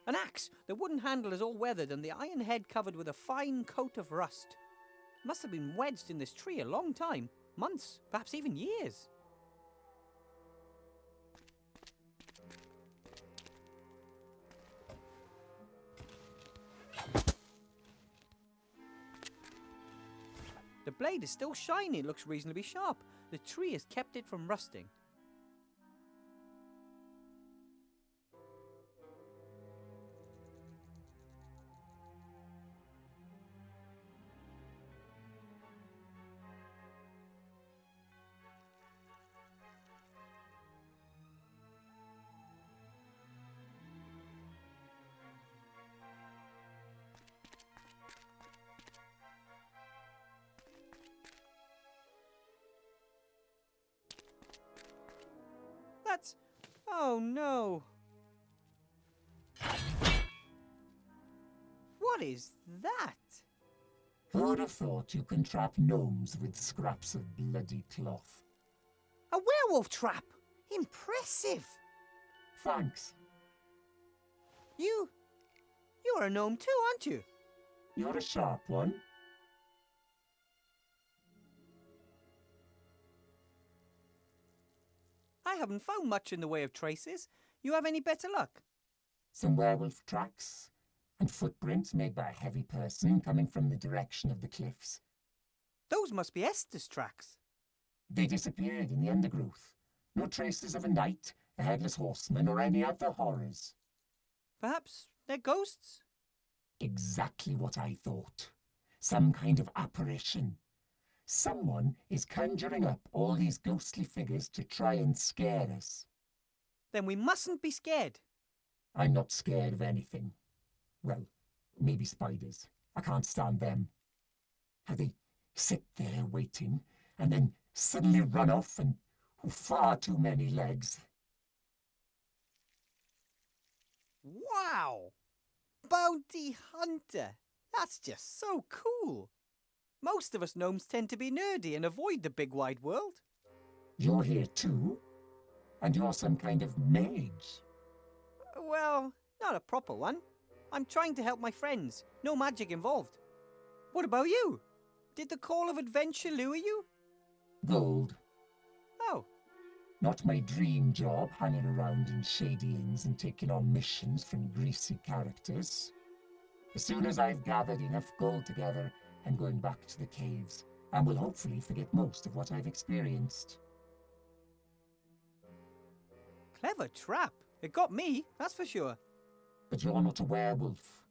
An axe! The wooden handle is all weathered and the iron head covered with a fine coat of rust. Must have been wedged in this tree a long time. Months, perhaps even years. The blade is still shiny and looks reasonably sharp. The tree has kept it from rusting. That's... oh no. What is that? Who'd have thought you can trap gnomes with scraps of bloody cloth? A werewolf trap! Impressive! Thanks. You're a gnome too, aren't you? You're a sharp one. I haven't found much in the way of traces. You have any better luck? Some werewolf tracks and footprints made by a heavy person coming from the direction of the cliffs. Those must be Esther's tracks. They disappeared in the undergrowth. No traces of a knight, a headless horseman, or any other horrors. Perhaps they're ghosts? Exactly what I thought. Some kind of apparition. Someone is conjuring up all these ghostly figures to try and scare us. Then we mustn't be scared. I'm not scared of anything. Well, maybe spiders. I can't stand them. How they sit there waiting and then suddenly run off and far too many legs. Wow! Bounty hunter! That's just so cool. Most of us gnomes tend to be nerdy and avoid the big wide world. You're here too? And you're some kind of mage? Well, not a proper one. I'm trying to help my friends. No magic involved. What about you? Did the call of adventure lure you? Gold. Oh, Not my dream job, hanging around in shady inns and taking on missions from greasy characters. As soon as I've gathered enough gold together, I'm going back to the caves, and will hopefully forget most of what I've experienced. clever trap. It got me, that's for sure. But you're not a werewolf.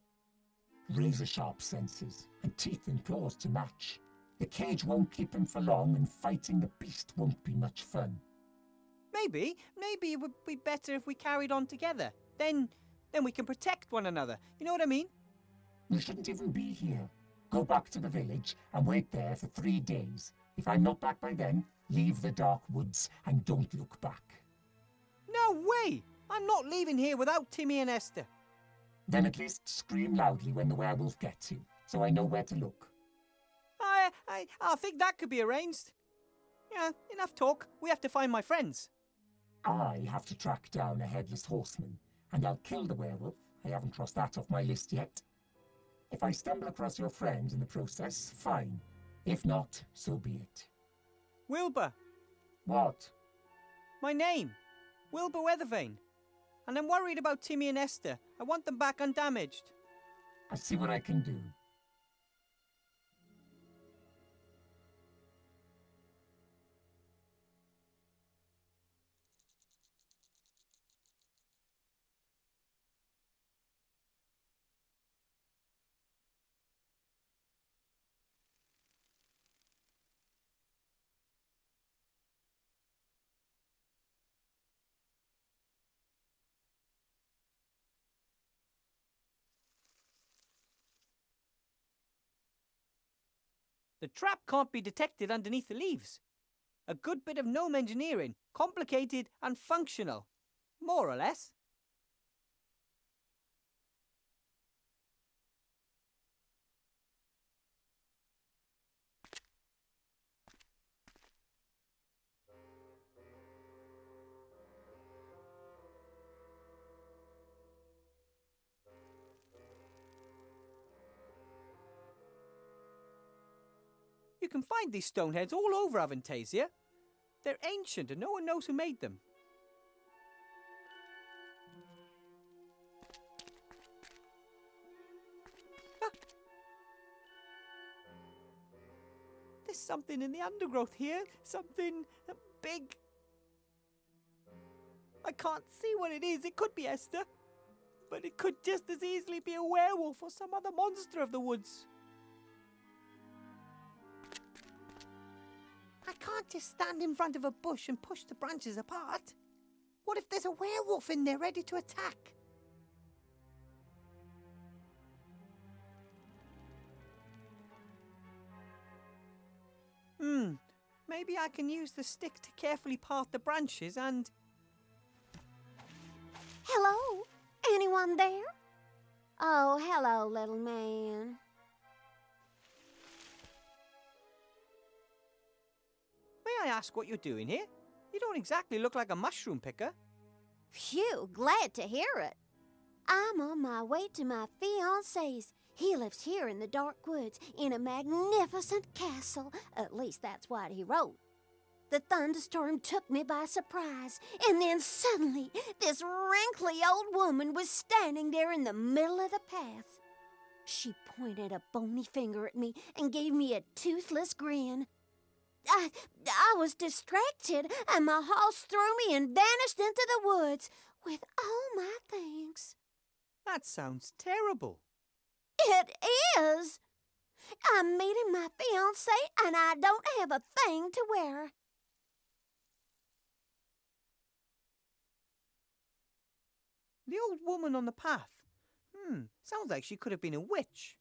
Razor-sharp senses, and teeth and claws to match. The cage won't keep him for long, and fighting the beast won't be much fun. Maybe it would be better if we carried on together. Then we can protect one another. You know what I mean? You shouldn't even be here. Go back to the village and wait there for 3 days. If I'm not back by then, leave the dark woods and don't look back. No way! I'm not leaving here without Timmy and Esther. Then at least scream loudly when the werewolf gets you, so I know where to look. I think that could be arranged. Yeah, enough talk. We have to find my friends. I have to track down a headless horseman, and I'll kill the werewolf. I haven't crossed that off my list yet. If I stumble across your friends in the process, fine. If not, so be it. Wilbur, What? my name. Wilbur Weathervane. And I'm worried about Timmy and Esther. I want them back undamaged. I'll see what I can do. The trap can't be detected underneath the leaves. A good bit of gnome engineering, complicated and functional. More or less. You can find these stone heads all over Avantasia. They're ancient and no one knows who made them. Ah. There's something in the undergrowth here. Something big. I can't see what it is. It could be Esther. But it could just as easily be a werewolf or some other monster of the woods. I can't just stand in front of a bush and push the branches apart. What if there's a werewolf in there ready to attack? Maybe I can use the stick to carefully part the branches and... Hello? Anyone there? Oh, hello, little man. May I ask what you're doing here? You don't exactly look like a mushroom picker. Phew, glad to hear it. I'm on my way to my fiancé's. He lives here in the dark woods in a magnificent castle. At least that's what he wrote. The thunderstorm took me by surprise, and then suddenly this wrinkly old woman was standing there in the middle of the path. She pointed a bony finger at me and gave me a toothless grin. I was distracted, and my horse threw me and vanished into the woods with all my things. That sounds terrible. It is. I'm meeting my fiancé, and I don't have a thing to wear. The old woman on the path. Sounds like she could have been a witch.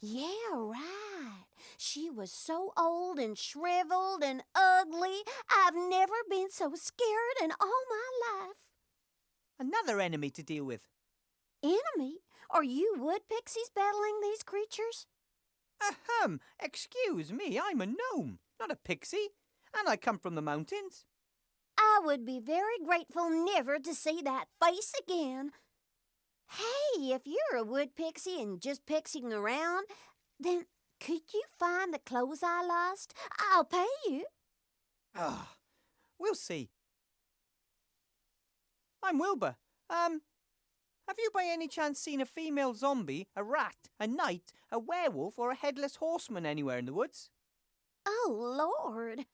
Yeah, right. She was so old and shriveled and ugly. I've never been so scared in all my life. Another enemy to deal with. Enemy? Are you wood pixies battling these creatures? Ahem, excuse me, I'm a gnome, not a pixie. And I come from the mountains. I would be very grateful never to see that face again. Hey, if you're a wood pixie and just pixieing around, then could you find the clothes I lost? I'll pay you. We'll see. I'm Wilbur. Have you by any chance seen a female zombie, a rat, a knight, a werewolf, or a headless horseman anywhere in the woods? Oh, Lord.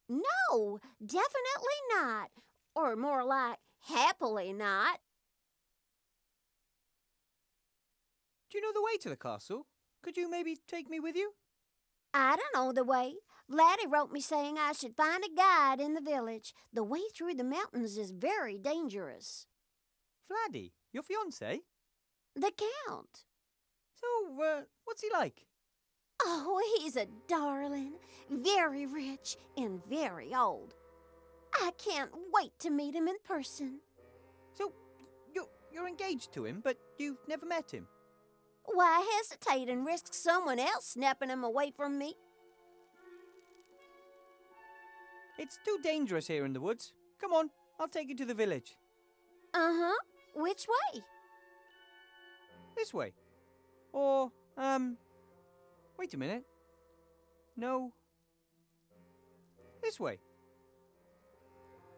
No, definitely not. Or more like, happily not. Do you know the way to the castle? Could you maybe take me with you? I don't know the way. Laddie wrote me saying I should find a guide in the village. The way through the mountains is very dangerous. Vladdy, your fiancé? The Count. So, what's he like? Oh, he's a darling. Very rich and very old. I can't wait to meet him in person. So, you're engaged to him, but you've never met him? Why hesitate and risk someone else snapping him away from me? It's too dangerous here in the woods. Come on, I'll take you to the village. Uh-huh. Which way? This way. Or, wait a minute. No. This way.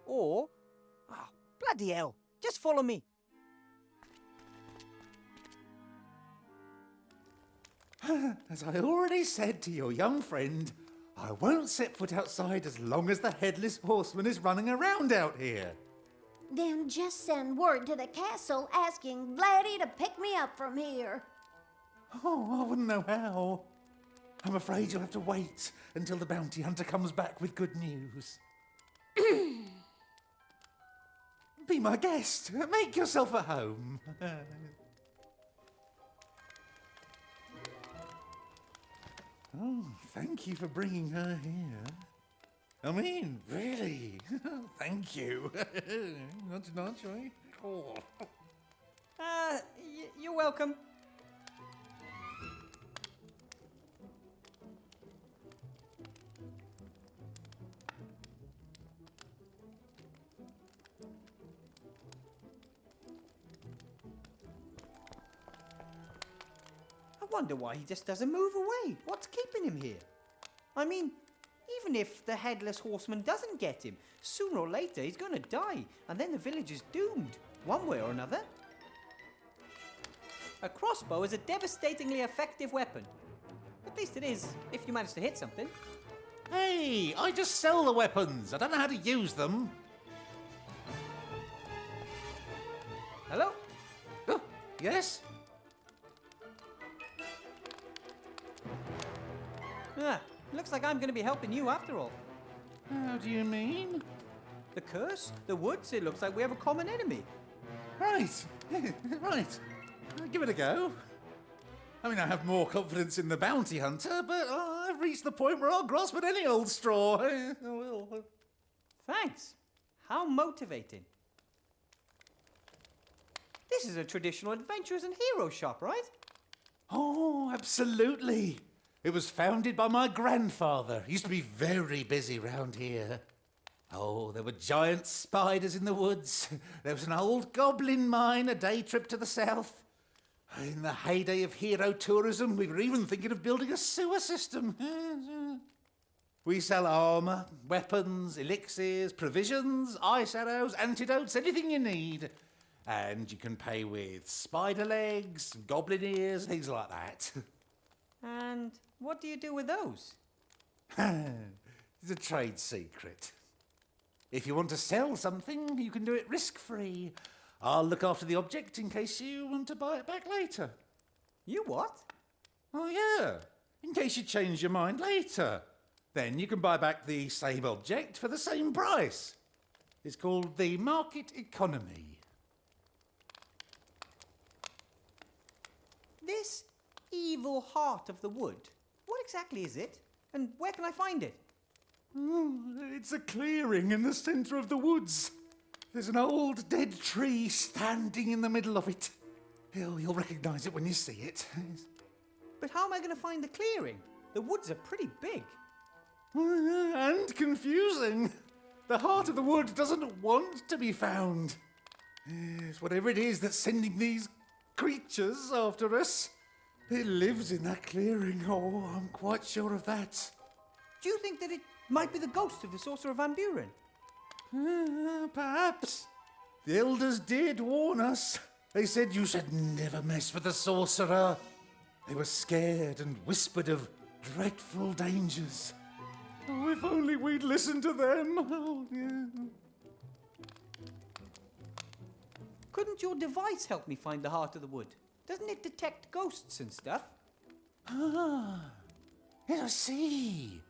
Or, bloody hell, just follow me. As I already said to your young friend, I won't set foot outside as long as the headless horseman is running around out here. Then just send word to the castle asking Vladdy to pick me up from here. Oh, I wouldn't know how. I'm afraid you'll have to wait until the bounty hunter comes back with good news. Be my guest. Make yourself at home. Oh, thank you for bringing her here. I mean, really, thank you. Not right? Oh. You're welcome. I wonder why he just doesn't move away. What's keeping him here? I mean, even if the headless horseman doesn't get him, sooner or later he's going to die, and then the village is doomed, one way or another. A crossbow is a devastatingly effective weapon. At least it is, if you manage to hit something. Hey, I just sell the weapons. I don't know how to use them. Hello? Oh, yes? Ah, looks like I'm going to be helping you after all. How do you mean? The curse? The woods? It looks like we have a common enemy. Right. Right. Give it a go. I mean, I have more confidence in the bounty hunter, but I've reached the point where I'll grasp at any old straw. I will. Thanks. How motivating. This is a traditional adventurers and heroes shop, right? Oh, absolutely. It was founded by my grandfather. He used to be very busy round here. Oh, there were giant spiders in the woods. There was an old goblin mine a day trip to the south. In the heyday of hero tourism, we were even thinking of building a sewer system. We sell armour, weapons, elixirs, provisions, ice arrows, antidotes, anything you need. And you can pay with spider legs, goblin ears, things like that. And what do you do with those? It's a trade secret. If you want to sell something, you can do it risk-free. I'll look after the object in case you want to buy it back later. You what? Oh, yeah. In case you change your mind later. Then you can buy back the same object for the same price. It's called the market economy. This evil heart of the wood, what exactly is it? And where can I find it? It's a clearing in the centre of the woods. There's an old dead tree standing in the middle of it. You'll recognise it when you see it. But how am I going to find the clearing? The woods are pretty big. And confusing. The heart of the wood doesn't want to be found. Yes, whatever it is that's sending these creatures after us, it lives in that clearing. Oh, I'm quite sure of that. Do you think that it might be the ghost of the Sorcerer Van Buren? Perhaps. The elders did warn us. They said you should never mess with the sorcerer. They were scared and whispered of dreadful dangers. Oh, if only we'd listened to them. Oh, yeah. Couldn't your device help me find the heart of the wood? Doesn't it detect ghosts and stuff? Ah, I see.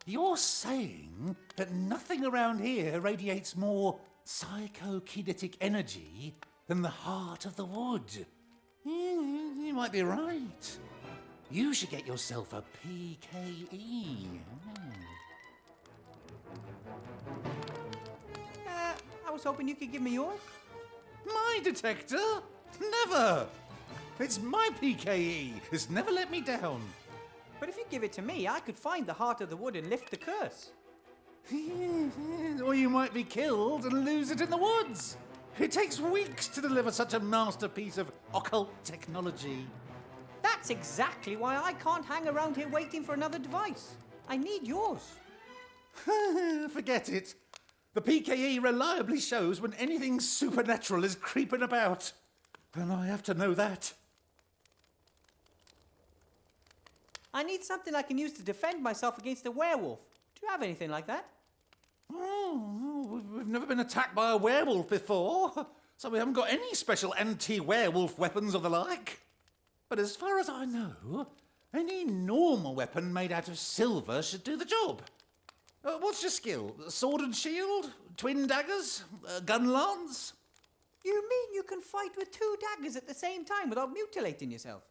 You're saying that nothing around here radiates more psychokinetic energy than the heart of the wood. You might be right. You should get yourself a PKE. I was hoping you could give me yours. My detector? Never! It's my PKE. It's never let me down. But if you give it to me, I could find the heart of the wood and lift the curse. Or you might be killed and lose it in the woods. It takes weeks to deliver such a masterpiece of occult technology. That's exactly why I can't hang around here waiting for another device. I need yours. Forget it. The PKE reliably shows when anything supernatural is creeping about. And I have to know that. I need something I can use to defend myself against a werewolf. Do you have anything like that? Oh, we've never been attacked by a werewolf before, so we haven't got any special anti-werewolf weapons or the like. But as far as I know, any normal weapon made out of silver should do the job. What's your skill? Sword and shield? Twin daggers? Gun lance? You mean you can fight with two daggers at the same time without mutilating yourself?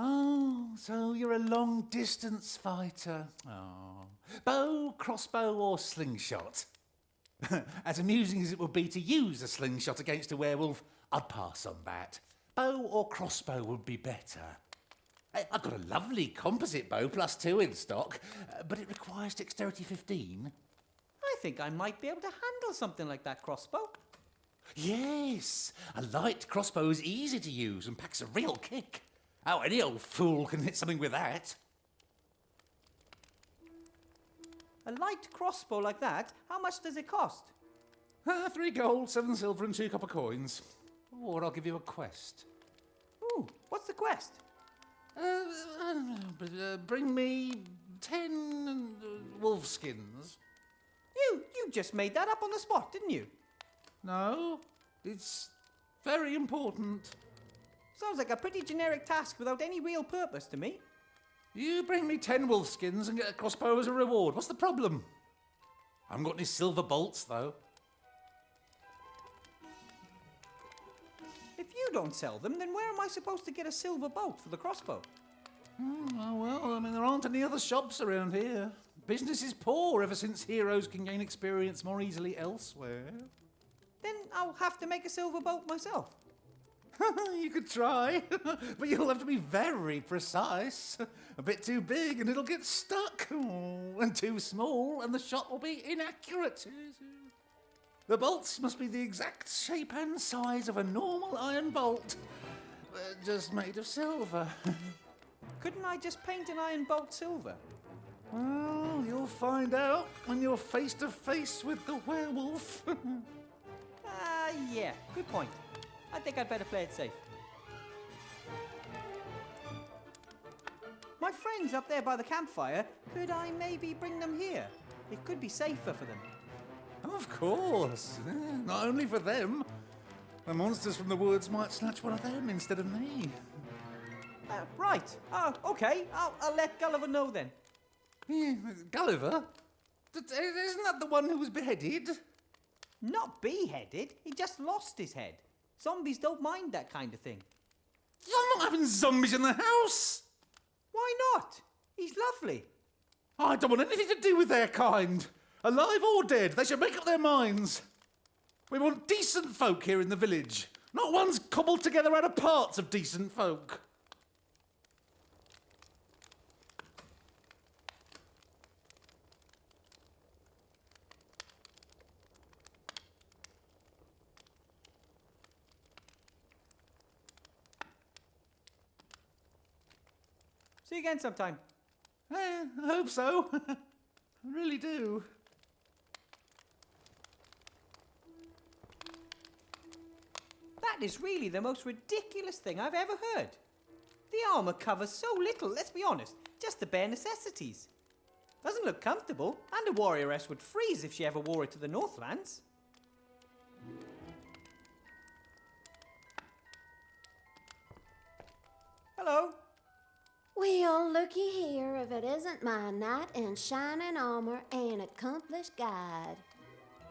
Oh, so you're a long-distance fighter. Oh. Bow, crossbow or slingshot? As amusing as it would be to use a slingshot against a werewolf, I'd pass on that. Bow or crossbow would be better. I've got a lovely composite bow +2 in stock, but it requires dexterity 15. I think I might be able to handle something like that crossbow. Yes, a light crossbow is easy to use and packs a real kick. Oh, any old fool can hit something with that. A light crossbow like that, how much does it cost? 3 gold, 7 silver, and 2 copper coins. Or I'll give you a quest. Ooh, what's the quest? Bring me 10 wolf skins. You just made that up on the spot, didn't you? No, it's very important. Sounds like a pretty generic task without any real purpose to me. You bring me 10 wolf skins and get a crossbow as a reward. What's the problem? I haven't got any silver bolts, though. If you don't sell them, then where am I supposed to get a silver bolt for the crossbow? There aren't any other shops around here. Business is poor ever since heroes can gain experience more easily elsewhere. Then I'll have to make a silver bolt myself. You could try, but you'll have to be very precise. A bit too big and it'll get stuck. And too small and the shot will be inaccurate. The bolts must be the exact shape and size of a normal iron bolt, just made of silver. Couldn't I just paint an iron bolt silver? Well, you'll find out when you're face to face with the werewolf. Yeah, good point. I think I'd better play it safe. My friends up there by the campfire, could I maybe bring them here? It could be safer for them. Of course. Not only for them. The monsters from the woods might snatch one of them instead of me. Right. Okay. I'll let Gulliver know then. Yeah, Gulliver? Isn't that the one who was beheaded? Not beheaded. He just lost his head. Zombies don't mind that kind of thing. I'm not having zombies in the house. Why not? He's lovely. I don't want anything to do with their kind. Alive or dead, they should make up their minds. We want decent folk here in the village, not ones cobbled together out of parts of decent folk. See you again sometime. I hope so. I really do. That is really the most ridiculous thing I've ever heard. The armour covers so little, let's be honest, just the bare necessities. Doesn't look comfortable, and a warrioress would freeze if she ever wore it to the Northlands. Hello. Well, looky here if it isn't my knight in shining armor and accomplished guide.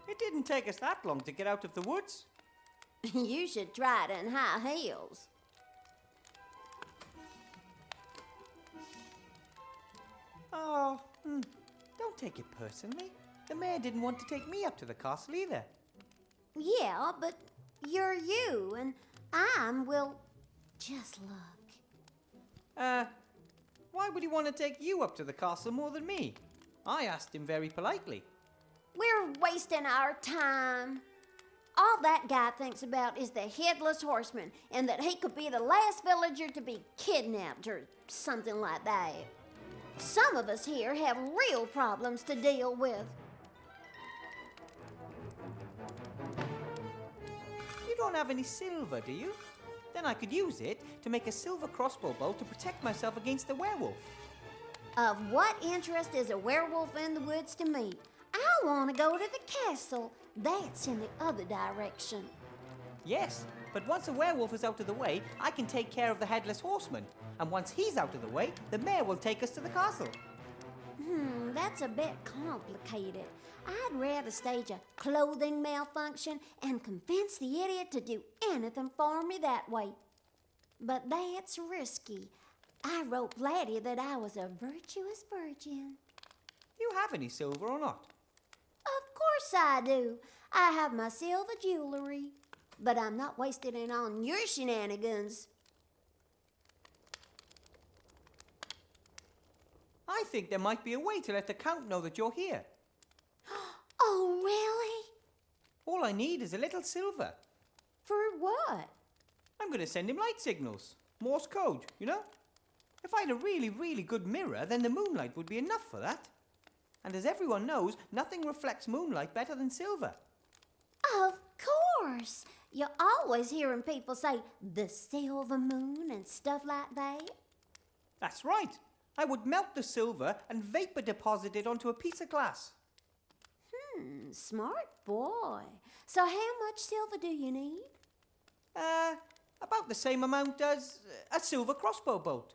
It didn't take us that long to get out of the woods. You should try it in high heels. Oh, don't take it personally. The mayor didn't want to take me up to the castle either. Yeah, but you're you, and I'm, well, just luck. Why would he want to take you up to the castle more than me? I asked him very politely. We're wasting our time. All that guy thinks about is the headless horseman, and that he could be the last villager to be kidnapped or something like that. Some of us here have real problems to deal with. You don't have any silver, do you? Then I could use it to make a silver crossbow bolt to protect myself against the werewolf. Of what interest is a werewolf in the woods to me? I want to go to the castle. That's in the other direction. Yes, but once a werewolf is out of the way, I can take care of the headless horseman. And once he's out of the way, the mayor will take us to the castle. That's a bit complicated. I'd rather stage a clothing malfunction and convince the idiot to do anything for me that way. But that's risky. I wrote Laddie that I was a virtuous virgin. You have any silver or not? Of course I do. I have my silver jewelry. But I'm not wasting it on your shenanigans. I think there might be a way to let the Count know that you're here. Oh, really? All I need is a little silver. For what? I'm going to send him light signals. Morse code, you know? If I had a really, really good mirror, then the moonlight would be enough for that. And as everyone knows, nothing reflects moonlight better than silver. Of course. You're always hearing people say the silver moon and stuff like that. That's right. I would melt the silver and vapor deposit it onto a piece of glass. Smart boy. So how much silver do you need? About the same amount as a silver crossbow bolt.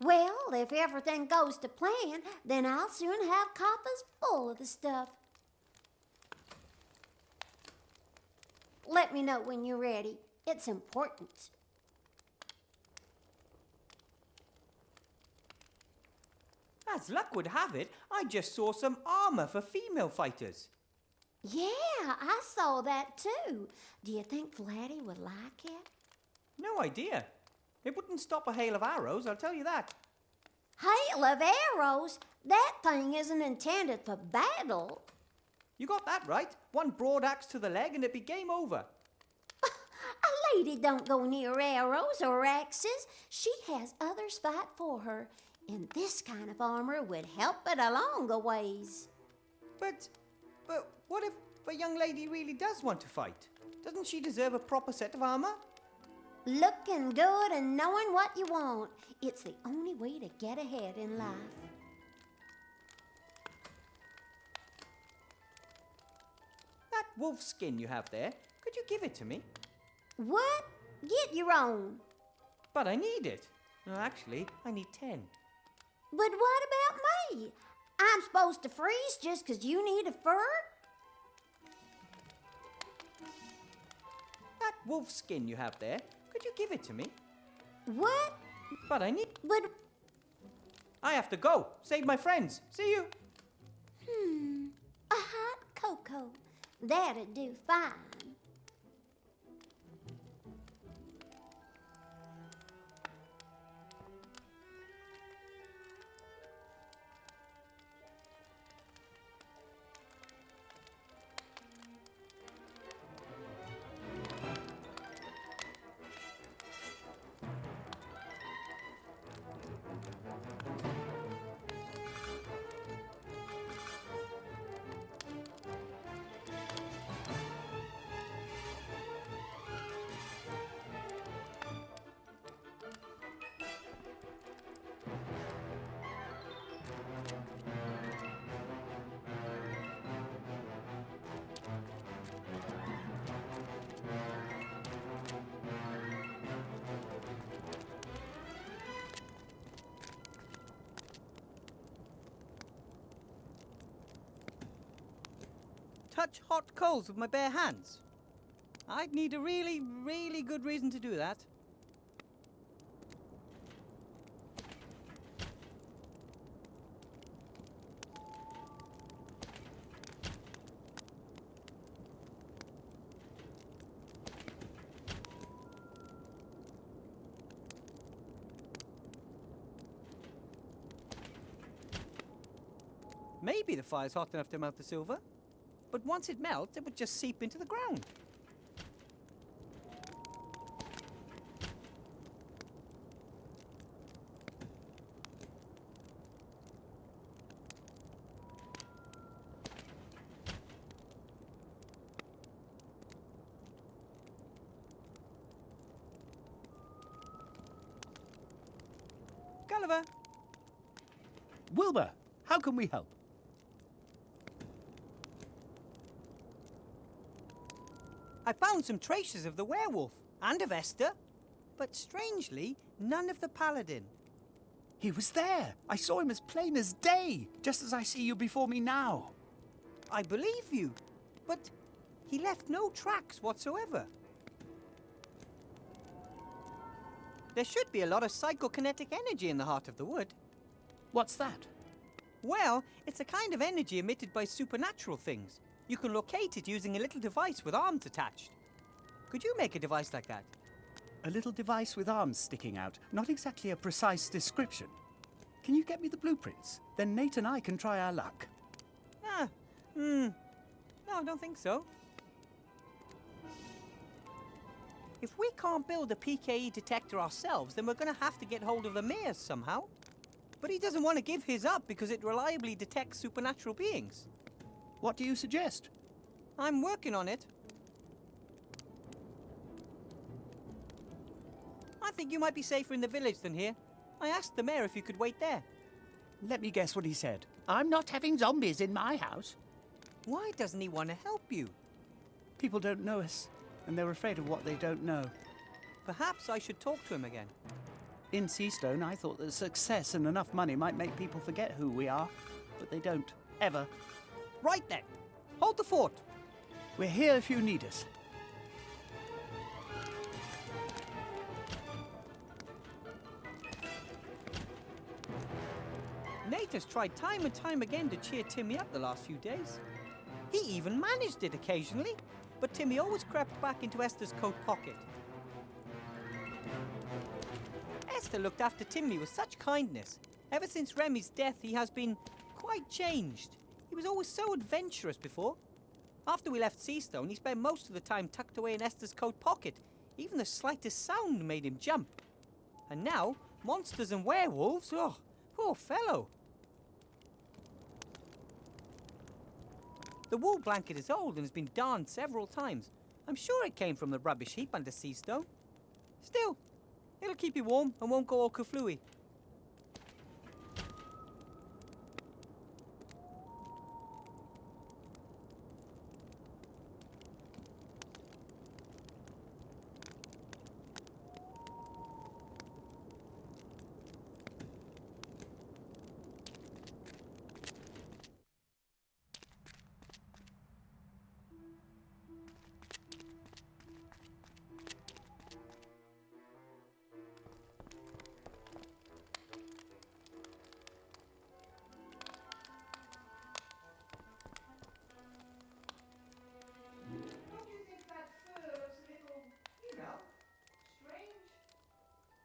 Well, if everything goes to plan, then I'll soon have coffers full of the stuff. Let me know when you're ready. It's important. As luck would have it, I just saw some armor for female fighters. Yeah, I saw that too. Do you think Flatty would like it? No idea. It wouldn't stop a hail of arrows, I'll tell you that. Hail of arrows? That thing isn't intended for battle. You got that right. One broad axe to the leg and it'd be game over. A lady don't go near arrows or axes. She has others fight for her. And this kind of armor would help it along a ways. But what if a young lady really does want to fight? Doesn't she deserve a proper set of armor? Looking good and knowing what you want. It's the only way to get ahead in life. That wolf skin you have there, could you give it to me? What? Get your own. But I need it. No, actually, I need 10. But what about me? I'm supposed to freeze just 'cause you need a fur? That wolf skin you have there, could you give it to me? What? But I need... But, I have to go. Save my friends. See you. a hot cocoa. That'd do fine. Touch hot coals with my bare hands. I'd need a really, really good reason to do that. Maybe the fire's hot enough to melt the silver, but once it melts, it would just seep into the ground. Gulliver, Wilbur, how can we help? I found some traces of the werewolf and of Esther, but strangely, none of the paladin. He was there. I saw him as plain as day, just as I see you before me now. I believe you, but he left no tracks whatsoever. There should be a lot of psychokinetic energy in the heart of the wood. What's that? Well, it's a kind of energy emitted by supernatural things. You can locate it using a little device with arms attached. Could you make a device like that? A little device with arms sticking out. Not exactly a precise description. Can you get me the blueprints? Then Nate and I can try our luck. No, I don't think so. If we can't build a PKE detector ourselves, then we're going to have to get hold of the mayor's somehow. but he doesn't want to give his up because it reliably detects supernatural beings. What do you suggest? I'm working on it. I think you might be safer in the village than here. I asked the mayor if you could wait there. Let me guess what he said. I'm not having zombies in my house. Why doesn't he want to help you? People don't know us, and they're afraid of what they don't know. Perhaps I should talk to him again. In Seastone, I thought that success and enough money might make people forget who we are, but they don't, ever. Right then. Hold the fort. We're here if you need us. Nate has tried time and time again to cheer Timmy up the last few days. He even managed it occasionally, but Timmy always crept back into Esther's coat pocket. Esther looked after Timmy with such kindness. Ever since Remy's death, he has been quite changed. He was always so adventurous before. After we left Seastone, he spent most of the time tucked away in Esther's coat pocket. Even the slightest sound made him jump. And now, monsters and werewolves, oh, poor fellow. The wool blanket is old and has been darned several times. I'm sure it came from the rubbish heap under Seastone. Still, it'll keep you warm and won't go all kaflooey.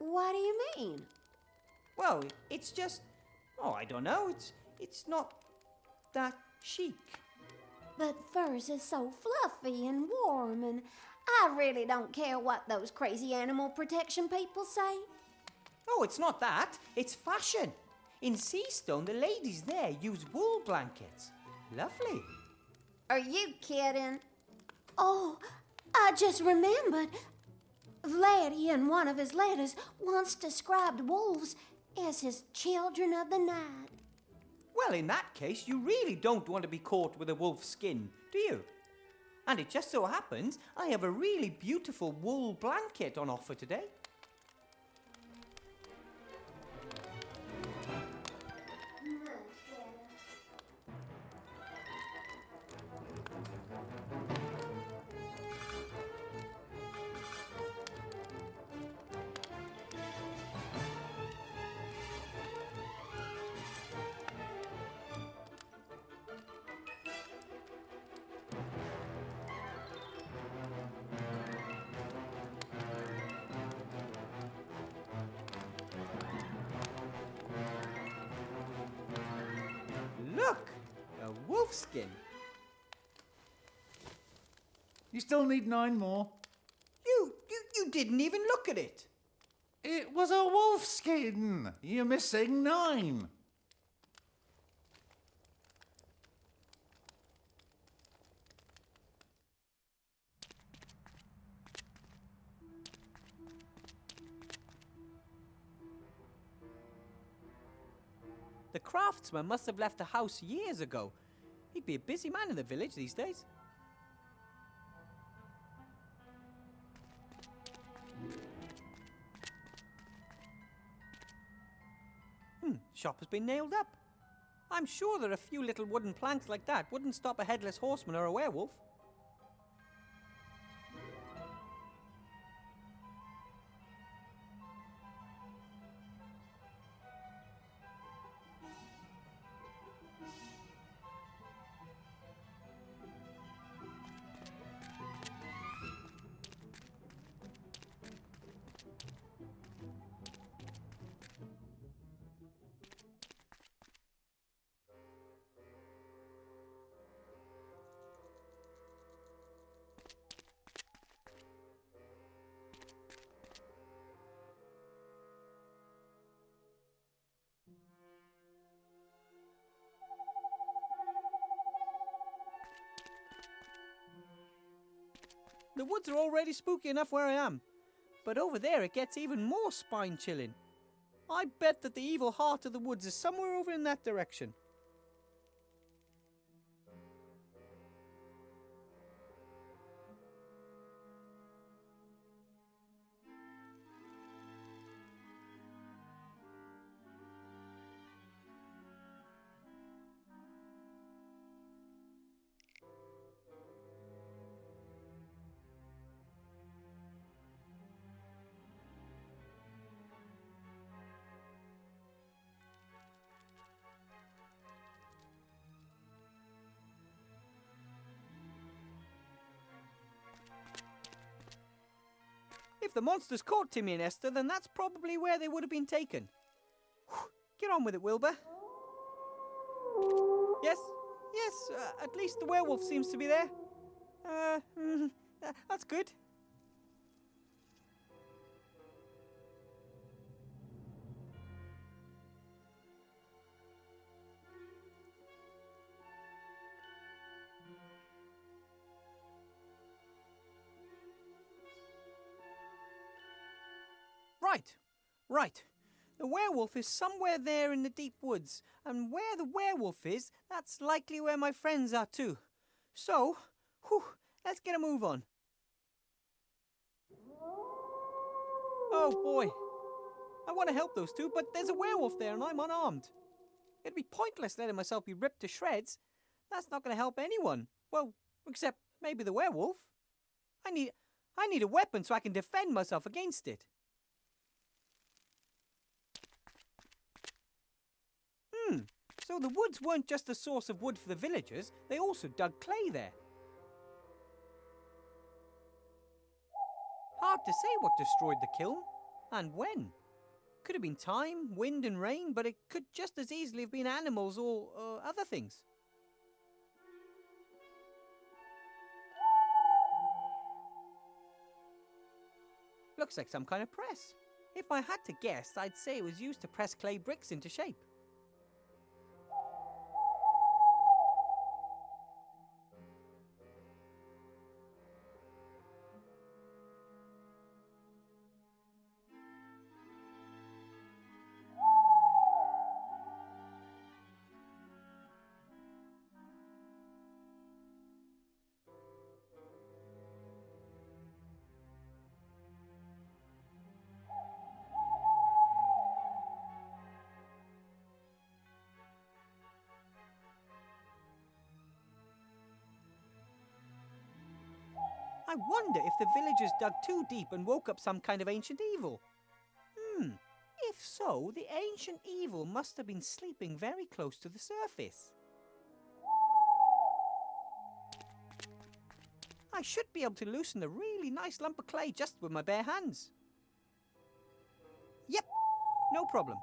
What do you mean? Well, it's just, oh, I don't know. It's not that chic. But furs is so fluffy and warm, and I really don't care what those crazy animal protection people say. Oh, it's not that. It's fashion. In Seastone, the ladies there use wool blankets. Lovely. Are you kidding? Oh, I just remembered. Vladdy, in one of his letters, once described wolves as his children of the night. Well, in that case, you really don't want to be caught with a wolf's skin, do you? And it just so happens I have a really beautiful wool blanket on offer today. Look, a wolf skin. You still need 9 more. You didn't even look at it. It was a wolf skin. You're missing 9. The craftsman must have left the house years ago. He'd be a busy man in the village these days. Shop has been nailed up. I'm sure that a few little wooden planks like that wouldn't stop a headless horseman or a werewolf. The woods are already spooky enough where I am. But over there it gets even more spine-chilling. I bet that the evil heart of the woods is somewhere over in that direction. If the monsters caught Timmy and Esther, then that's probably where they would have been taken. Whew. Get on with it, Wilbur. Yes, at least the werewolf seems to be there. That's good. Right. The werewolf is somewhere there in the deep woods, and where the werewolf is, that's likely where my friends are too. So, let's get a move on. Oh boy. I want to help those two, but there's a werewolf there and I'm unarmed. It'd be pointless letting myself be ripped to shreds. That's not going to help anyone. Well, except maybe the werewolf. I need a weapon so I can defend myself against it. So the woods weren't just a source of wood for the villagers, they also dug clay there. Hard to say what destroyed the kiln, and when. Could have been time, wind and rain, but it could just as easily have been animals or other things. Looks like some kind of press. If I had to guess, I'd say it was used to press clay bricks into shape. I wonder if the villagers dug too deep and woke up some kind of ancient evil. If so, the ancient evil must have been sleeping very close to the surface. I should be able to loosen a really nice lump of clay just with my bare hands. Yep, no problem.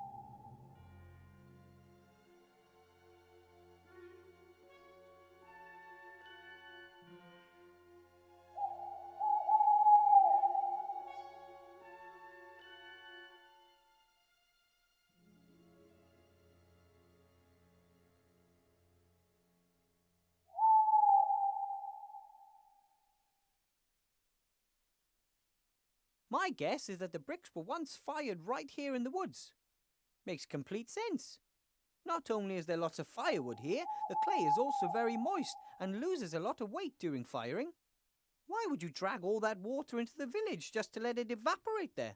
My guess is that the bricks were once fired right here in the woods. Makes complete sense. Not only is there lots of firewood here, the clay is also very moist and loses a lot of weight during firing. Why would you drag all that water into the village just to let it evaporate there?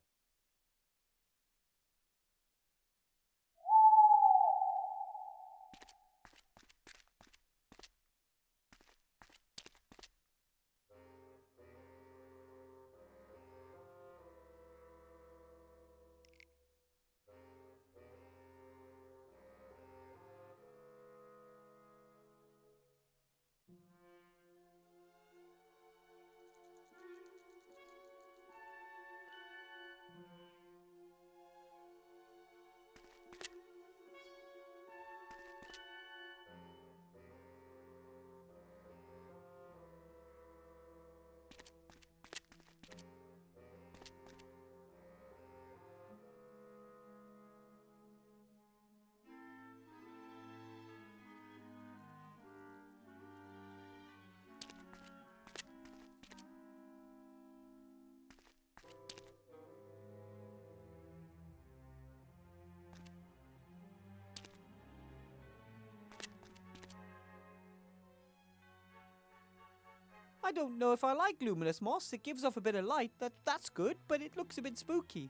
I don't know if I like luminous moss. It gives off a bit of light. That's good, but it looks a bit spooky.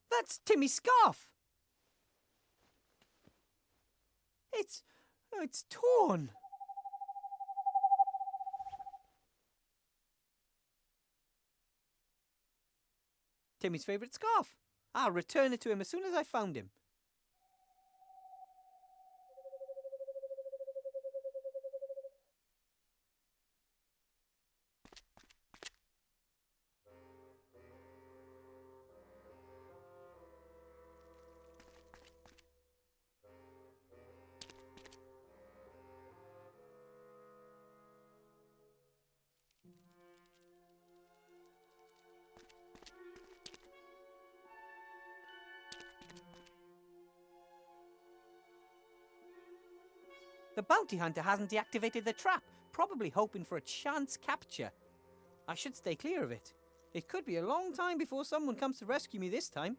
That's Timmy's scarf. It's torn. Timmy's favourite scarf. I'll return it to him as soon as I found him. The bounty hunter hasn't deactivated the trap, probably hoping for a chance capture. I should stay clear of it. It could be a long time before someone comes to rescue me this time.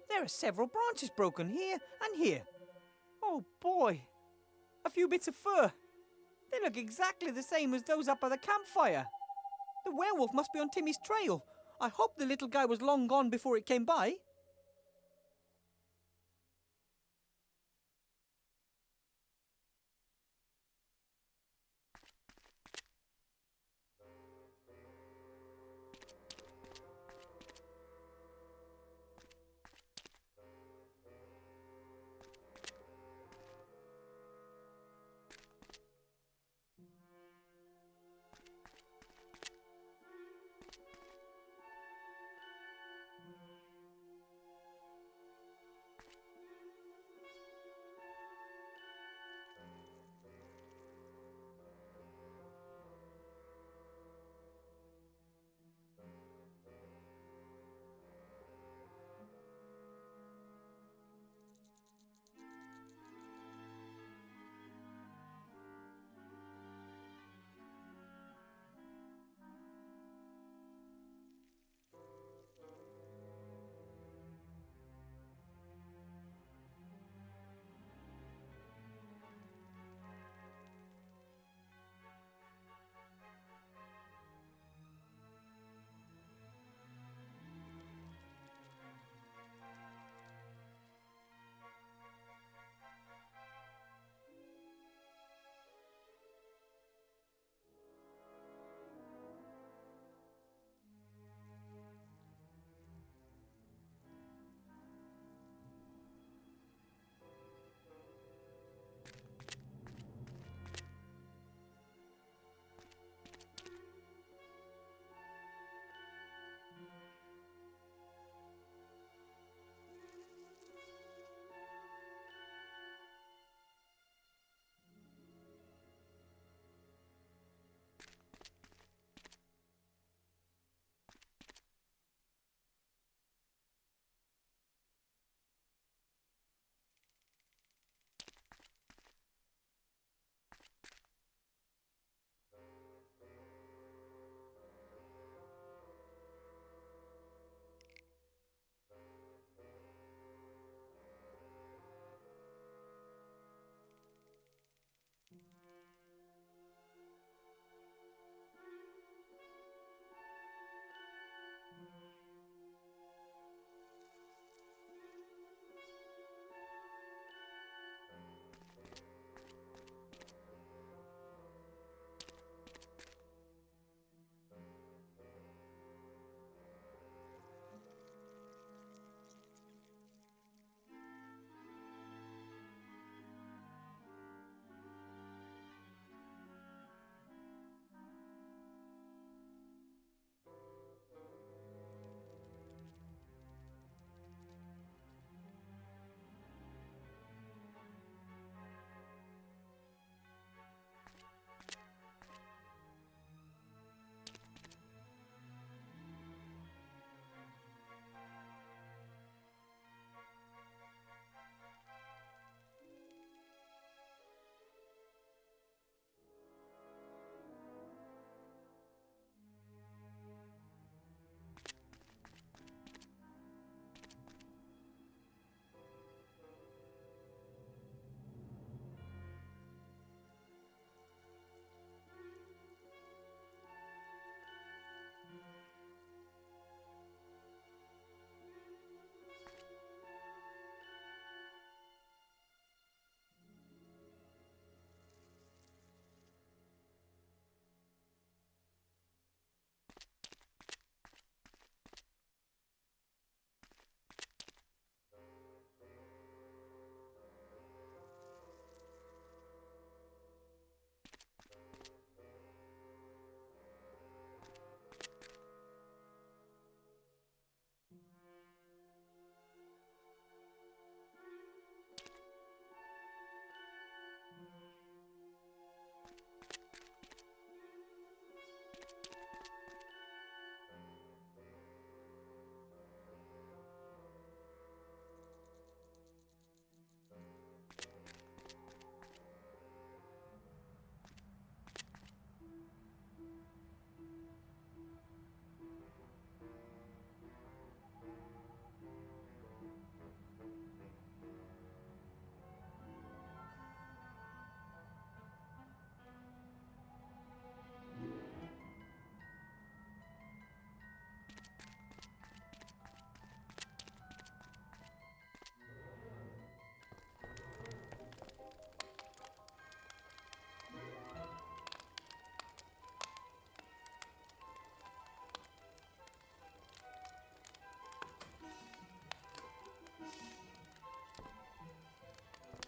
There are several branches broken here and here. Oh boy, a few bits of fur. They look exactly the same as those up by the campfire. The werewolf must be on Timmy's trail. I hope the little guy was long gone before it came by.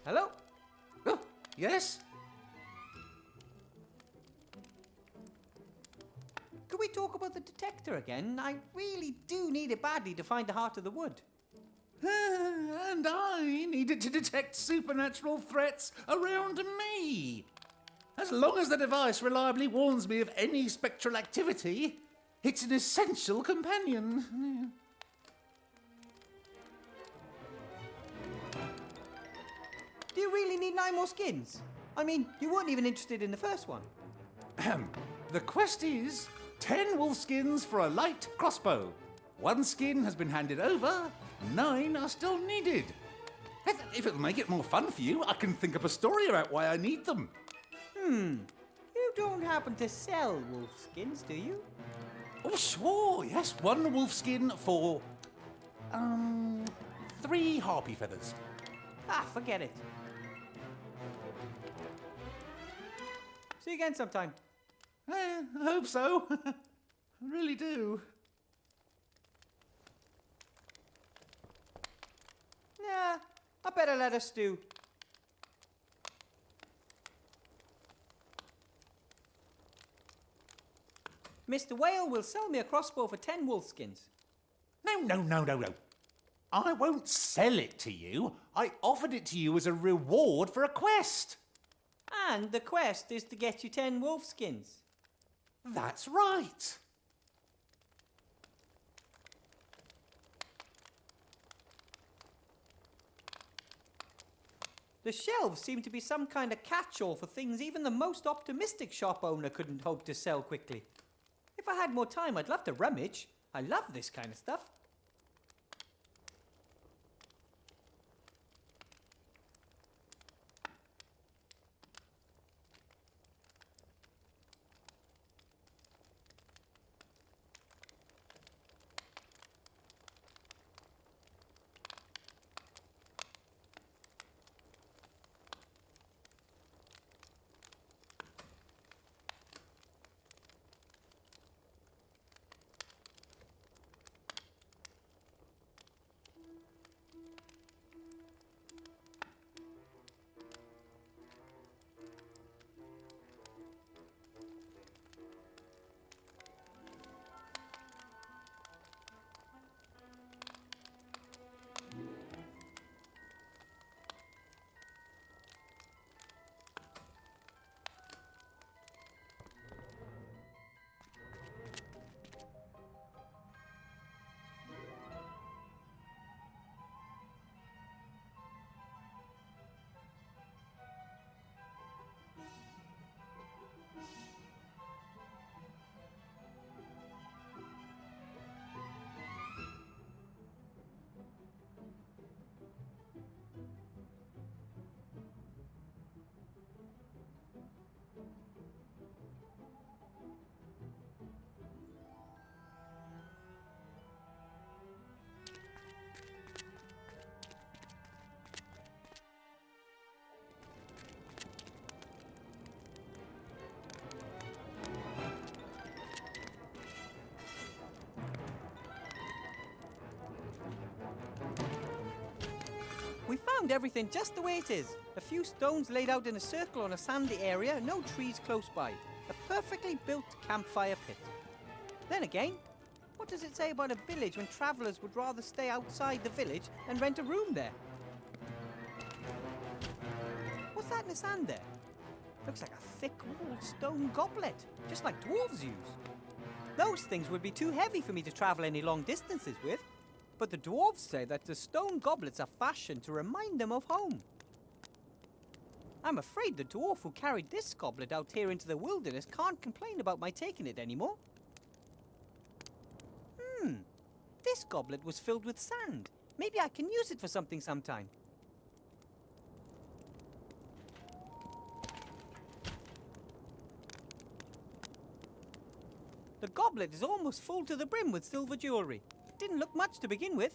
Hello? Oh, yes? Could we talk about the detector again? I really do need it badly to find the heart of the wood. And I needed to detect supernatural threats around me. As long as the device reliably warns me of any spectral activity, it's an essential companion. Do you really need 9 more skins? I mean, you weren't even interested in the first one. The quest is 10 wolf skins for a light crossbow. 1 skin has been handed over, 9 are still needed. If it'll make it more fun for you, I can think up a story about why I need them. You don't happen to sell wolf skins, do you? Oh, sure, yes. 1 wolf skin for, 3 harpy feathers. Ah, forget it. See you again sometime. I hope so. I really do. Nah, I better let her stew. Mr. Whale will sell me a crossbow for 10 wolf skins. No. I won't sell it to you. I offered it to you as a reward for a quest. And the quest is to get you 10 wolf skins. That's right. The shelves seem to be some kind of catch-all for things even the most optimistic shop owner couldn't hope to sell quickly. If I had more time, I'd love to rummage. I love this kind of stuff. We found everything just the way it is. A few stones laid out in a circle on a sandy area, no trees close by. A perfectly built campfire pit. Then again, what does it say about a village when travellers would rather stay outside the village and rent a room there? What's that in the sand there? Looks like a thick-walled stone goblet, just like dwarves use. Those things would be too heavy for me to travel any long distances with. But the dwarves say that the stone goblets are fashioned to remind them of home. I'm afraid the dwarf who carried this goblet out here into the wilderness can't complain about my taking it anymore. This goblet was filled with sand. Maybe I can use it for something sometime. The goblet is almost full to the brim with silver jewellery. Didn't look much to begin with.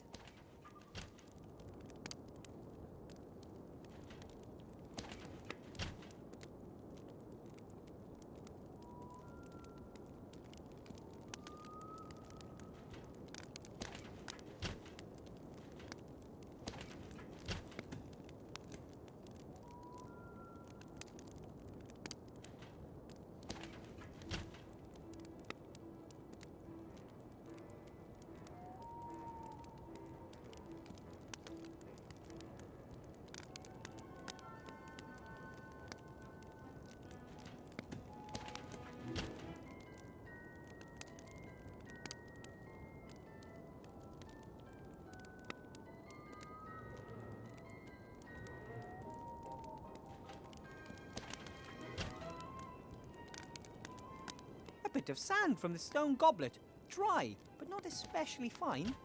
bit of sand from the stone goblet. Dry, but not especially fine.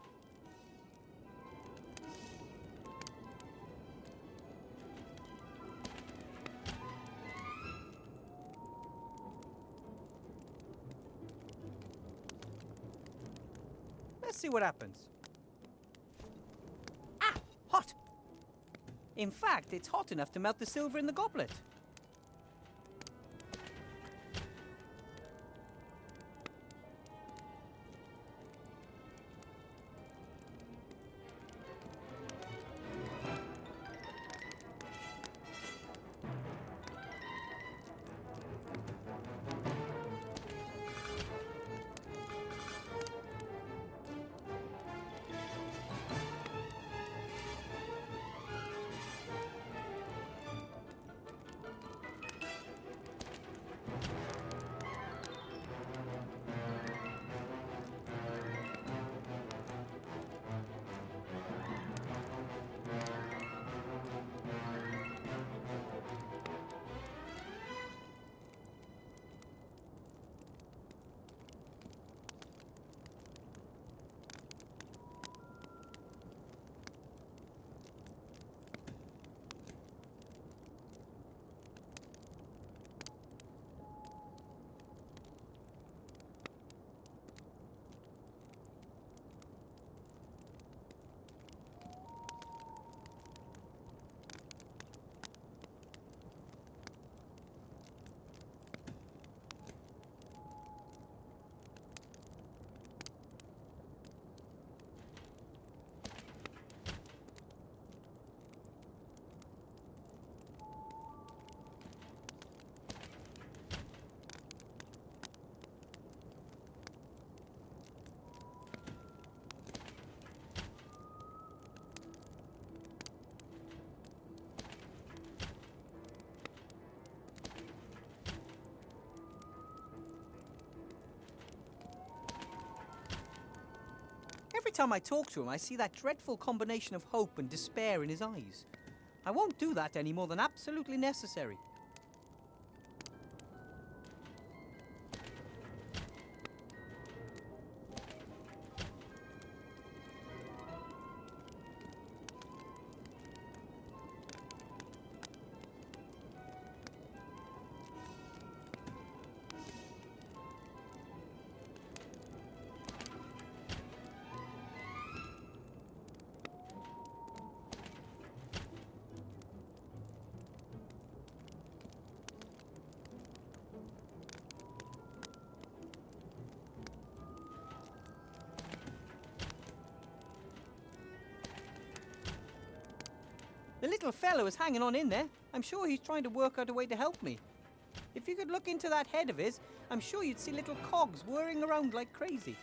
Let's see what happens. Ah! Hot! In fact, it's hot enough to melt the silver in the goblet. Every time I talk to him, I see that dreadful combination of hope and despair in his eyes. I won't do that any more than absolutely necessary. The little fellow is hanging on in there. I'm sure he's trying to work out a way to help me. If you could look into that head of his, I'm sure you'd see little cogs whirring around like crazy.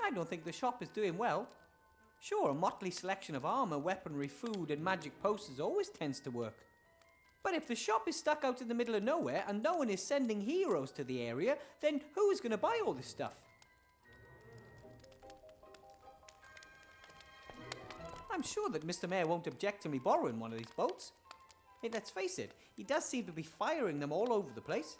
I don't think the shop is doing well. Sure, a motley selection of armor, weaponry, food, and magic posters always tends to work. But if the shop is stuck out in the middle of nowhere and no one is sending heroes to the area, then who is going to buy all this stuff? I'm sure that Mr. Mayor won't object to me borrowing one of these boats. Hey, let's face it, he does seem to be firing them all over the place.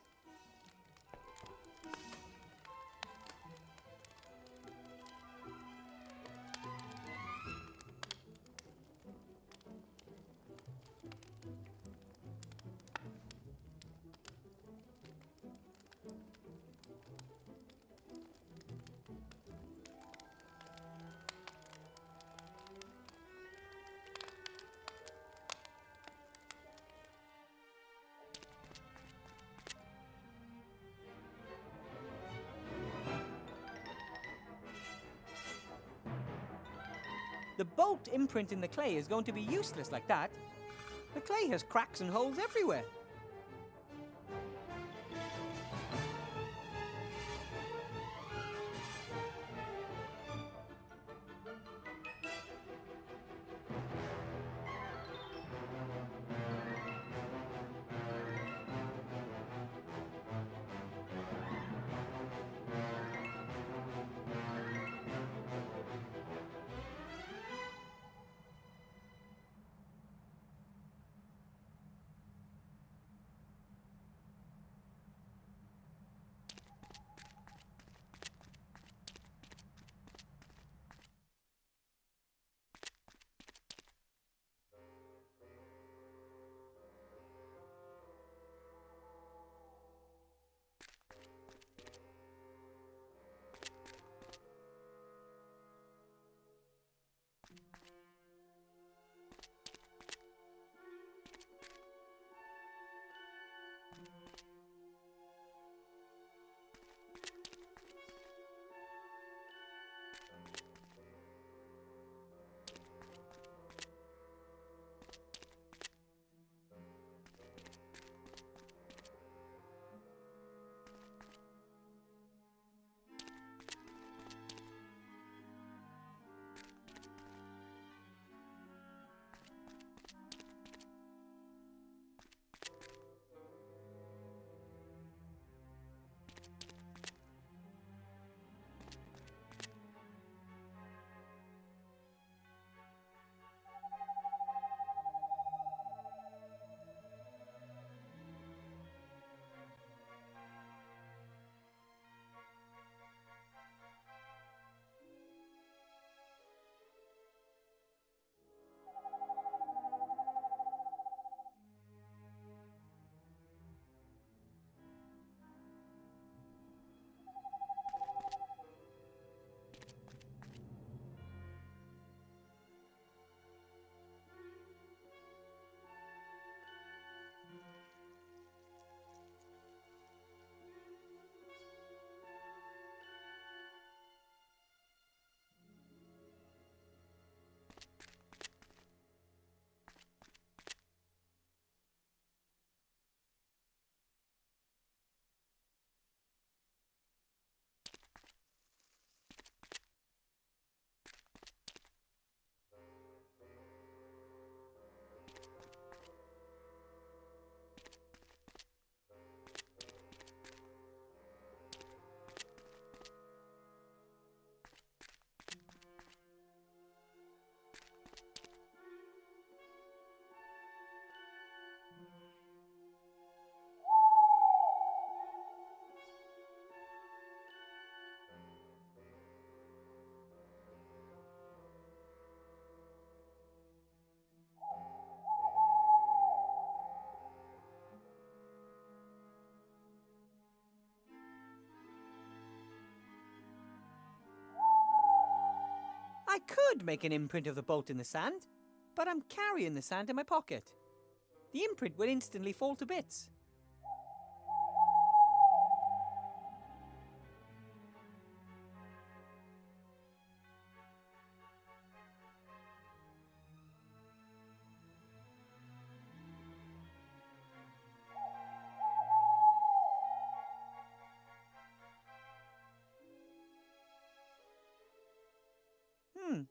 The bolt imprinting the clay is going to be useless like that. The clay has cracks and holes everywhere. I could make an imprint of the bolt in the sand, but I'm carrying the sand in my pocket. The imprint will instantly fall to bits.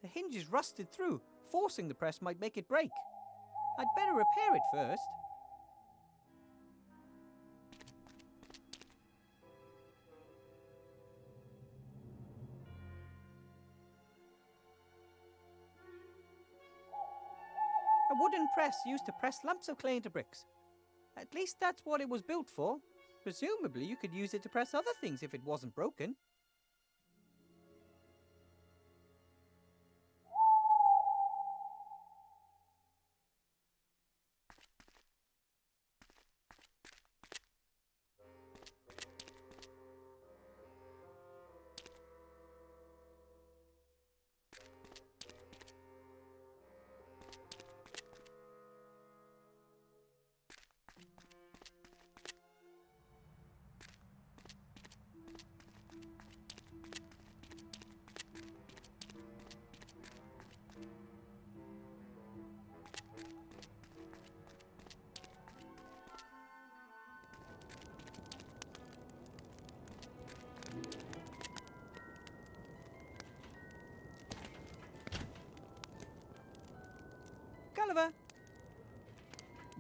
The hinge is rusted through. Forcing the press might make it break. I'd better repair it first. A wooden press used to press lumps of clay into bricks. At least that's what it was built for. Presumably you could use it to press other things if it wasn't broken.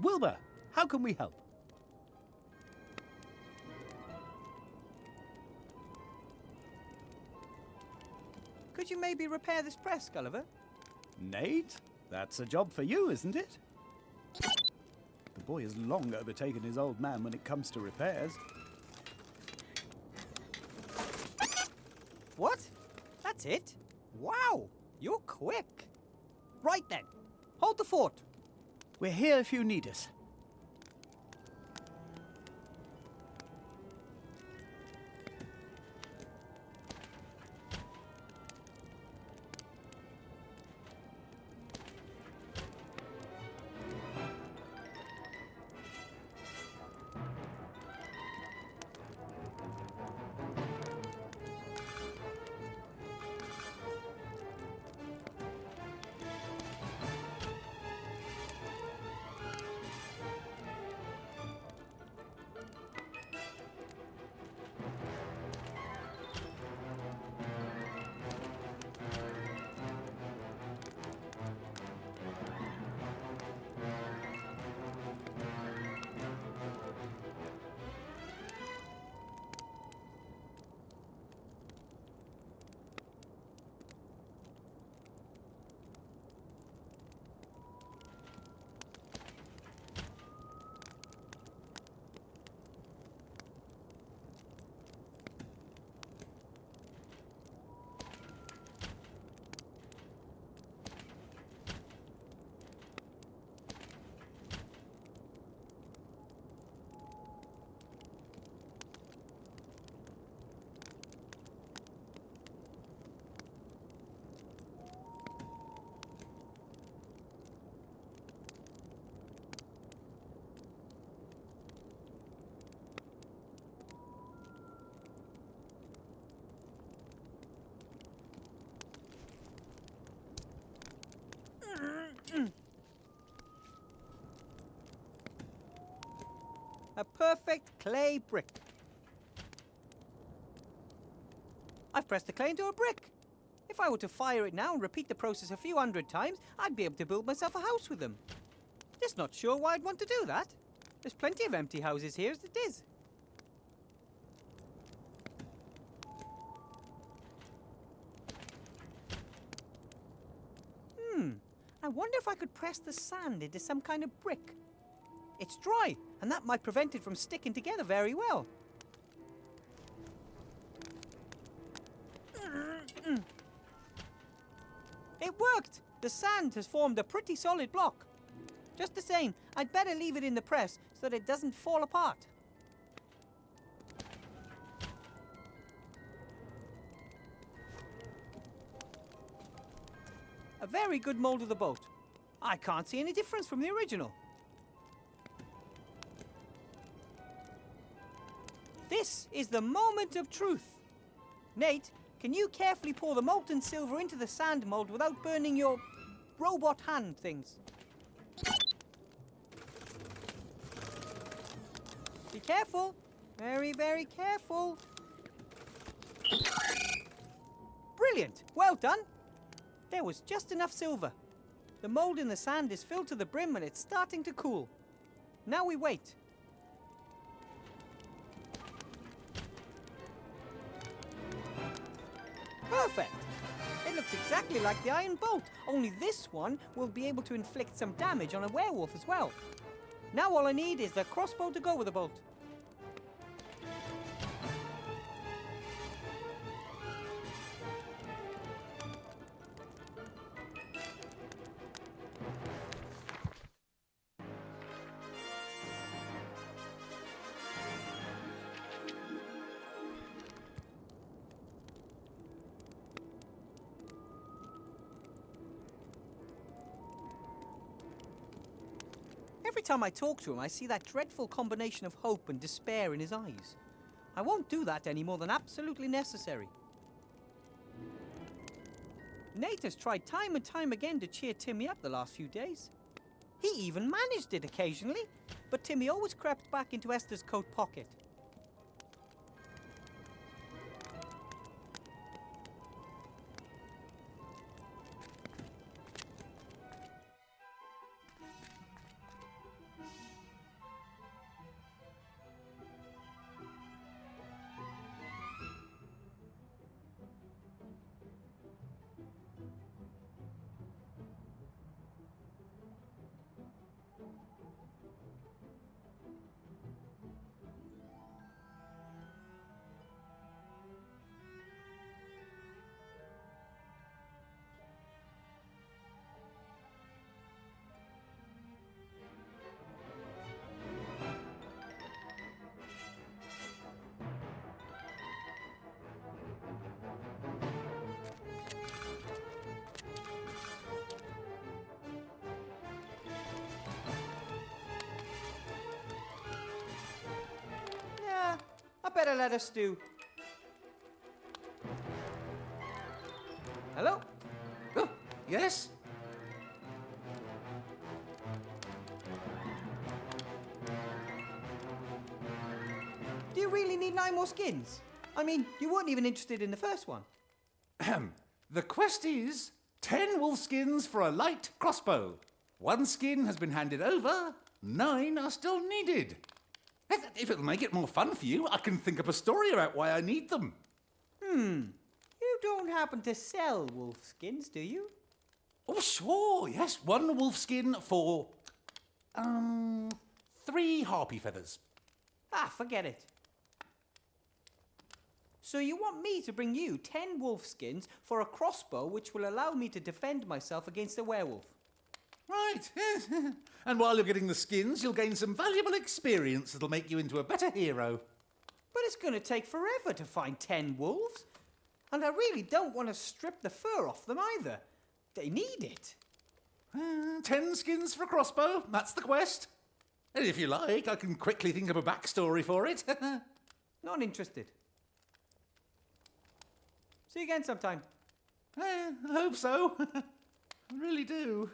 Wilbur, how can we help? Could you maybe repair this press, Gulliver? Nate, that's a job for you, isn't it? The boy has long overtaken his old man when it comes to repairs. What? That's it? Wow, you're quick. Right then, hold the fort. We're here if you need us. A perfect clay brick. I've pressed the clay into a brick. If I were to fire it now and repeat the process a few hundred times, I'd be able to build myself a house with them. Just not sure why I'd want to do that. There's plenty of empty houses here as it is. I wonder if I could press the sand into some kind of brick. It's dry, and that might prevent it from sticking together very well. It worked! The sand has formed a pretty solid block. Just the same, I'd better leave it in the press so that it doesn't fall apart. A very good mold of the boat. I can't see any difference from the original. This is the moment of truth. Nate, can you carefully pour the molten silver into the sand mold without burning your robot hand things? Be careful. Very, very careful. Brilliant. Well done. There was just enough silver. The mold in the sand is filled to the brim and it's starting to cool. Now we wait. Perfect! It looks exactly like the iron bolt, only this one will be able to inflict some damage on a werewolf as well. Now all I need is the crossbow to go with the bolt. Every time I talk to him, I see that dreadful combination of hope and despair in his eyes. I won't do that any more than absolutely necessary. Nate has tried time and time again to cheer Timmy up the last few days. He even managed it occasionally, but Timmy always crept back into Esther's coat pocket. better let us do. Hello? Oh, yes? Do you really need 9 more skins? I mean, you weren't even interested in the first one. The quest is 10 wolf skins for a light crossbow. 1 skin has been handed over, 9 are still needed. If it'll make it more fun for you, I can think up a story about why I need them. You don't happen to sell wolf skins, do you? Oh, sure, yes. 1 wolf skin for, 3 harpy feathers. Ah, forget it. So you want me to bring you 10 wolf skins for a crossbow which will allow me to defend myself against a werewolf? Right, yes. And while you're getting the skins, you'll gain some valuable experience that'll make you into a better hero. But it's going to take forever to find 10 wolves. And I really don't want to strip the fur off them either. They need it. 10 skins for a crossbow, that's the quest. And if you like, I can quickly think of a backstory for it. Not interested. See you again sometime. I hope so. I really do.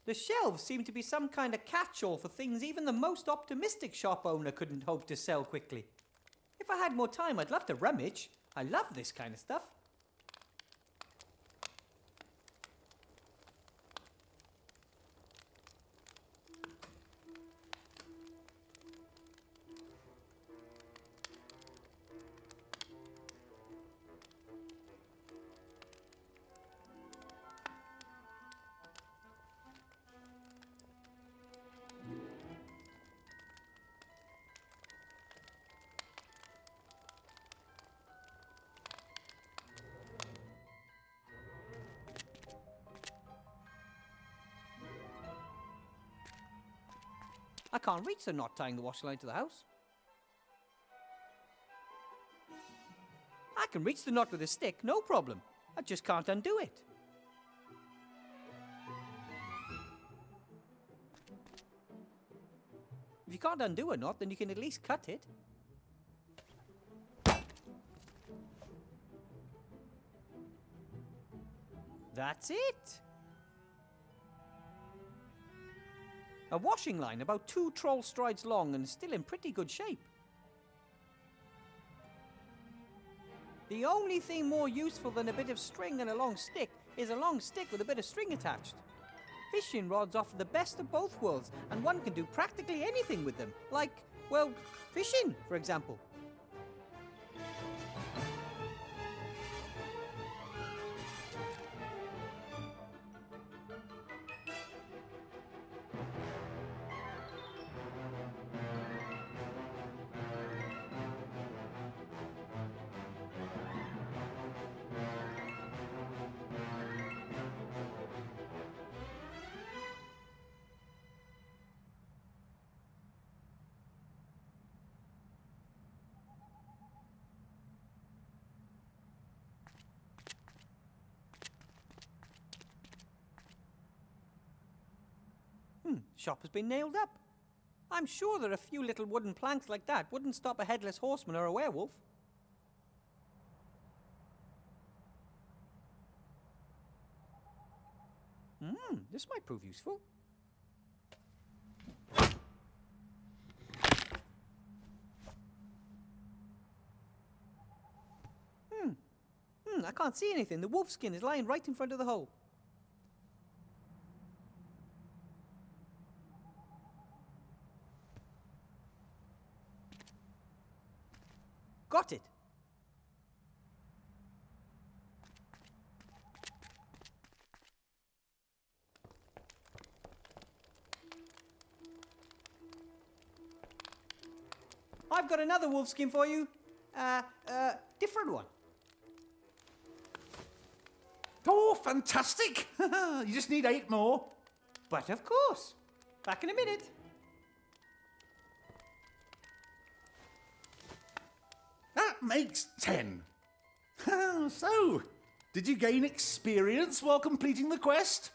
The shelves seem to be some kind of catch-all for things even the most optimistic shop owner couldn't hope to sell quickly. If I had more time, I'd love to rummage. I love this kind of stuff. I can't reach the knot tying the wash line to the house. I can reach the knot with a stick, no problem. I just can't undo it. If you can't undo a knot, then you can at least cut it. That's it. A washing line about 2 troll strides long and still in pretty good shape. The only thing more useful than a bit of string and a long stick is a long stick with a bit of string attached. Fishing rods offer the best of both worlds, and one can do practically anything with them. Like, well, fishing, for example. Shop has been nailed up. I'm sure that a few little wooden planks like that wouldn't stop a headless horseman or a werewolf. This might prove useful. I can't see anything. The wolf skin is lying right in front of the hole. Got it. I've got another wolf skin for you. Different one. Oh, fantastic! You just need 8 more. But of course. Back in a minute. makes 10. So, did you gain experience while completing the quest?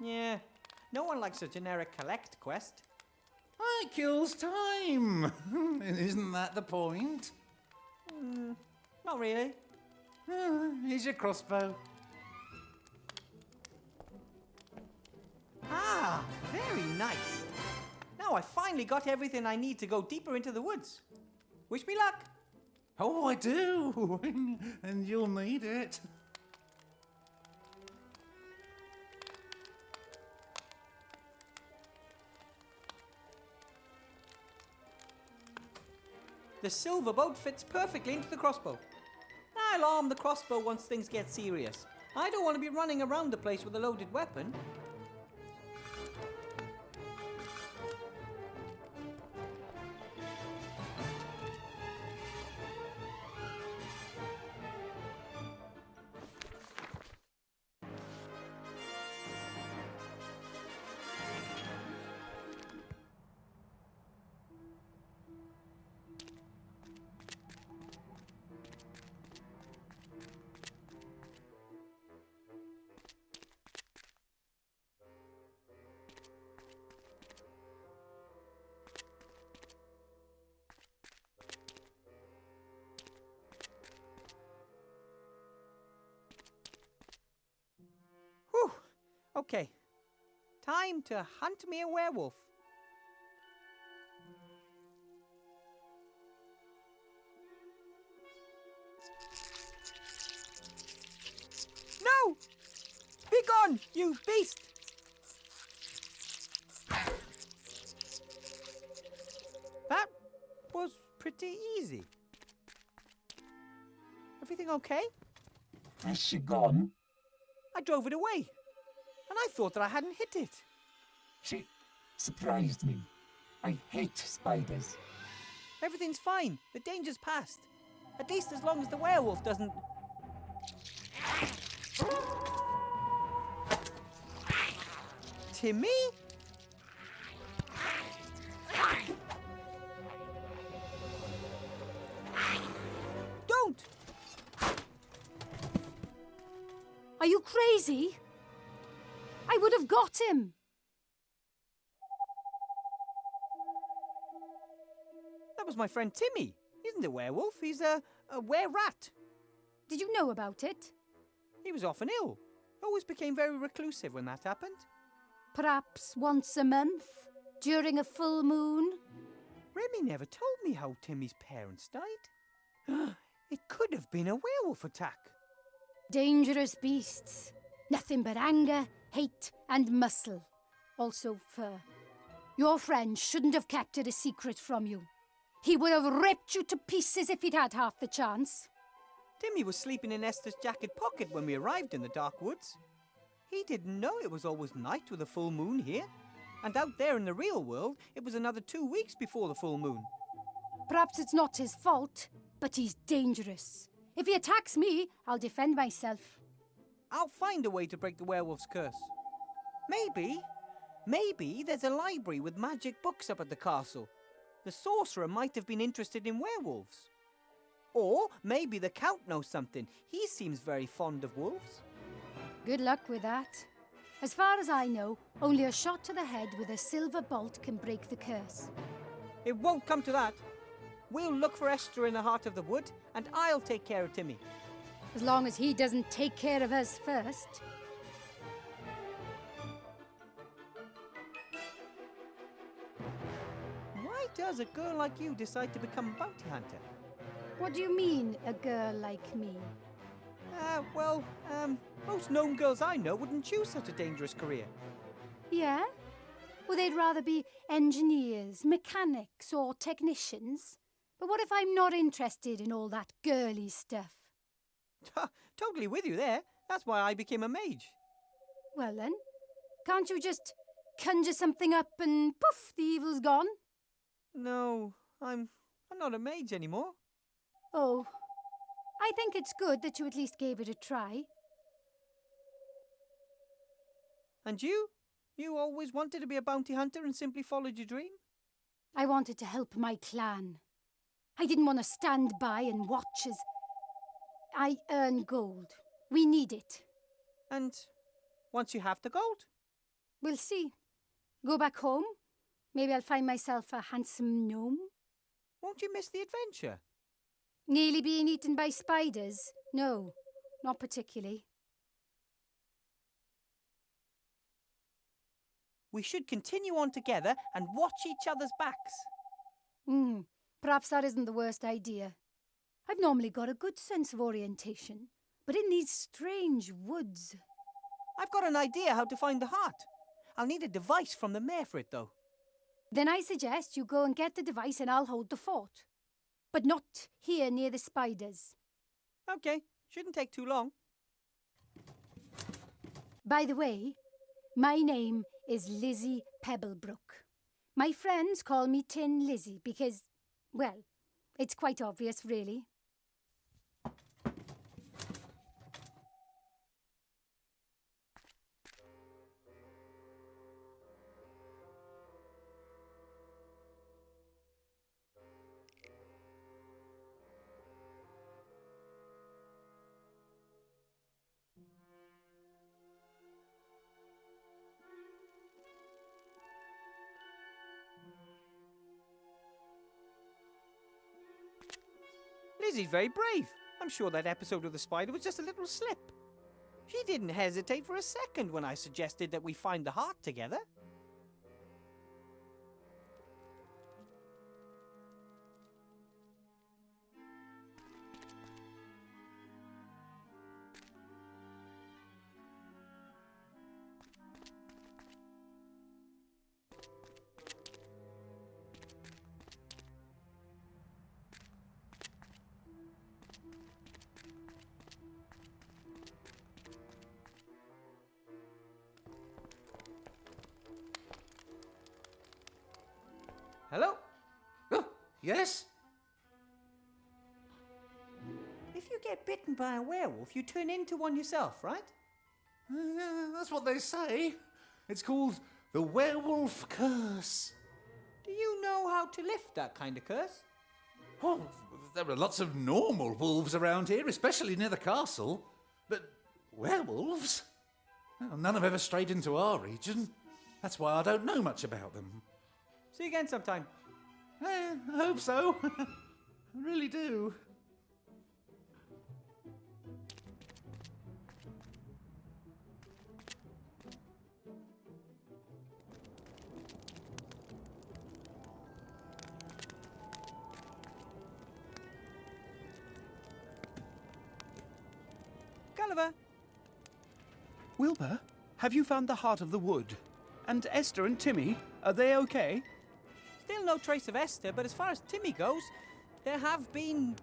Yeah, no one likes a generic collect quest. It kills time. Isn't that the point? Not really. Here's your crossbow. Ah, very nice. Now I finally got everything I need to go deeper into the woods. Wish me luck. Oh, I do. And you'll need it. The silver boat fits perfectly into the crossbow. I'll arm the crossbow once things get serious. I don't want to be running around the place with a loaded weapon. Whew. Okay. Time to hunt me a werewolf. No! Be gone, you beast! That was pretty easy. Everything okay? Has she gone? I drove it away, and I thought that I hadn't hit it. She surprised me. I hate spiders. Everything's fine. The danger's past. At least as long as the werewolf doesn't... Timmy? Don't! Are you crazy? I would have got him. That was my friend Timmy. He isn't a werewolf, he's a were-rat. Did you know about it? He was often ill. Always became very reclusive when that happened. Perhaps once a month, during a full moon? Remy never told me how Timmy's parents died. It could have been a werewolf attack. Dangerous beasts. Nothing but anger, hate, and muscle. Also fur. Your friend shouldn't have kept it a secret from you. He would have ripped you to pieces if he'd had half the chance. Timmy was sleeping in Esther's jacket pocket when we arrived in the dark woods. He didn't know it was always night with a full moon here. And out there in the real world, it was another 2 weeks before the full moon. Perhaps it's not his fault, but he's dangerous. If he attacks me, I'll defend myself. I'll find a way to break the werewolf's curse. Maybe there's a library with magic books up at the castle. The sorcerer might have been interested in werewolves. Or maybe the Count knows something. He seems very fond of wolves. Good luck with that. As far as I know, only a shot to the head with a silver bolt can break the curse. It won't come to that. We'll look for Esther in the heart of the wood, and I'll take care of Timmy. As long as he doesn't take care of us first. Why does a girl like you decide to become a bounty hunter? What do you mean, a girl like me? Most gnome girls I know wouldn't choose such a dangerous career. Yeah? Well, they'd rather be engineers, mechanics, or technicians. But what if I'm not interested in all that girly stuff? Totally with you there. That's why I became a mage. Well then, can't you just conjure something up and poof, the evil's gone? No, I'm not a mage anymore. Oh, I think it's good that you at least gave it a try. And you? You always wanted to be a bounty hunter and simply followed your dream? I wanted to help my clan. I didn't want to stand by and watch as I earn gold. We need it. And once you have the gold? We'll see. Go back home. Maybe I'll find myself a handsome gnome. Won't you miss the adventure? Nearly being eaten by spiders? No, not particularly. We should continue on together and watch each other's backs. Perhaps that isn't the worst idea. I've normally got a good sense of orientation, but in these strange woods... I've got an idea how to find the heart. I'll need a device from the mayor for it, though. Then I suggest you go and get the device and I'll hold the fort. But not here near the spiders. Okay, shouldn't take too long. By the way, my name is Lizzie Pebblebrook. My friends call me Tin Lizzie because, well, it's quite obvious, really. Lizzie's very brave. I'm sure that episode of the spider was just a little slip. She didn't hesitate for a second when I suggested that we find the heart together. Hello? Oh, yes? If you get bitten by a werewolf, you turn into one yourself, right? Yeah, that's what they say. It's called the werewolf curse. Do you know how to lift that kind of curse? Oh, there are lots of normal wolves around here, especially near the castle. But werewolves? Well, none have ever strayed into our region. That's why I don't know much about them. See you again sometime. I hope so. I really do. Gulliver, Wilbur, have you found the heart of the wood? And Esther and Timmy, are they okay? still no trace of Esther, but as far as Timmy goes, there have been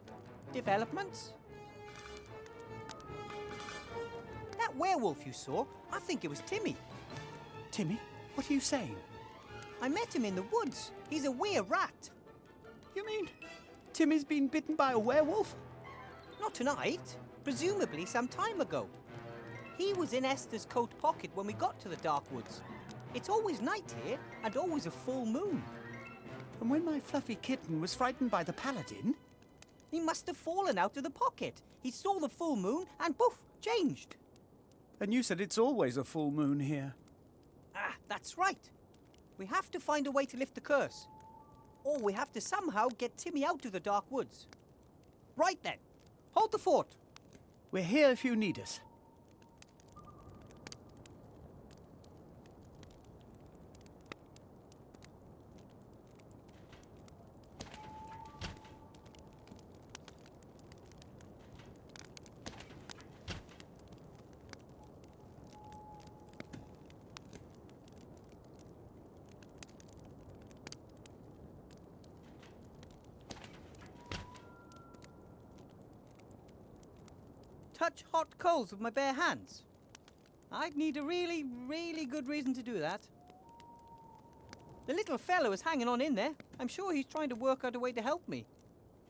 developments. That werewolf you saw, I think it was Timmy. Timmy, what are you saying? I met him in the woods. He's a weird rat. You mean Timmy's been bitten by a werewolf? Not tonight. Presumably some time ago. He was in Esther's coat pocket when we got to the dark woods. It's always night here, and always a full moon. And when my fluffy kitten was frightened by the paladin? He must have fallen out of the pocket. He saw the full moon, and poof, changed. And you said it's always a full moon here. Ah, that's right. We have to find a way to lift the curse. Or we have to somehow get Timmy out of the dark woods. Right then. Hold the fort. We're here if you need us. Touch hot coals with my bare hands. I'd need a really, really good reason to do that. The little fellow is hanging on in there. I'm sure he's trying to work out a way to help me.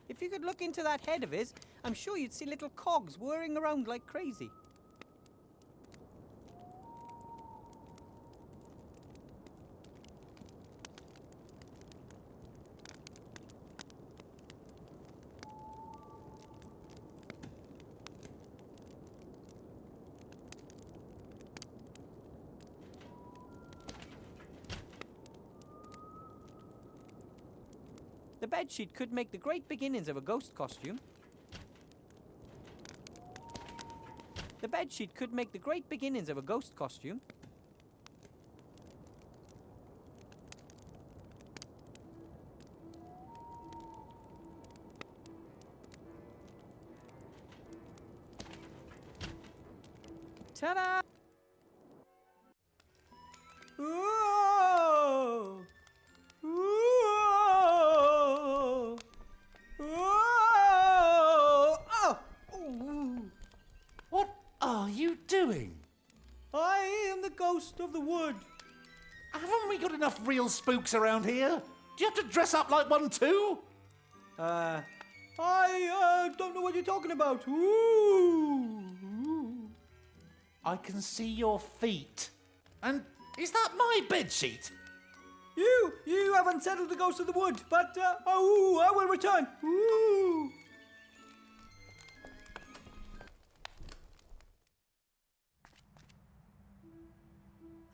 If you could look into that head of his, I'm sure you'd see little cogs whirring around like crazy. The bedsheet could make the great beginnings of a ghost costume. The bedsheet could make the great beginnings of a ghost costume. Ta-da! Whoa! Whoa! Whoa! Oh! Ooh. What are you doing? I am the ghost of the wood. Haven't we got enough real spooks around here? Do you have to dress up like one too? I don't know what you're talking about. Ooh. I can see your feet. And is that my bedsheet? You haven't settled the ghost of the wood, but I will return. Ooh.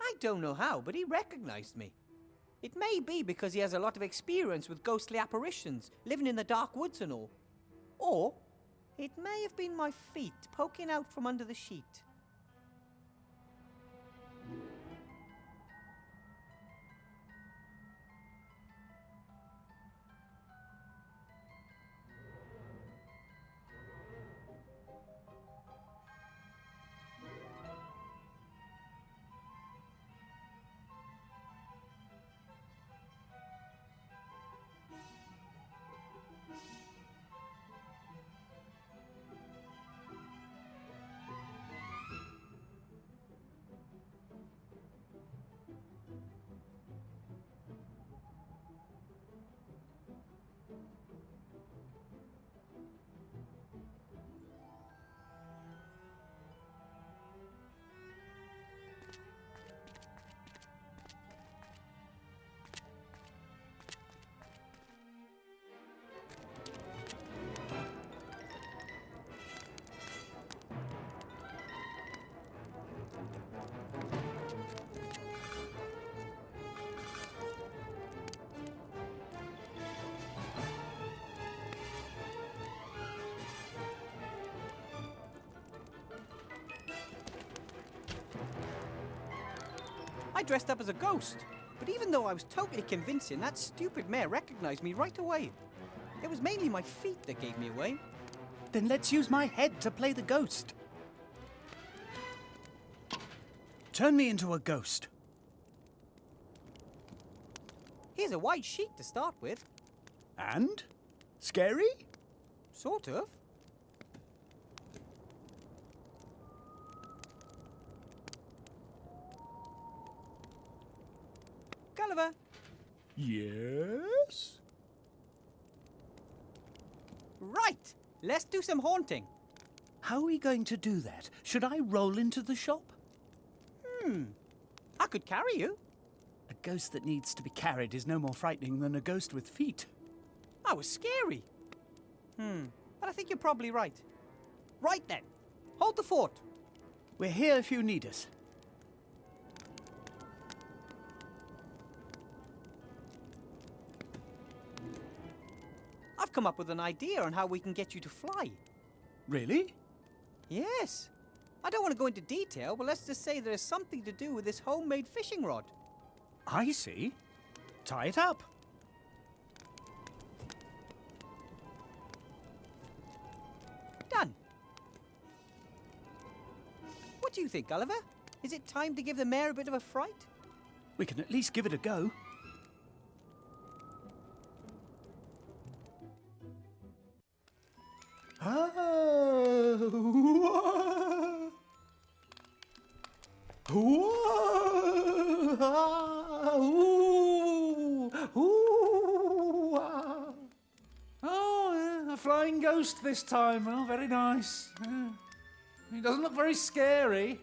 I don't know how, but he recognized me. It may be because he has a lot of experience with ghostly apparitions, living in the dark woods and all. Or it may have been my feet poking out from under the sheet. I dressed up as a ghost, but even though I was totally convincing, that stupid mare recognized me right away. It was mainly my feet that gave me away. Then let's use my head to play the ghost. Turn me into a ghost. Here's a white sheet to start with. And? Scary? Sort of. Gulliver, Yes? right! Let's do some haunting. How are we going to do that? Should I roll into the shop? I could carry you. A ghost that needs to be carried is no more frightening than a ghost with feet. I was scary. But I think you're probably right. Right then. Hold the fort. We're here if you need us. I've come up with an idea on how we can get you to fly. Really? Yes. I don't want to go into detail, but let's just say there's something to do with this homemade fishing rod. I see. Tie it up. Done. What do you think, Gulliver? Is it time to give the mare a bit of a fright? We can at least give it a go. Oh, a flying ghost this time. Oh, very nice. Yeah. He doesn't look very scary.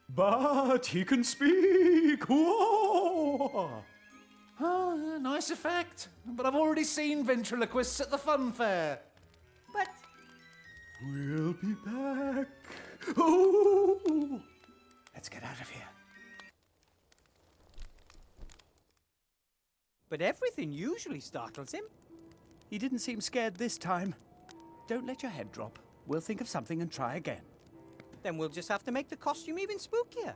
But he can speak. Whoa! Oh, yeah, nice effect. But I've already seen ventriloquists at the fun fair. But We'll be back. Oh! Let's get out of here. everything usually startles him. He didn't seem scared this time. Don't let your head drop. We'll think of something and try again. Then we'll just have to make the costume even spookier.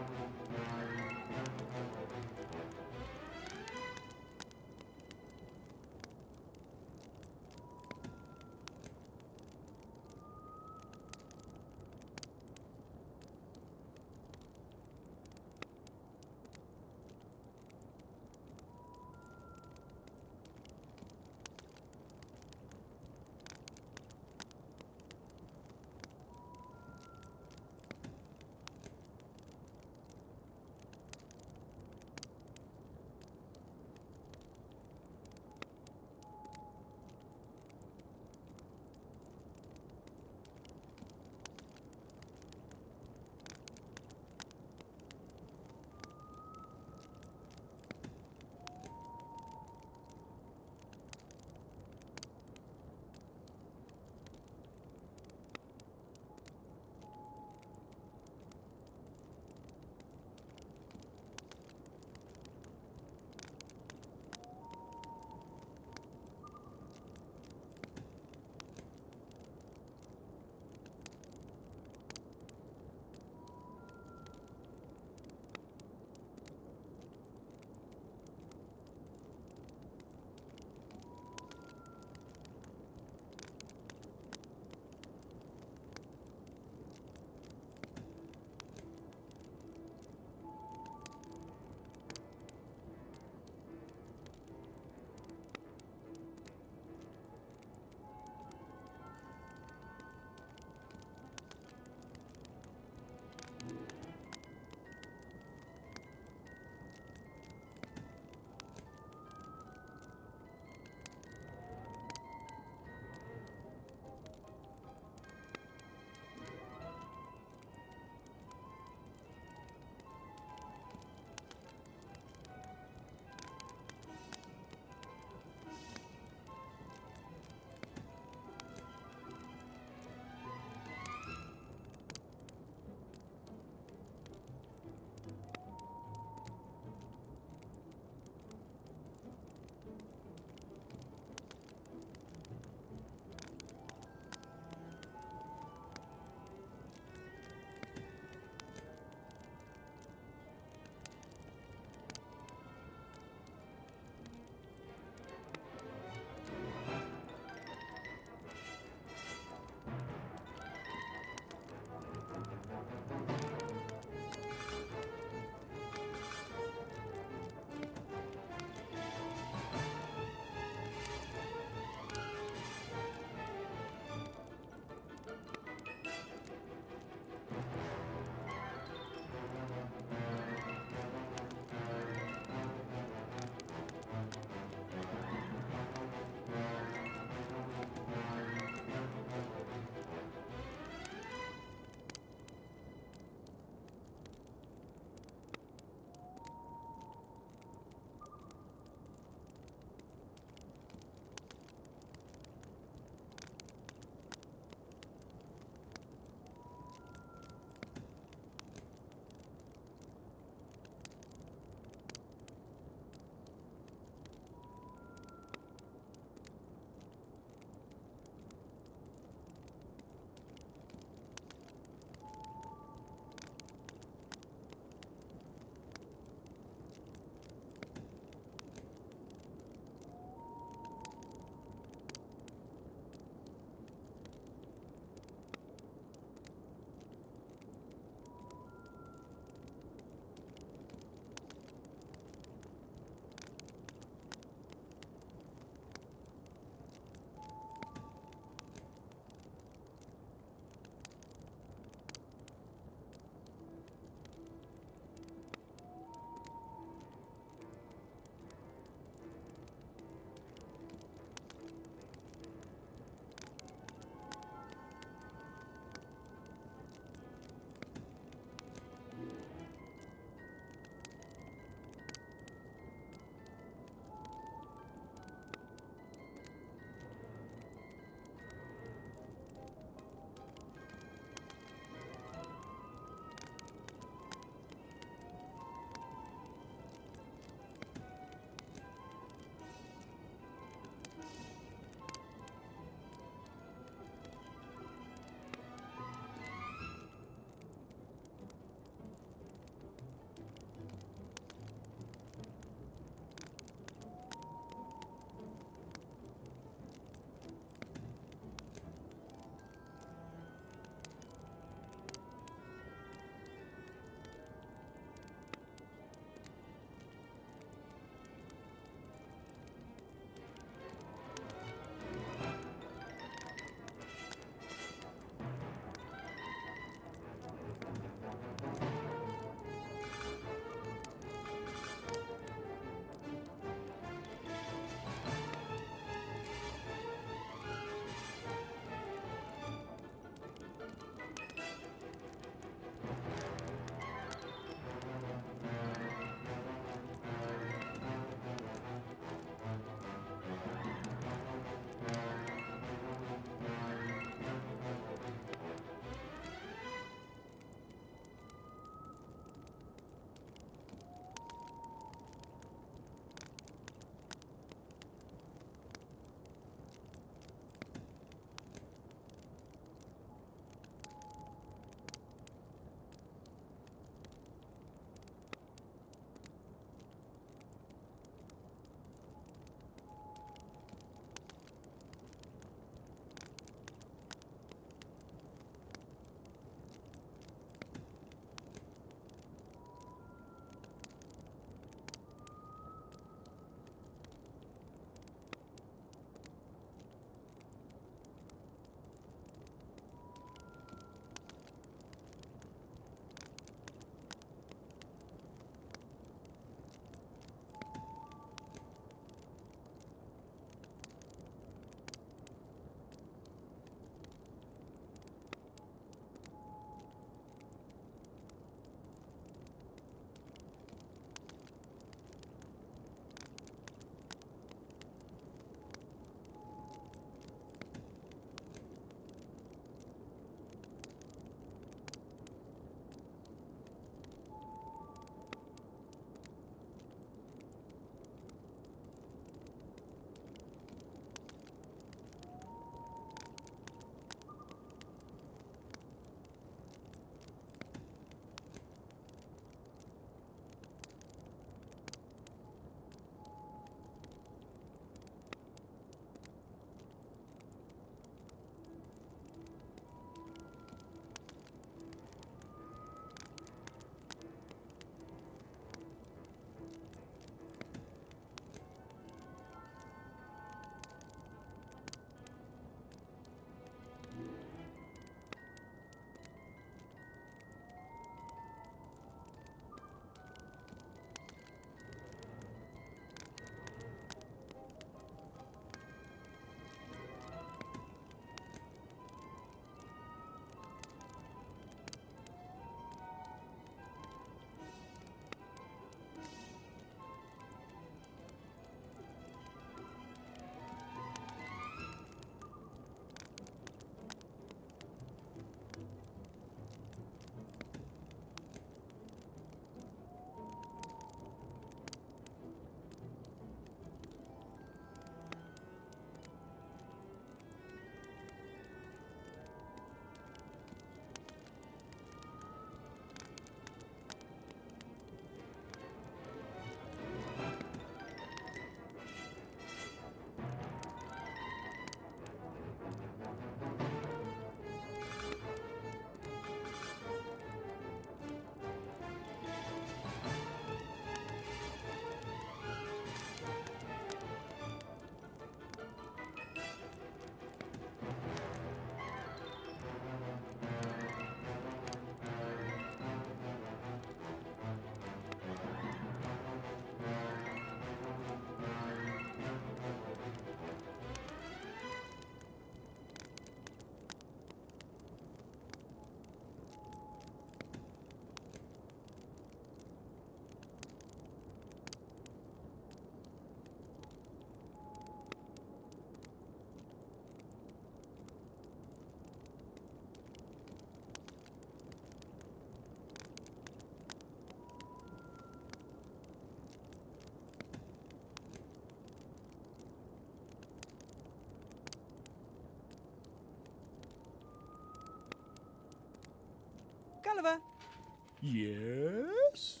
Yes?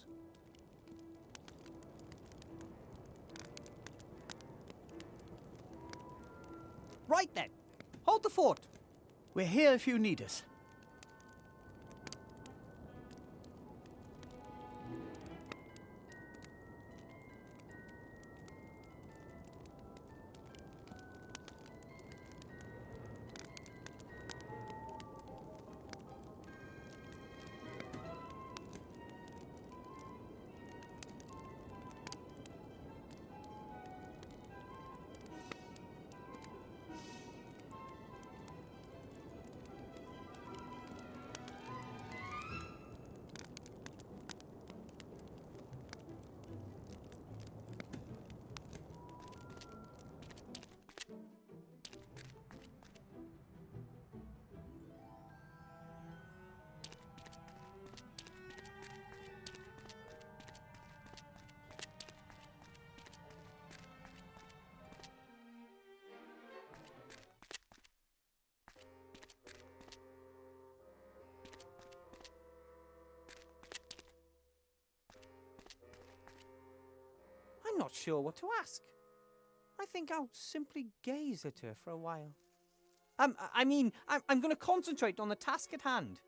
Right then. Hold the fort. We're here if you need us. I'm not sure what to ask. I think I'll simply gaze at her for a while. I'm going to concentrate on the task at hand.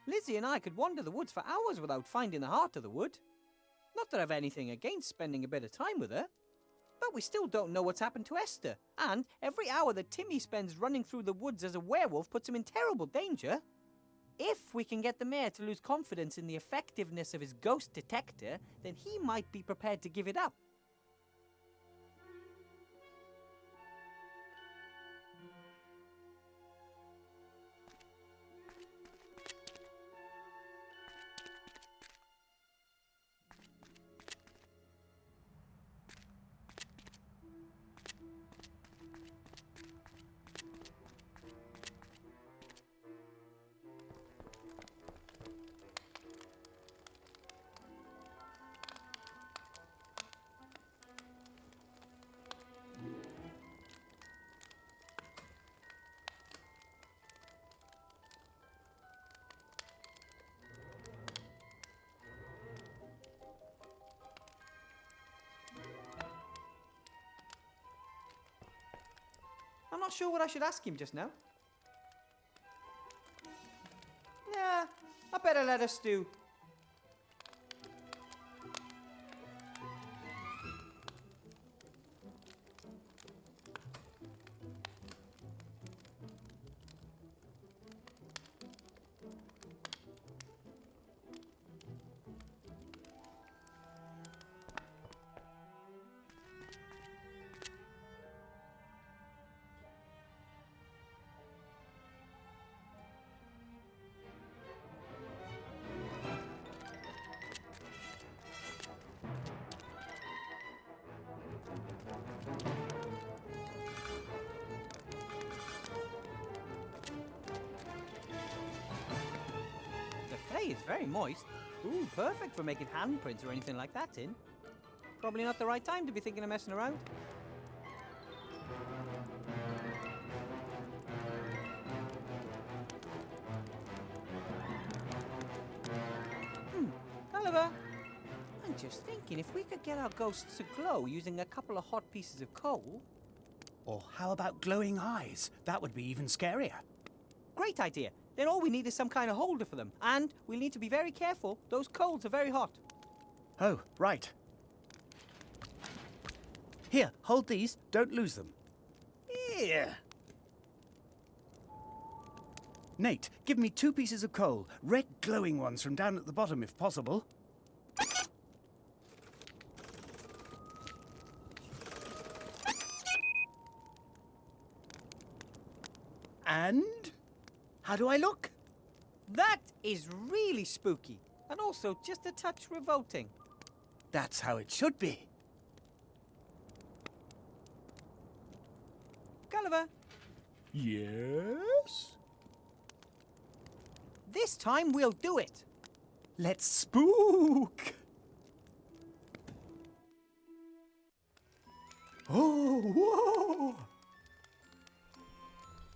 Lizzie and I could wander the woods for hours without finding the heart of the wood. Not that I've anything against spending a bit of time with her, but we still don't know what's happened to Esther, and every hour that Timmy spends running through the woods as a werewolf puts him in terrible danger. If we can get the mayor to lose confidence in the effectiveness of his ghost detector, then he might be prepared to give it up. I'm not sure what I should ask him just now. Nah, I better let her stew. The clay is very moist. Ooh, perfect for making handprints or anything like that in. Probably not the right time to be thinking of messing around. Oliver, I'm just thinking if we could get our ghosts to glow using a couple of hot pieces of coal. Or how about glowing eyes? That would be even scarier. Great idea. Then all we need is some kind of holder for them. And we'll need to be very careful. Those coals are very hot. Oh, right. Here, hold these. Don't lose them. Here. Nate, give me 2 pieces of coal. Red glowing ones from down at the bottom, if possible. And? How do I look? That is really spooky, and also just a touch revolting. That's how it should be. Gulliver, Yes? this time we'll do it. Let's spook! Oh, whoa!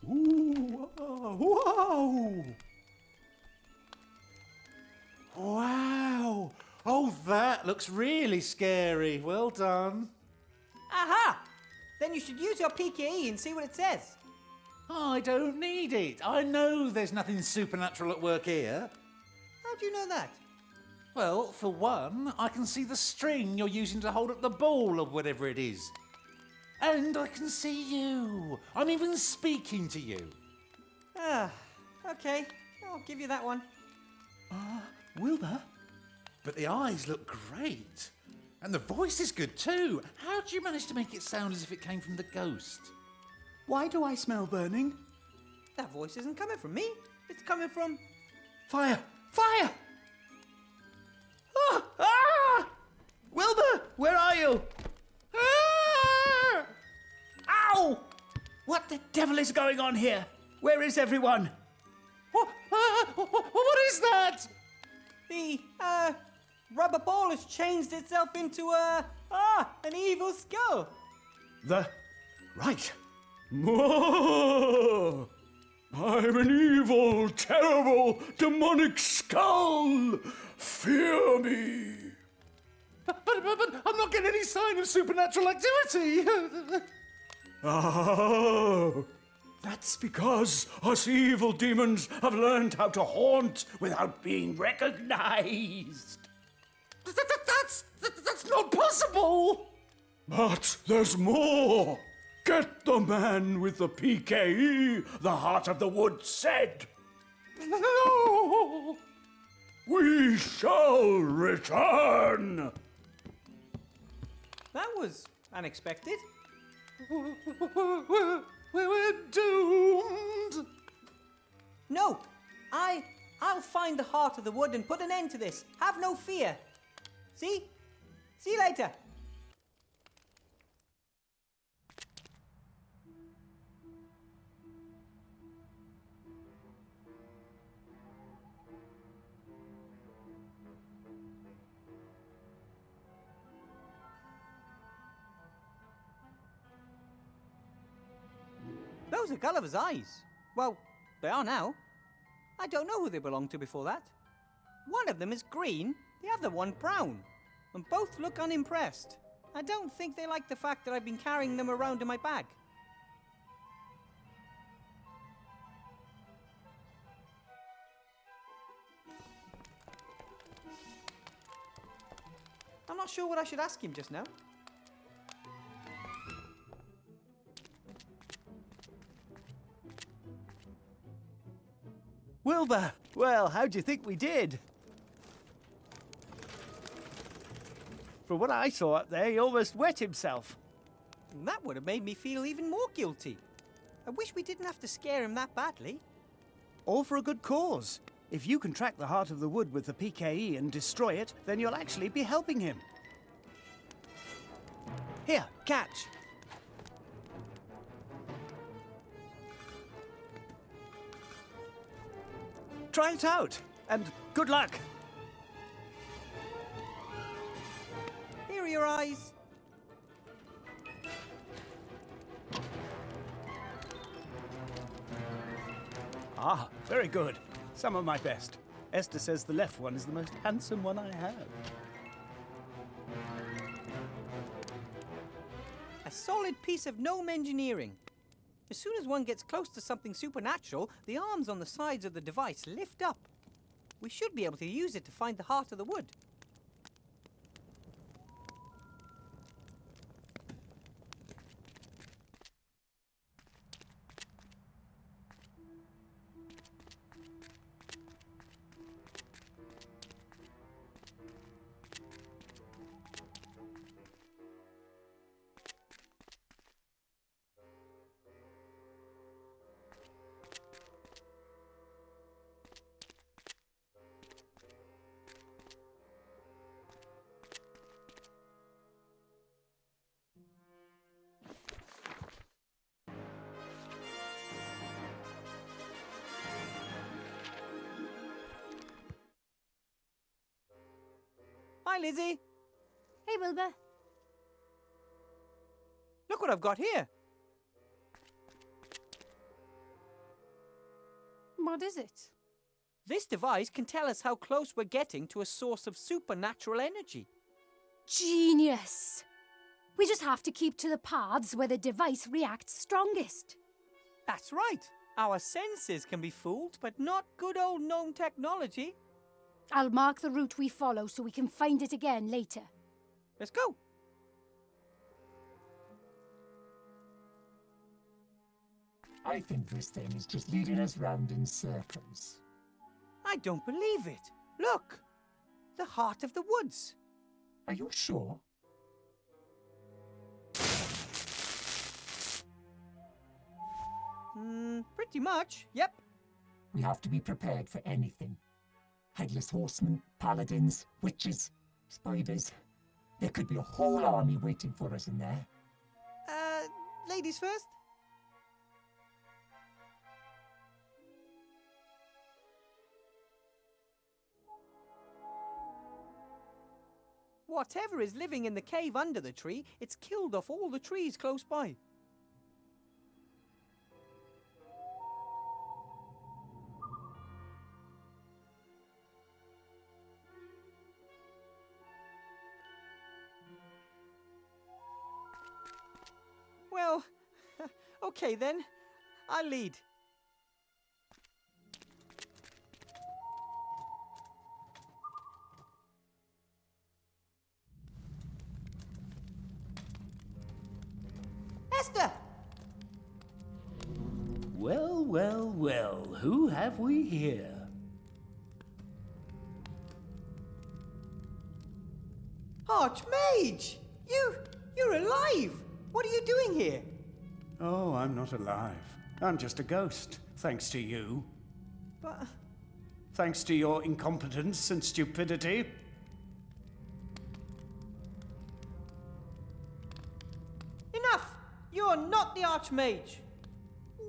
Ooh, whoa! Wow! Oh, that looks really scary. Well done. Aha! Then you should use your PKE and see what it says. I don't need it. I know there's nothing supernatural at work here. How do you know that? Well, for one, I can see the string you're using to hold up the ball or whatever it is. And I can see you. I'm even speaking to you. Ah, okay. I'll give you that one. Wilbur? But the eyes look great. And the voice is good too. How do you manage to make it sound as if it came from the ghost? Why do I smell burning? That voice isn't coming from me. It's coming from... Fire! Fire! Ah! Ah! Wilbur, where are you? Ah! Ow! What the devil is going on here? Where is everyone? What is that? The, rubber ball has changed itself into an evil skull. Right. I'm an evil, terrible, demonic skull. Fear me. But I'm not getting any sign of supernatural activity. Oh, that's because us evil demons have learned how to haunt without being recognized. That's not possible. But there's more. Get the man with the PKE, the Heart of the Wood said. No. We shall return. That was unexpected. We're doomed. No, I'll find the heart of the wood and put an end to this. Have no fear. See? See you later. Those are Gulliver's eyes. Well, they are now. I don't know who they belonged to before that. One of them is green, the other one brown, and both look unimpressed. I don't think they like the fact that I've been carrying them around in my bag. I'm not sure what I should ask him just now. Wilbur, well, how do you think we did? From what I saw up there, he almost wet himself. And that would have made me feel even more guilty. I wish we didn't have to scare him that badly. All for a good cause. If you can track the Heart of the Wood with the PKE and destroy it, then you'll actually be helping him. Here, catch. Try it out, and good luck. Here are your eyes. Ah, very good. Some of my best. Esther says the left one is the most handsome one I have. A solid piece of gnome engineering. As soon as one gets close to something supernatural, the arms on the sides of the device lift up. We should be able to use it to find the heart of the wood. Hi, Lizzie. Hey, Wilbur. Look what I've got here. What is it? This device can tell us how close we're getting to a source of supernatural energy. Genius! We just have to keep to the paths where the device reacts strongest. That's right. Our senses can be fooled, but not good old gnome technology. I'll mark the route we follow so we can find it again later. Let's go. I think this thing is just leading us round in circles. I don't believe it. Look. The heart of the woods. Are you sure? Pretty much. Yep. We have to be prepared for anything. Headless horsemen, paladins, witches, spiders. There could be a whole army waiting for us in there. Ladies first. Whatever is living in the cave under the tree, it's killed off all the trees close by. Well, okay then. I'll lead. Esther! Well, well, well, who have we here? Archmage! You're alive! What are you doing here? Oh, I'm not alive. I'm just a ghost, thanks to you. But... Thanks to your incompetence and stupidity. Enough! You're not the Archmage!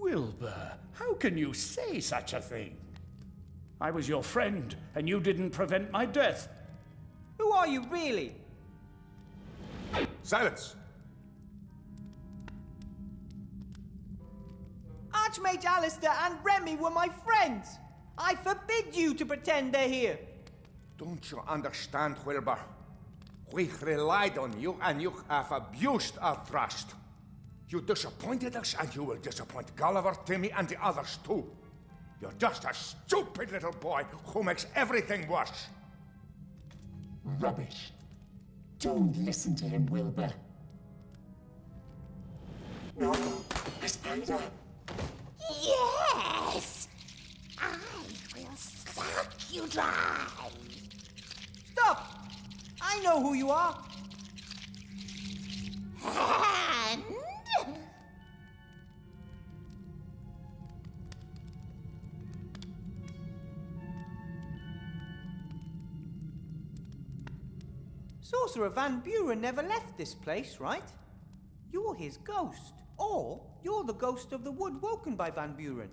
Wilbur, how can you say such a thing? I was your friend, and you didn't prevent my death. Who are you really? Silence! Archmage Alistair and Remy were my friends! I forbid you to pretend they're here! Don't you understand, Wilbur? We relied on you and you have abused our trust. You disappointed us and you will disappoint Gulliver, Timmy and the others too. You're just a stupid little boy who makes everything worse. Rubbish. Don't listen to him, Wilbur. No, a spider. Yes! I will suck you dry! Stop! I know who you are! And... Sorcerer Van Buren never left this place, right? You're his ghost. Or you're the ghost of the wood woken by Van Buren.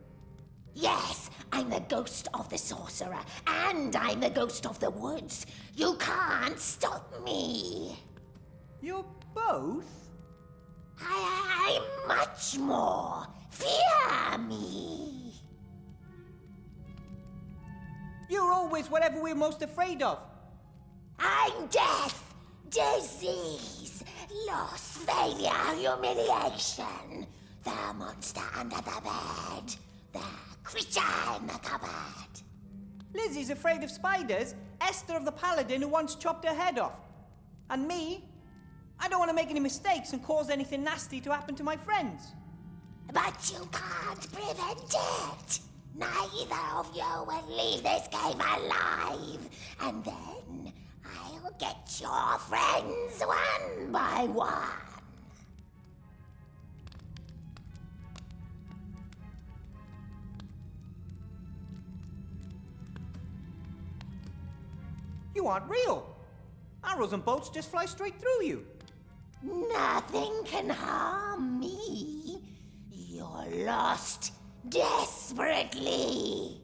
Yes, I'm the ghost of the sorcerer, and I'm the ghost of the woods. You can't stop me. You're both? I'm much more. Fear me. You're always whatever we're most afraid of. I'm death, disease, loss, failure, humiliation. The monster under the bed. The creature in the cupboard. Lizzie's afraid of spiders. Esther of the paladin who once chopped her head off. And me? I don't want to make any mistakes and cause anything nasty to happen to my friends. But you can't prevent it. Neither of you will leave this cave alive. And then I'll get your friends one by one. You aren't real. Arrows and bolts just fly straight through you. Nothing can harm me. You're lost desperately.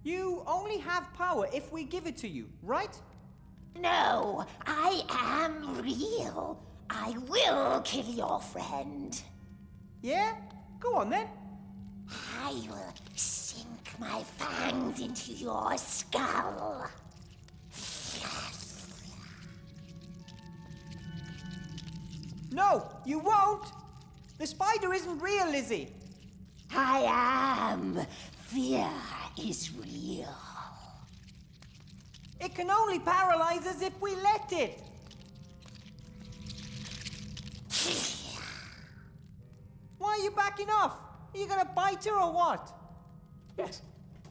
You only have power if we give it to you, right? No, I am real. I will kill your friend. Yeah? Go on then. I will sink my fangs into your skull. No, you won't. The spider isn't real, Lizzie. I am. Fear is real. It can only paralyze us if we let it. Why are you backing off? Are you gonna bite her or what? Yes.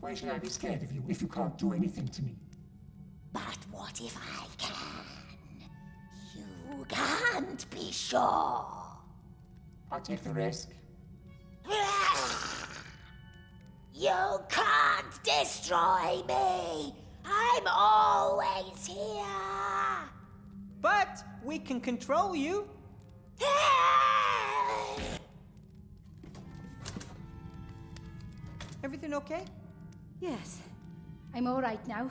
Why should I be scared of you if you can't do anything to me? But what if I can? You can't be sure. I'll take the risk. You can't destroy me. I'm always here. But we can control you. Everything okay? Yes, I'm all right now.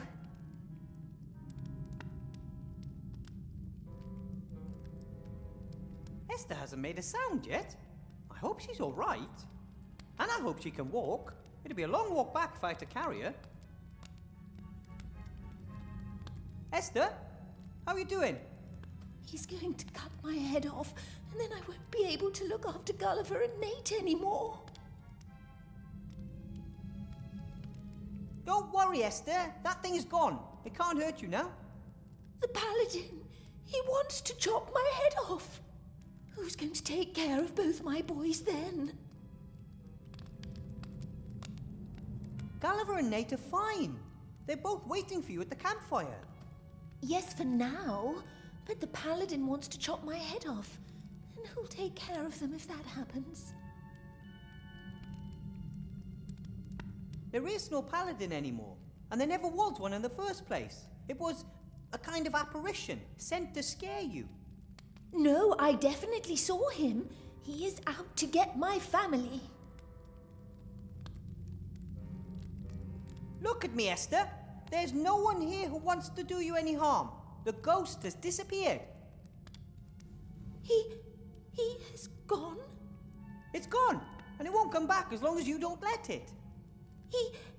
Esther hasn't made a sound yet. I hope she's all right. And I hope she can walk. It'd be a long walk back if I had to carry her. Esther, how are you doing? He's going to cut my head off, and then I won't be able to look after Gulliver and Nate anymore. Don't worry, Esther. That thing is gone. It can't hurt you now. The paladin, he wants to chop my head off. Who's going to take care of both my boys then? Gulliver and Nate are fine. They're both waiting for you at the campfire. Yes, for now. But the paladin wants to chop my head off. And who'll take care of them if that happens? There is no paladin anymore. And there never was one in the first place. It was a kind of apparition sent to scare you. No, I definitely saw him. He is out to get my family. Look at me, Esther. There's no one here who wants to do you any harm. The ghost has disappeared. He has gone? It's gone, and it won't come back as long as you don't let it.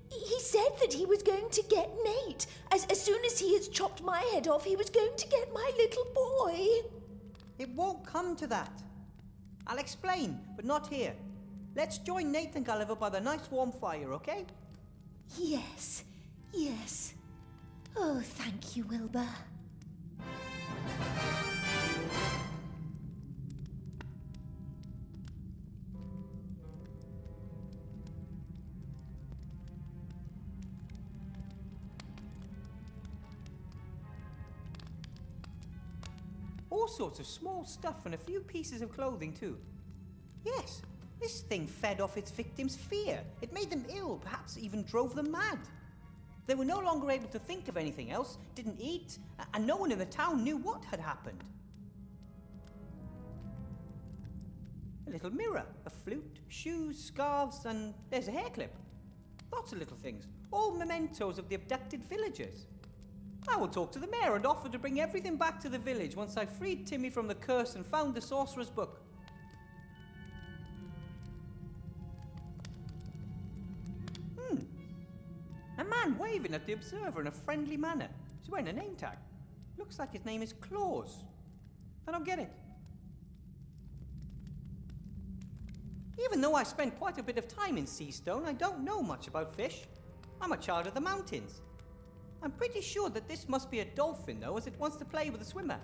He said that he was going to get Nate. As soon as he has chopped my head off, he was going to get my little boy. It won't come to that. I'll explain, but not here. Let's join Nate and Gulliver by the nice warm fire, okay? Yes, yes. Oh, thank you, Wilbur. All sorts of small stuff and a few pieces of clothing too. Yes, this thing fed off its victims' fear. It made them ill, perhaps even drove them mad. They were no longer able to think of anything else, didn't eat, and no one in the town knew what had happened. A little mirror, a flute, shoes, scarves, and there's a hair clip. Lots of little things, all mementos of the abducted villagers. I will talk to the mayor and offer to bring everything back to the village once I've freed Timmy from the curse and found the sorcerer's book. A man waving at the observer in a friendly manner. He's wearing a name tag. Looks like his name is Claus. I don't get it. Even though I spent quite a bit of time in Seastone, I don't know much about fish. I'm a child of the mountains. I'm pretty sure that this must be a dolphin, though, as it wants to play with a swimmer.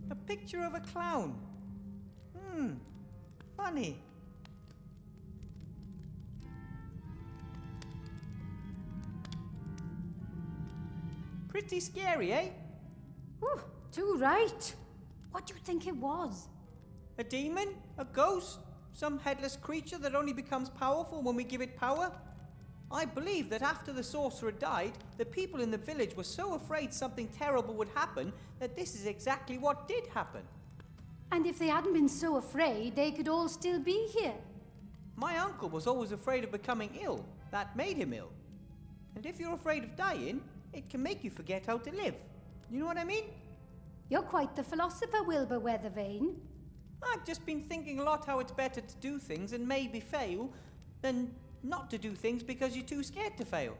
A picture of a clown. Funny. Pretty scary, eh? Ooh, too right. What do you think it was? A demon? A ghost? Some headless creature that only becomes powerful when we give it power? I believe that after the sorcerer died, the people in the village were so afraid something terrible would happen that this is exactly what did happen. And if they hadn't been so afraid, they could all still be here. My uncle was always afraid of becoming ill. That made him ill. And if you're afraid of dying, it can make you forget how to live. You know what I mean? You're quite the philosopher, Wilbur Weathervane. I've just been thinking a lot how it's better to do things and maybe fail than not to do things because you're too scared to fail.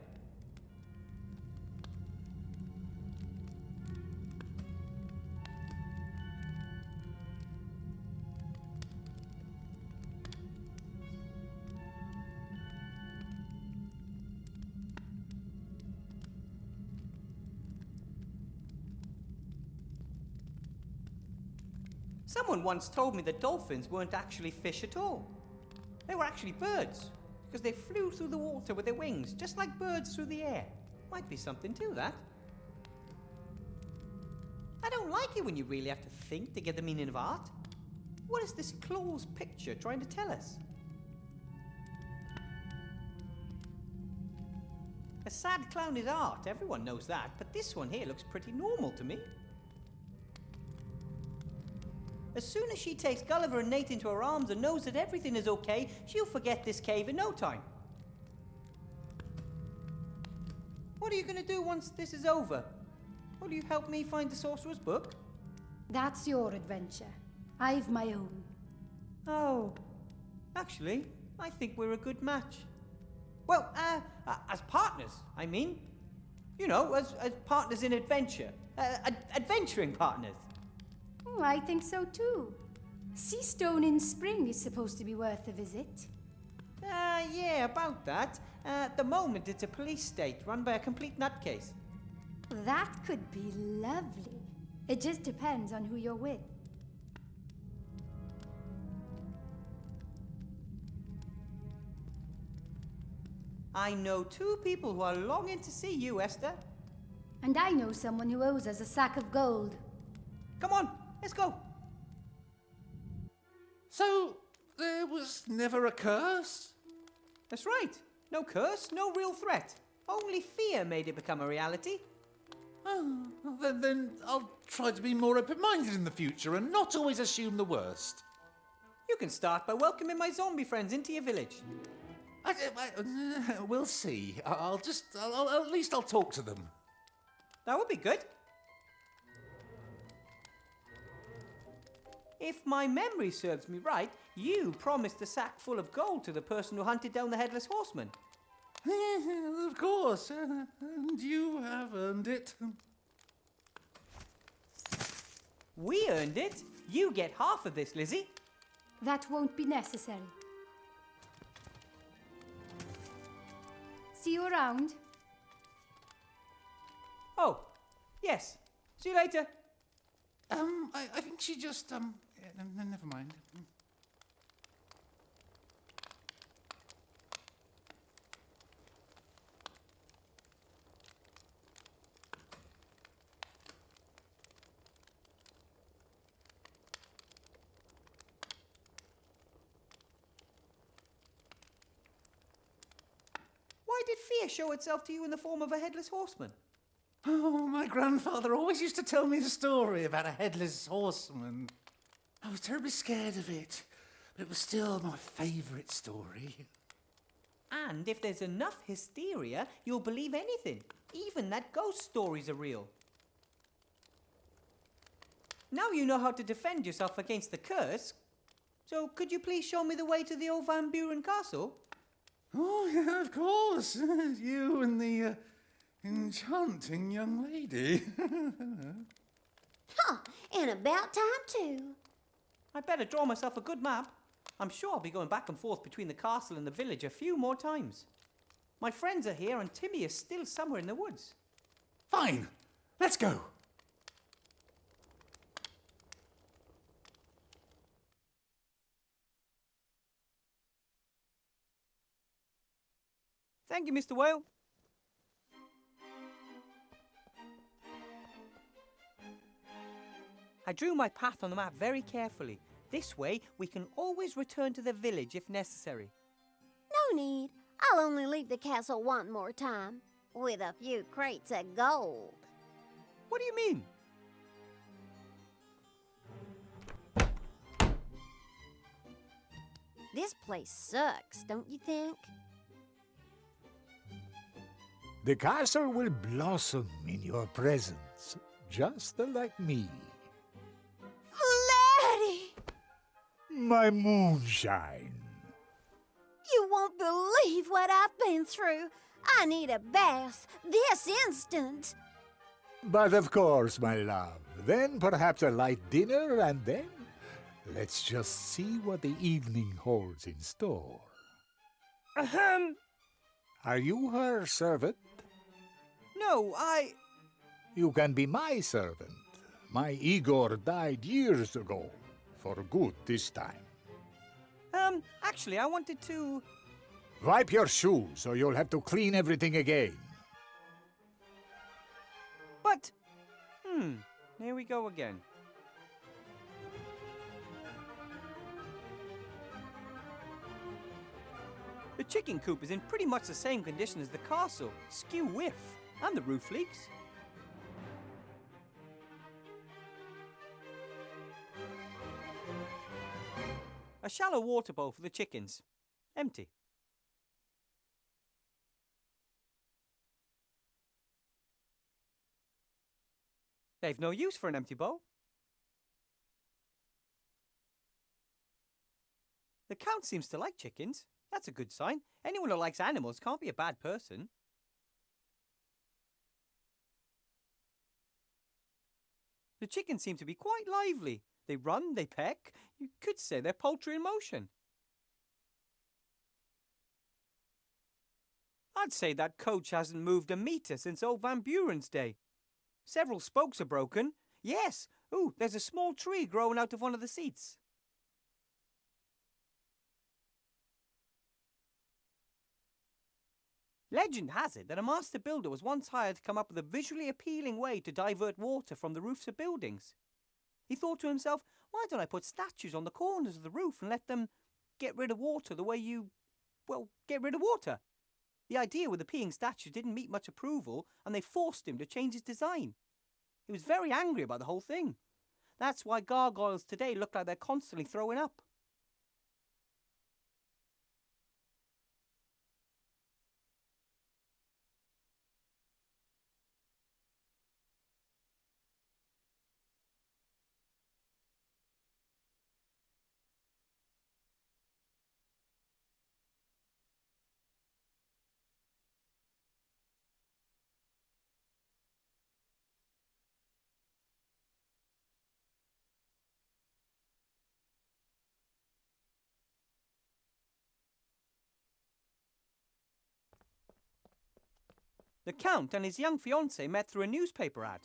Someone once told me that dolphins weren't actually fish at all. They were actually birds, because they flew through the water with their wings, just like birds through the air. Might be something to that. I don't like it when you really have to think to get the meaning of art. What is this claw's picture trying to tell us? A sad clown is art, everyone knows that, but this one here looks pretty normal to me. As soon as she takes Gulliver and Nate into her arms and knows that everything is okay, she'll forget this cave in no time. What are you going to do once this is over? Will you help me find the sorcerer's book? That's your adventure. I've my own. Oh, actually, I think we're a good match. Well, as partners, I mean. You know, as partners in adventure. Adventuring partners. Oh, I think so too. Seastone in spring is supposed to be worth a visit. Yeah, about that. At the moment, it's a police state run by a complete nutcase. That could be lovely. It just depends on who you're with. I know two people who are longing to see you, Esther. And I know someone who owes us a sack of gold. Come on, let's go. So, there was never a curse? That's right. No curse, no real threat. Only fear made it become a reality. Oh, then I'll try to be more open-minded in the future and not always assume the worst. You can start by welcoming my zombie friends into your village. We'll see. At least I'll talk to them. That would be good. If my memory serves me right, you promised a sack full of gold to the person who hunted down the Headless Horseman. Of course, and you have earned it. We earned it. You get half of this, Lizzie. That won't be necessary. See you around. Oh, yes. See you later. I think she just, never mind. Why did fear show itself to you in the form of a headless horseman? Oh, my grandfather always used to tell me the story about a headless horseman. I was terribly scared of it, but it was still my favourite story. And if there's enough hysteria, you'll believe anything, even that ghost stories are real. Now you know how to defend yourself against the curse. So could you please show me the way to the old Van Buren castle? Oh, yeah, of course. You and the enchanting young lady. Huh, and about time too. I'd better draw myself a good map. I'm sure I'll be going back and forth between the castle and the village a few more times. My friends are here and Timmy is still somewhere in the woods. Fine, let's go. Thank you, Mr. Whale. I drew my path on the map very carefully. This way, we can always return to the village if necessary. No need. I'll only leave the castle one more time, with a few crates of gold. What do you mean? This place sucks, don't you think? The castle will blossom in your presence, just like me. Laddie! My moonshine. You won't believe what I've been through. I need a bath this instant. But of course, my love. Then perhaps a light dinner, and then let's just see what the evening holds in store. Ahem. Are you her servant? No, You can be my servant. My Igor died years ago. For good this time. Actually, I wanted to... Wipe your shoes, or you'll have to clean everything again. But... here we go again. The chicken coop is in pretty much the same condition as the castle. Skew whiff. And the roof leaks. A shallow water bowl for the chickens. Empty. They've no use for an empty bowl. The Count seems to like chickens. That's a good sign. Anyone who likes animals can't be a bad person. The chickens seem to be quite lively. They run, they peck. You could say they're poultry in motion. I'd say that coach hasn't moved a metre since old Van Buren's day. Several spokes are broken. Yes. Ooh, there's a small tree growing out of one of the seats. Legend has it that a master builder was once hired to come up with a visually appealing way to divert water from the roofs of buildings. He thought to himself, why don't I put statues on the corners of the roof and let them get rid of water the way you, well, get rid of water? The idea with the peeing statues didn't meet much approval, and they forced him to change his design. He was very angry about the whole thing. That's why gargoyles today look like they're constantly throwing up. The Count and his young fiancée met through a newspaper ad,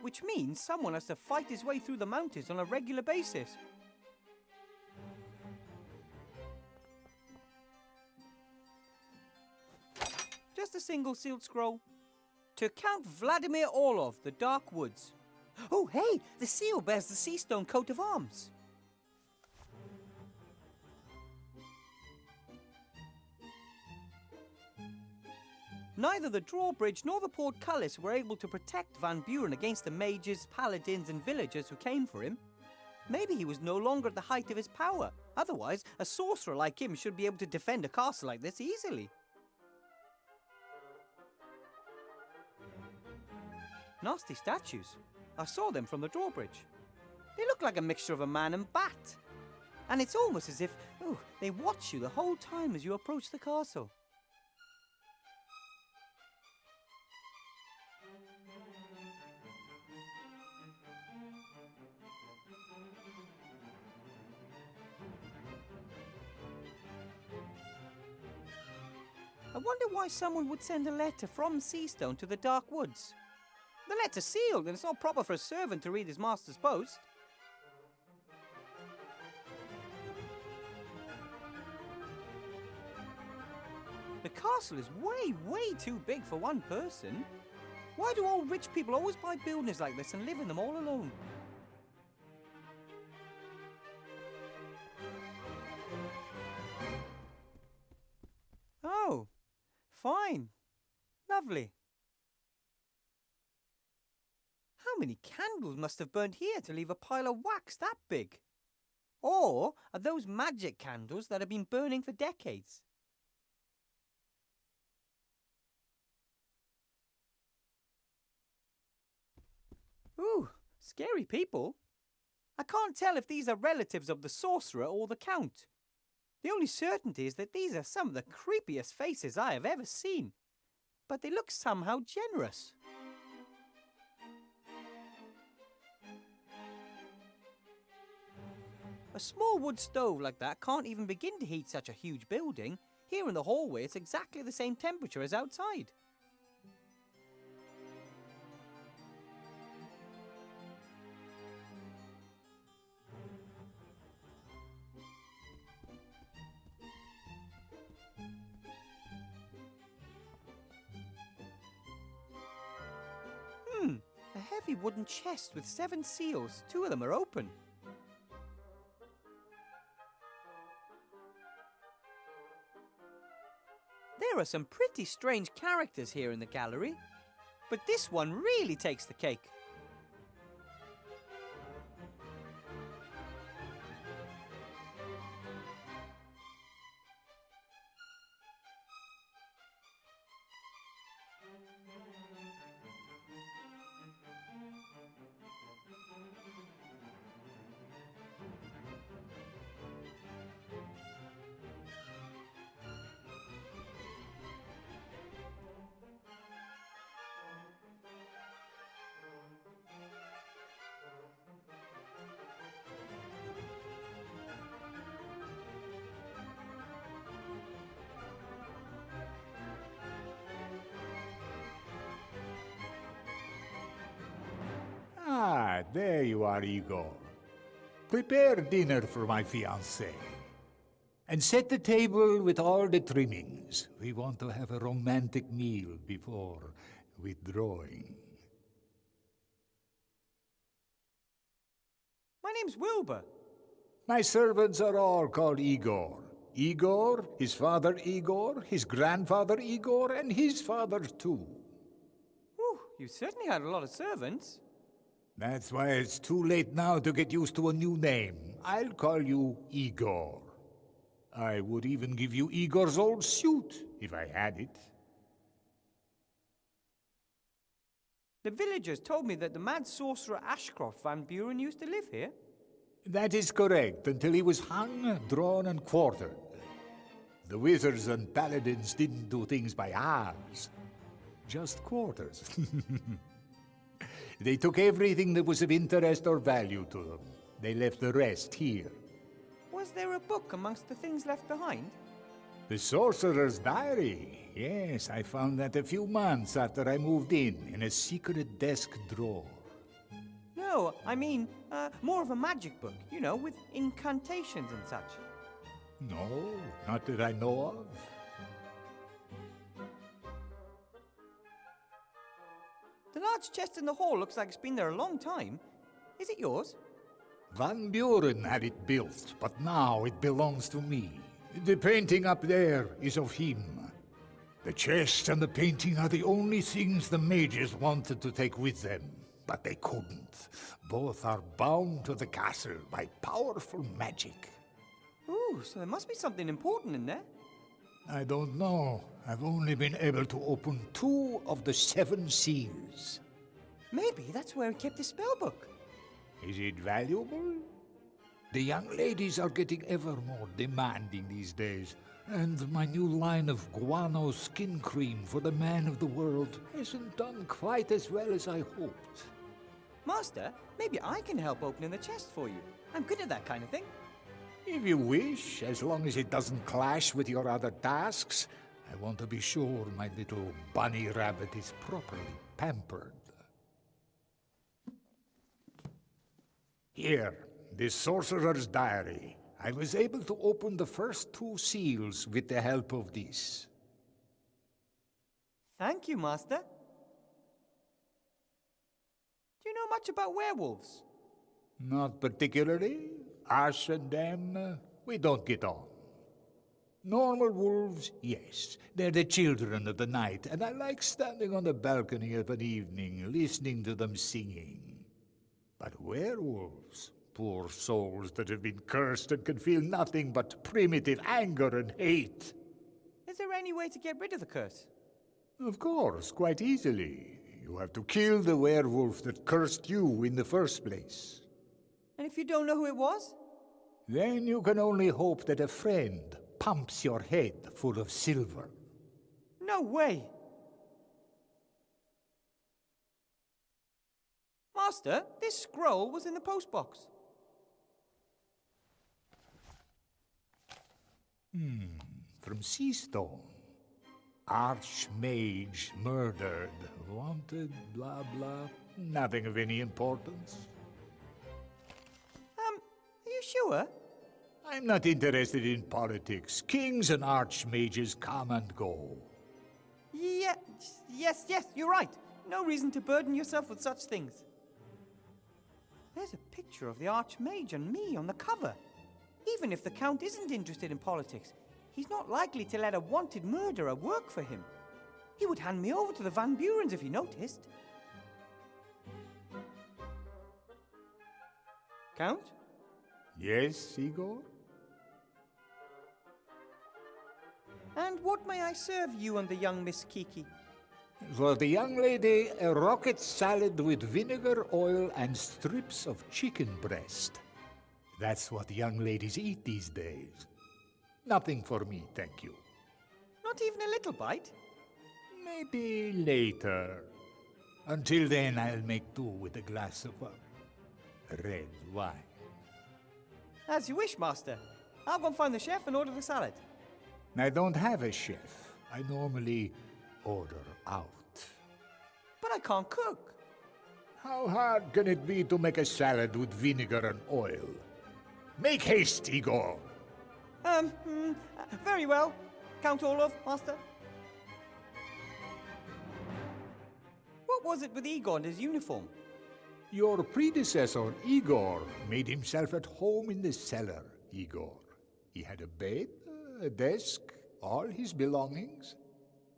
which means someone has to fight his way through the mountains on a regular basis. Just a single sealed scroll. To Count Vladimir Orlov, the Dark Woods. Oh, hey, the seal bears the sea stone coat of arms. Neither the drawbridge nor the portcullis were able to protect Van Buren against the mages, paladins and villagers who came for him. Maybe he was no longer at the height of his power. Otherwise, a sorcerer like him should be able to defend a castle like this easily. Nasty statues. I saw them from the drawbridge. They look like a mixture of a man and bat. And it's almost as if, they watch you the whole time as you approach the castle. I wonder why someone would send a letter from Seastone to the Dark Woods. The letter's sealed and it's not proper for a servant to read his master's post. The castle is way too big for one person. Why do all rich people always buy buildings like this and live in them all alone? fine. Lovely. How many candles must have burned here to leave a pile of wax that big? Or are those magic candles that have been burning for decades? Ooh, scary people. I can't tell if these are relatives of the sorcerer or the count. The only certainty is that these are some of the creepiest faces I have ever seen. But they look somehow generous. A small wood stove like that can't even begin to heat such a huge building. Here in the hallway, it's exactly the same temperature as outside. A heavy wooden chest with 7 seals. 2 of them are open. There are some pretty strange characters here in the gallery, but this one really takes the cake. Ah, there you are, Igor. Prepare dinner for my fiancée. And set the table with all the trimmings. We want to have a romantic meal before withdrawing. My name's Wilbur. My servants are all called Igor. Igor, his father Igor, his grandfather Igor, and his father too. Whew, you certainly had a lot of servants. That's why it's too late now to get used to a new name. I'll call you Igor. I would even give you Igor's old suit, if I had it. The villagers told me that the mad sorcerer Ashcroft Van Buren used to live here. That is correct, until he was hung, drawn, and quartered. The wizards and paladins didn't do things by halves, just quarters. They took everything that was of interest or value to them. They left the rest here. Was there a book amongst the things left behind? The Sorcerer's Diary. Yes, I found that a few months after I moved in a secret desk drawer. No, I mean, more of a magic book, you know, with incantations and such. No, not that I know of. The large chest in the hall looks like it's been there a long time. Is it yours? Van Buren had it built, but now it belongs to me. The painting up there is of him. The chest and the painting are the only things the mages wanted to take with them, but they couldn't. Both are bound to the castle by powerful magic. Ooh, so there must be something important in there. I don't know. I've only been able to open 2 of the 7 seals. Maybe that's where he kept his spellbook. Is it valuable? The young ladies are getting ever more demanding these days, and my new line of guano skin cream for the man of the world hasn't done quite as well as I hoped. Master, maybe I can help opening the chest for you. I'm good at that kind of thing. If you wish, as long as it doesn't clash with your other tasks. I want to be sure my little bunny rabbit is properly pampered. Here, this Sorcerer's Diary. I was able to open the first 2 seals with the help of this. Thank you, Master. Do you know much about werewolves? Not particularly. Us and them, we don't get on. Normal wolves, yes. They're the children of the night, and I like standing on the balcony of an evening, listening to them singing. But werewolves, poor souls that have been cursed and can feel nothing but primitive anger and hate. Is there any way to get rid of the curse? Of course, quite easily. You have to kill the werewolf that cursed you in the first place. And if you don't know who it was? Then you can only hope that a friend pumps your head full of silver. No way! Master, this scroll was in the postbox. From Seastone. Archmage murdered. Wanted, blah blah. Nothing of any importance. Are you sure? I'm not interested in politics. Kings and archmages come and go. Yes, you're right. No reason to burden yourself with such things. There's a picture of the Archmage and me on the cover. Even if the Count isn't interested in politics, he's not likely to let a wanted murderer work for him. He would hand me over to the Van Burens if he noticed. Count? Yes, Igor? And what may I serve you and the young Miss Kiki? For the young lady, a rocket salad with vinegar, oil, and strips of chicken breast. That's what young ladies eat these days. Nothing for me, thank you. Not even a little bite? Maybe later. Until then, I'll make do with a glass of red wine. As you wish, Master. I'll go and find the chef and order the salad. I don't have a chef. I normally order out. But I can't cook. How hard can it be to make a salad with vinegar and oil? Make haste, Igor! Very well. Count Olaf, Master. What was it with Igor and his uniform? Your predecessor, Igor, made himself at home in the cellar, Igor. He had a bed, a desk, all his belongings.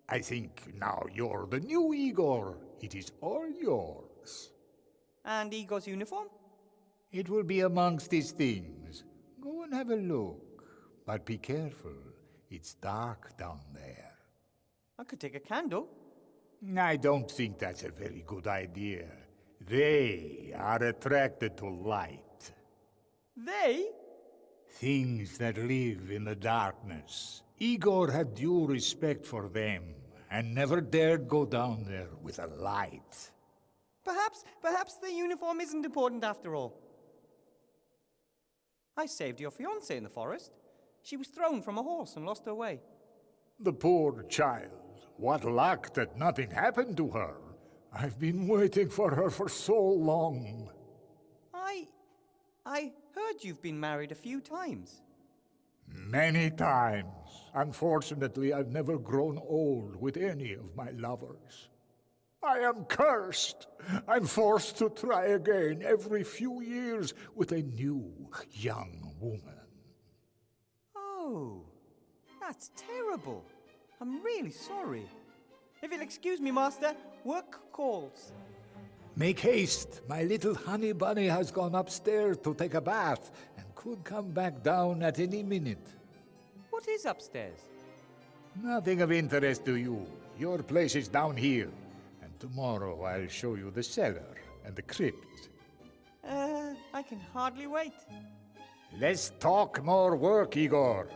I think now you're the new Igor. It is all yours. And Igor's uniform? It will be amongst his things. Go and have a look. But be careful. It's dark down there. I could take a candle. I don't think that's a very good idea. They are attracted to light. They? Things that live in the darkness. Igor had due respect for them, and never dared go down there with a light. Perhaps the uniform isn't important after all. I saved your fiancée in the forest. She was thrown from a horse and lost her way. The poor child. What luck that nothing happened to her. I've been waiting for her for so long. I heard you've been married a few times. Many times. Unfortunately, I've never grown old with any of my lovers. I am cursed. I'm forced to try again every few years with a new, young woman. Oh, that's terrible. I'm really sorry. If you'll excuse me, Master, work calls. Make haste. My little honey bunny has gone upstairs to take a bath and could come back down at any minute. What is upstairs? Nothing of interest to you. Your place is down here. And tomorrow I'll show you the cellar and the crypt. I can hardly wait. Let's talk more work, Igor.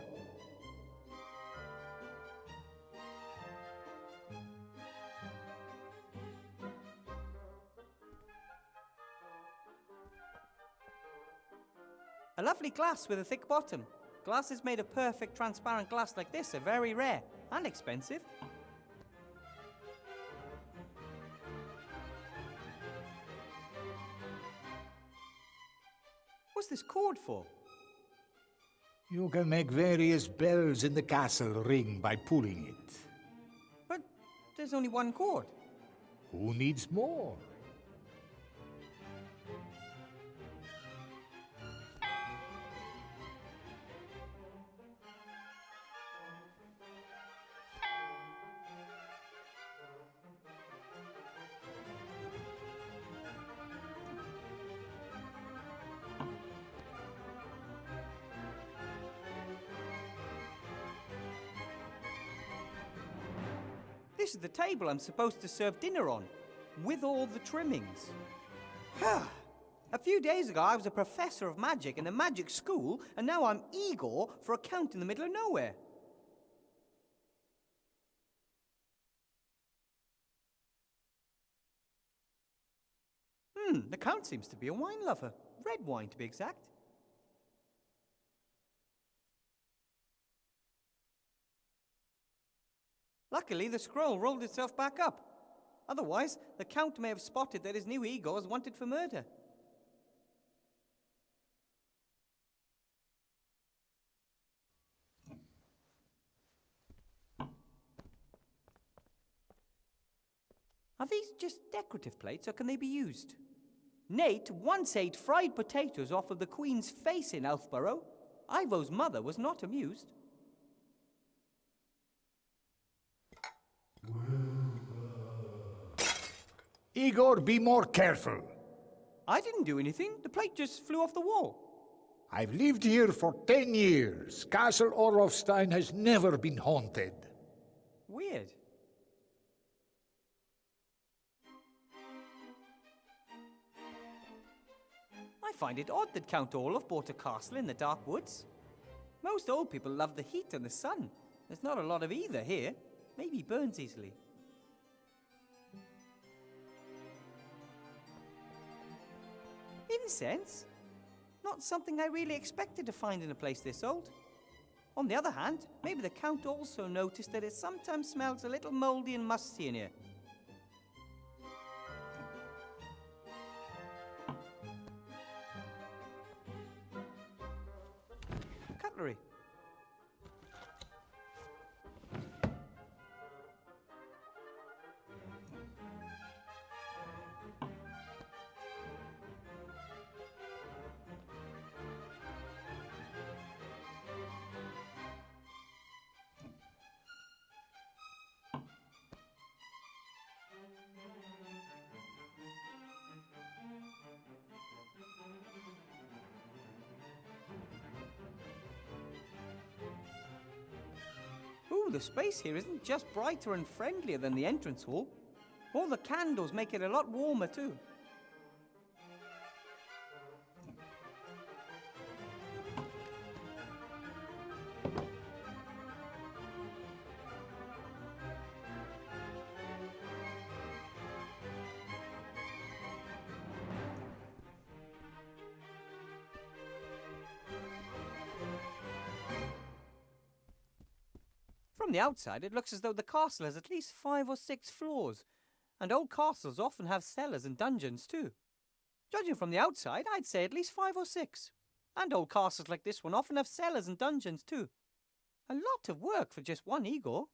A lovely glass with a thick bottom. Glasses made of perfect transparent glass like this are very rare and expensive. What's this cord for? You can make various bells in the castle ring by pulling it. But there's only one cord. Who needs more? This is the table I'm supposed to serve dinner on, with all the trimmings. A few days ago, I was a professor of magic in a magic school, and now I'm Igor for a count in the middle of nowhere. The count seems to be a wine lover. Red wine, to be exact. Luckily, the scroll rolled itself back up. Otherwise, the Count may have spotted that his new Igor is wanted for murder. Are these just decorative plates, or can they be used? Nate once ate fried potatoes off of the Queen's face in Elfborough. Ivo's mother was not amused. Igor, be more careful. I didn't do anything. The plate just flew off the wall. I've lived here for 10 years. Castle Orlofstein has never been haunted. Weird. I find it odd that Count Orlof bought a castle in the dark woods. Most old people love the heat and the sun. There's not a lot of either here. Maybe he burns easily. Incense? Not something I really expected to find in a place this old. On the other hand, maybe the Count also noticed that it sometimes smells a little mouldy and musty in here. Cutlery. Ooh, the space here isn't just brighter and friendlier than the entrance hall. All the candles make it a lot warmer too. From the outside, it looks as though the castle has at least 5 or 6 floors, and old castles often have cellars and dungeons too. Judging from the outside, I'd say at least 5 or 6. And old castles like this one often have cellars and dungeons too. A lot of work for just one Igor.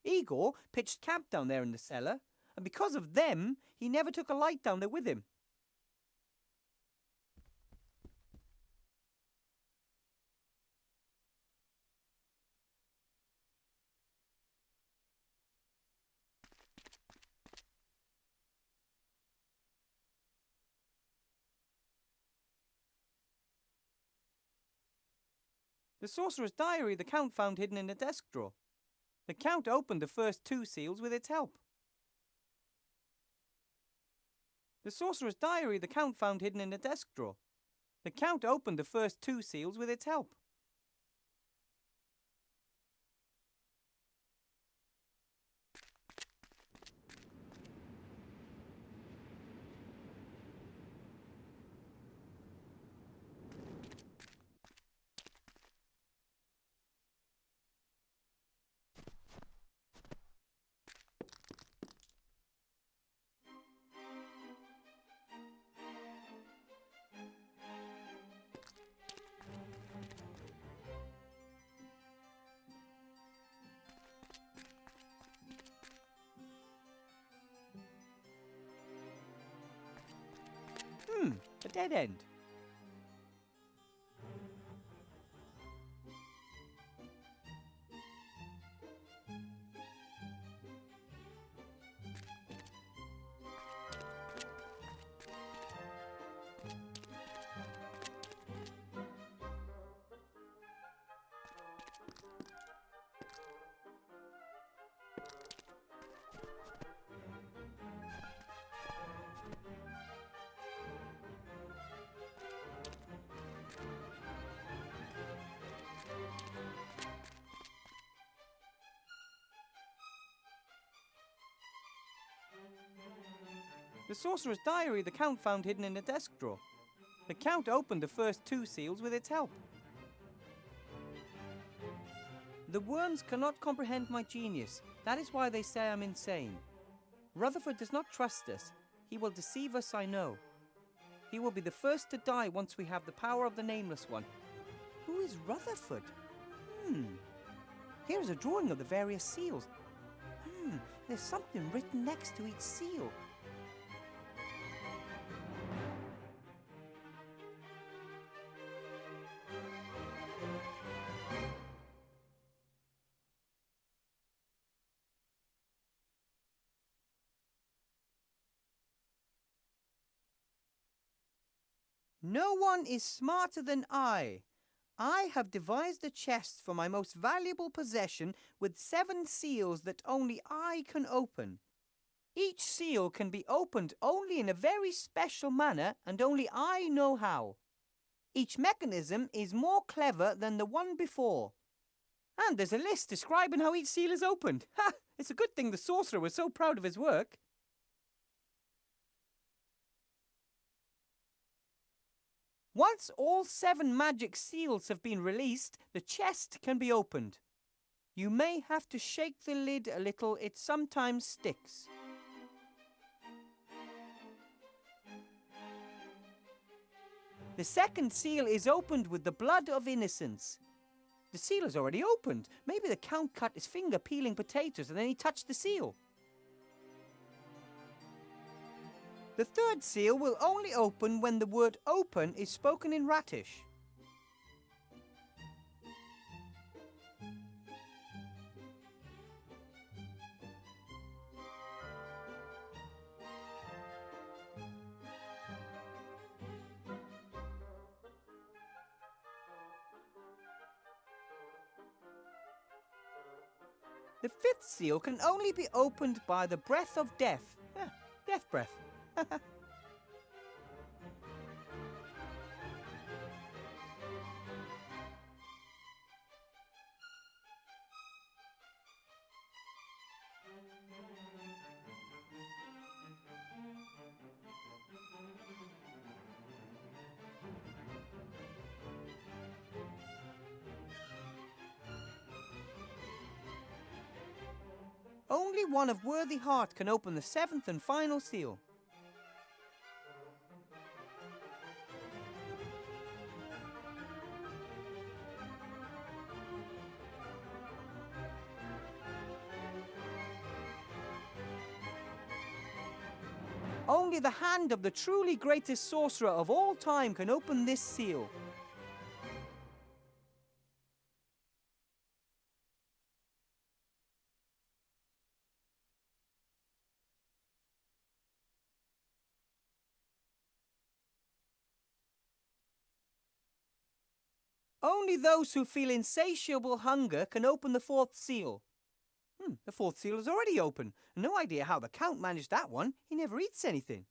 Igor pitched camp down there in the cellar, and because of them, he never took a light down there with him. The sorcerer's diary the Count found hidden in a desk drawer. The Count opened the first 2 seals with its help. The sorcerer's diary the Count found hidden in a desk drawer. The Count opened the first 2 seals with its help. A dead end. The sorcerer's diary the Count found hidden in a desk drawer. The Count opened the first 2 seals with its help. The worms cannot comprehend my genius. That is why they say I'm insane. Rutherford does not trust us. He will deceive us, I know. He will be the first to die once we have the power of the Nameless One. Who is Rutherford? Here is a drawing of the various seals. There's something written next to each seal. No one is smarter than I. I have devised a chest for my most valuable possession with 7 seals that only I can open. Each seal can be opened only in a very special manner and only I know how. Each mechanism is more clever than the one before. And there's a list describing how each seal is opened. Ha! It's a good thing the sorcerer was so proud of his work. Once all 7 magic seals have been released, the chest can be opened. You may have to shake the lid a little, it sometimes sticks. The second seal is opened with the blood of innocence. The seal is already opened. Maybe the Count cut his finger peeling potatoes and then he touched the seal. The third seal will only open when the word open is spoken in Ratish. The fifth seal can only be opened by the breath of death. Death breath. Only one of worthy heart can open the 7th and final seal. Only the hand of the truly greatest sorcerer of all time can open this seal. Only those who feel insatiable hunger can open the 4th seal. The 4th seal is already open. No idea how the Count managed that one. He never eats anything.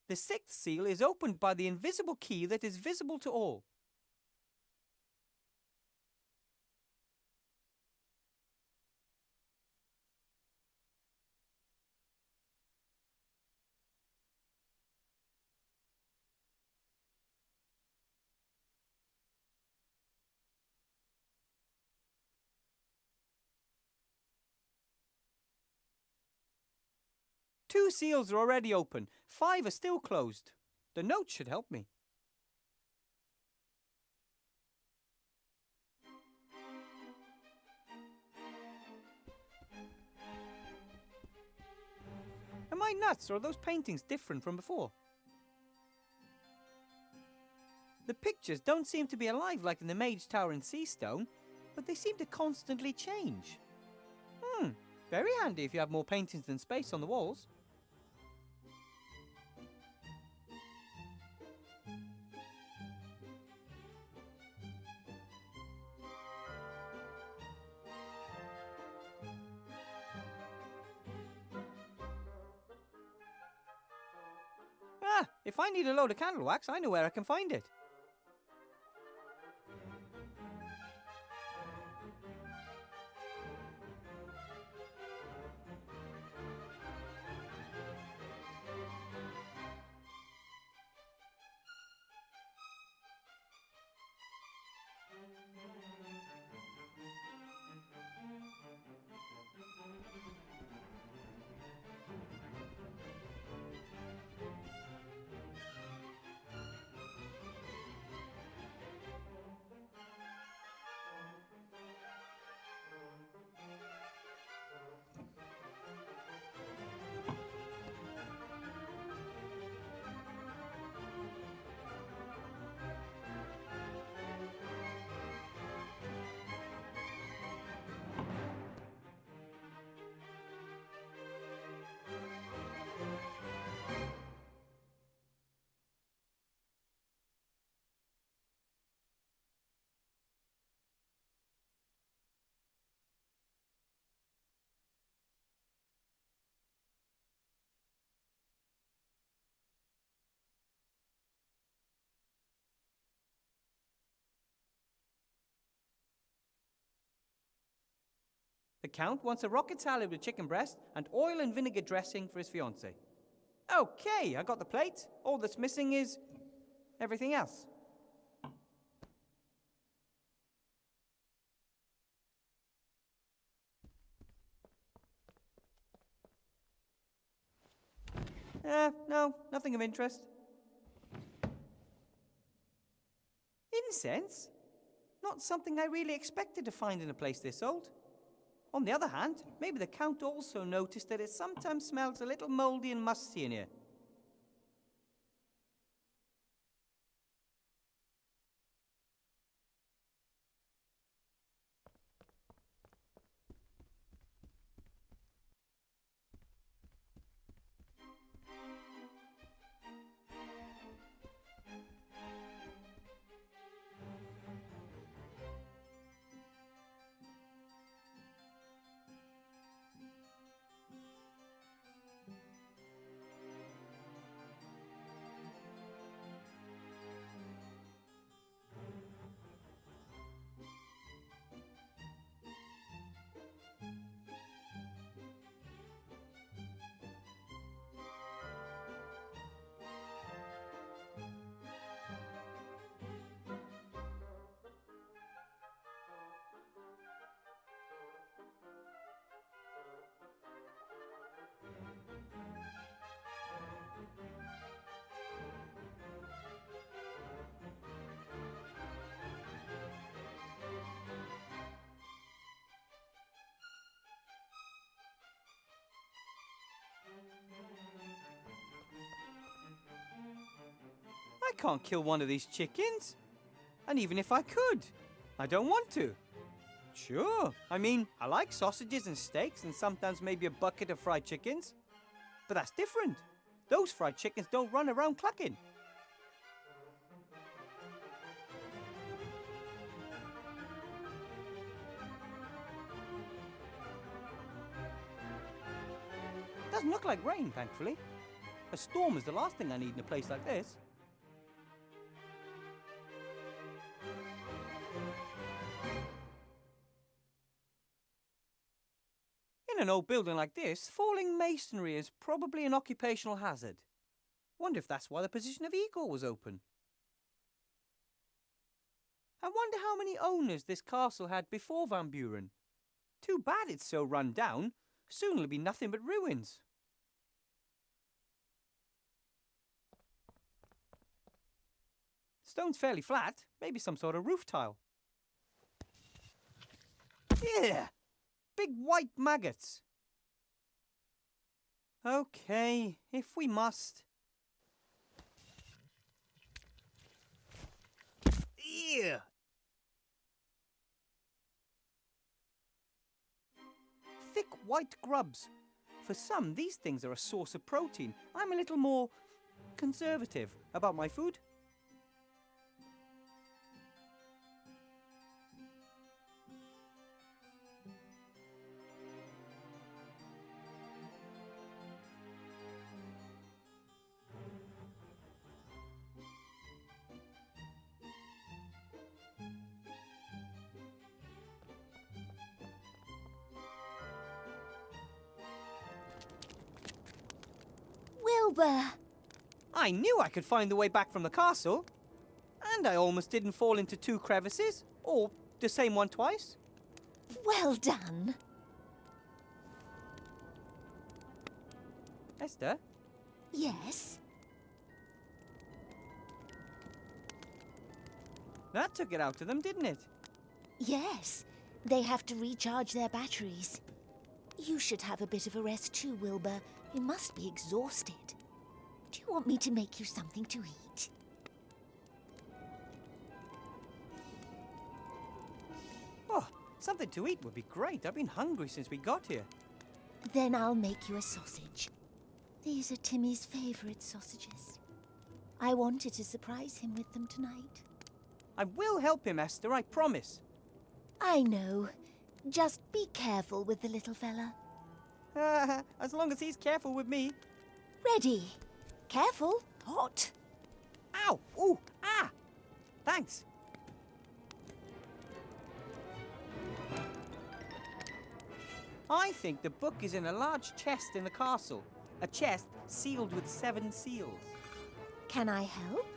The 6th seal is opened by the invisible key that is visible to all. Two seals are already open. 5 are still closed. The note should help me. Am I nuts, or are those paintings different from before? The pictures don't seem to be alive like in the Mage Tower in Seastone, but they seem to constantly change. Very handy if you have more paintings than space on the walls. If I need a load of candle wax, I know where I can find it. The Count wants a rocket salad with chicken breast and oil and vinegar dressing for his fiancée. Okay, I got the plate. All that's missing is everything else. No, nothing of interest. Incense? Not something I really expected to find in a place this old. On the other hand, maybe the Count also noticed that it sometimes smells a little mouldy and musty in here. I can't kill one of these chickens. And even if I could, I don't want to. Sure, I mean, I like sausages and steaks and sometimes maybe a bucket of fried chickens. But that's different. Those fried chickens don't run around clucking. Doesn't look like rain, thankfully. A storm is the last thing I need in a place like this. In an old building like this, falling masonry is probably an occupational hazard. Wonder if that's why the position of Igor was open. I wonder how many owners this castle had before Van Buren. Too bad it's so run down. Soon it'll be nothing but ruins. Stone's fairly flat, maybe some sort of roof tile. Yeah, big white maggots. Okay, if we must. Yeah. Thick white grubs. For some, these things are a source of protein. I'm a little more conservative about my food. Wilbur! I knew I could find the way back from the castle. And I almost didn't fall into two crevices, or the same one twice. Well done. Esther? Yes? That took it out of them, didn't it? Yes. They have to recharge their batteries. You should have a bit of a rest too, Wilbur. You must be exhausted. Do you want me to make you something to eat? Oh, something to eat would be great. I've been hungry since we got here. Then I'll make you a sausage. These are Timmy's favorite sausages. I wanted to surprise him with them tonight. I will help him, Esther, I promise. I know. Just be careful with the little fella. As long as he's careful with me. Ready. Careful. Hot. Ow! Ooh! Ah! Thanks. I think the book is in a large chest in the castle. A chest sealed with 7 seals. Can I help?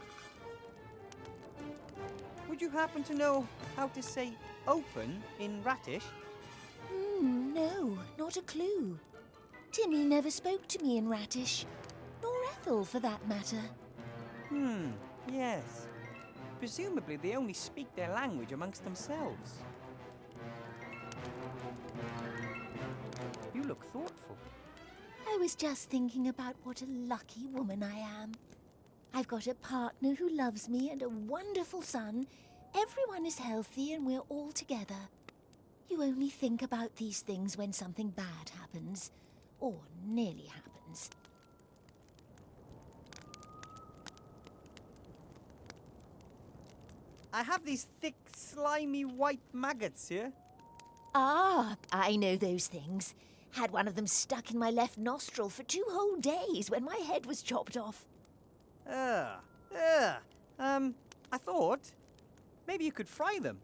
Would you happen to know how to say open in Ratish? No, not a clue. Timmy never spoke to me in Ratish, nor Ethel for that matter. Yes. Presumably they only speak their language amongst themselves. You look thoughtful. I was just thinking about what a lucky woman I am. I've got a partner who loves me and a wonderful son. Everyone is healthy and we're all together. You only think about these things when something bad happens, or nearly happens. I have these thick, slimy white maggots here. Ah, I know those things. Had one of them stuck in my left nostril for 2 whole days when my head was chopped off. I thought maybe you could fry them.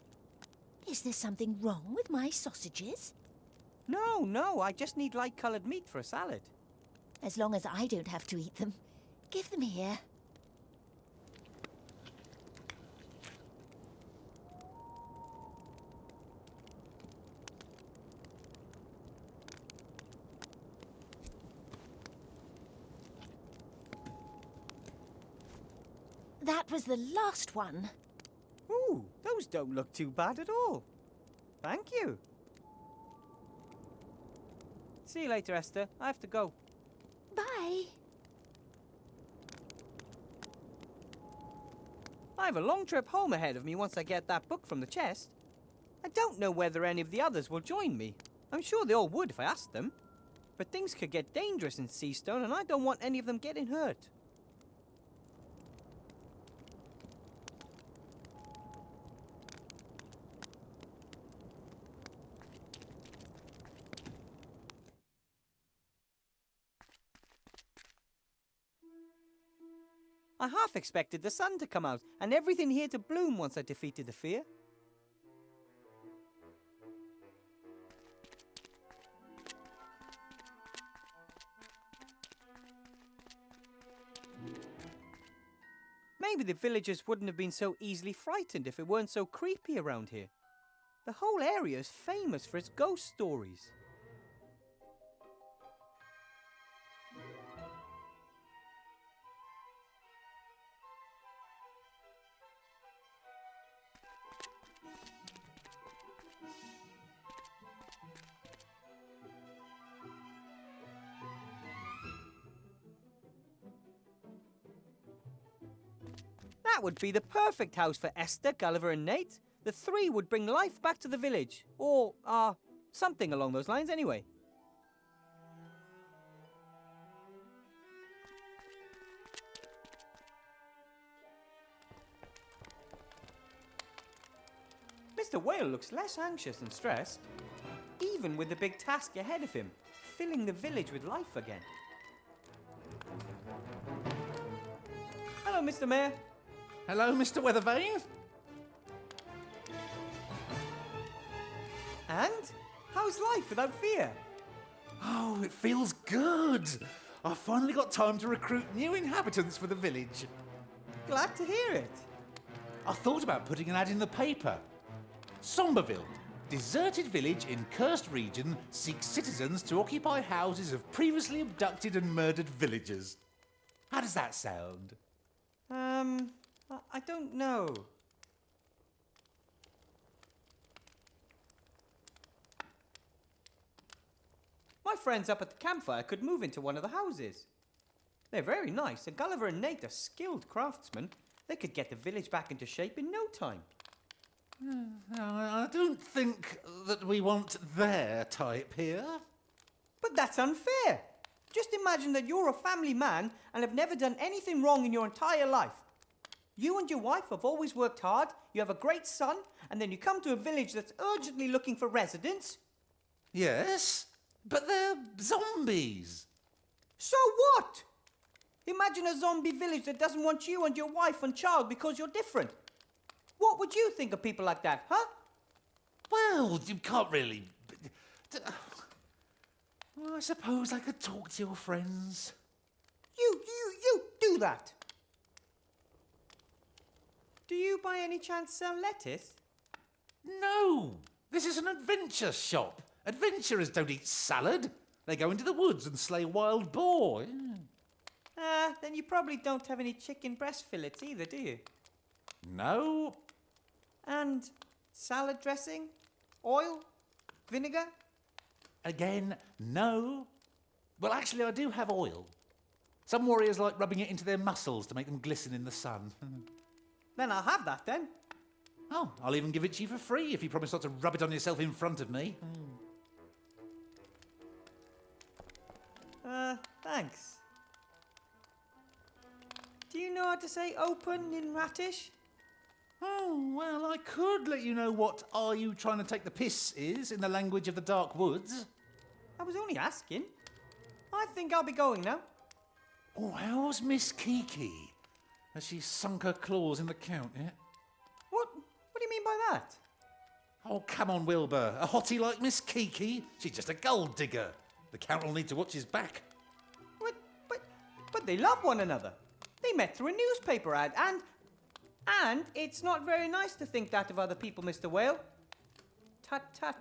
Is there something wrong with my sausages? No, I just need light-coloured meat for a salad. As long as I don't have to eat them. Give them here. That was the last one. Ooh, those don't look too bad at all. Thank you. See you later, Esther. I have to go. Bye. I have a long trip home ahead of me once I get that book from the chest. I don't know whether any of the others will join me. I'm sure they all would if I asked them. But things could get dangerous in Seastone, and I don't want any of them getting hurt. I half expected the sun to come out and everything here to bloom once I defeated the fear. Maybe the villagers wouldn't have been so easily frightened if it weren't so creepy around here. The whole area is famous for its ghost stories. That would be the perfect house for Esther, Gulliver and Nate. The 3 would bring life back to the village. Or, something along those lines anyway. Mr. Whale looks less anxious and stressed, even with the big task ahead of him, filling the village with life again. Hello, Mr. Mayor. Hello, Mr. Weathervane. And? How's life without fear? Oh, it feels good. I've finally got time to recruit new inhabitants for the village. Glad to hear it. I thought about putting an ad in the paper. Somberville, deserted village in cursed region, seeks citizens to occupy houses of previously abducted and murdered villagers. How does that sound? I don't know. My friends up at the campfire could move into one of the houses. They're very nice, and Gulliver and Nate are skilled craftsmen. They could get the village back into shape in no time. I don't think that we want their type here. But that's unfair. Just imagine that you're a family man and have never done anything wrong in your entire life. You and your wife have always worked hard, you have a great son, and then you come to a village that's urgently looking for residents. Yes, but they're zombies. So what? Imagine a zombie village that doesn't want you and your wife and child because you're different. What would you think of people like that, huh? Well, you can't really... Well, I suppose I could talk to your friends. You do that! Do you by any chance sell lettuce? No! This is an adventure shop. Adventurers don't eat salad. They go into the woods and slay wild boar. Then you probably don't have any chicken breast fillets either, do you? No. And salad dressing? Oil? Vinegar? Again, no. Well, actually, I do have oil. Some warriors like rubbing it into their muscles to make them glisten in the sun. Then I'll have that then. Oh, I'll even give it to you for free if you promise not to rub it on yourself in front of me. Thanks. Do you know how to say open in Ratish? Oh, well, I could let you know what "are you trying to take the piss" is in the language of the dark woods. I was only asking. I think I'll be going now. Oh, how's Miss Kiki? Has she sunk her claws in the count yet? What do you mean by that? Oh, come on, Wilbur. A hottie like Miss Kiki? She's just a gold digger. The count will need to watch his back. But they love one another. They met through a newspaper ad, and it's not very nice to think that of other people, Mr. Whale. Tut tut.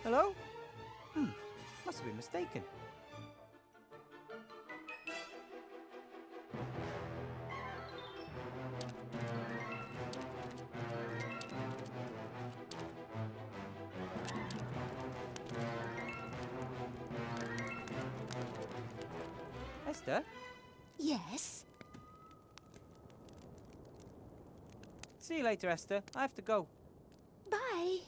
Hello? Must have been mistaken. Esther? Yes? See you later, Esther. I have to go. Bye.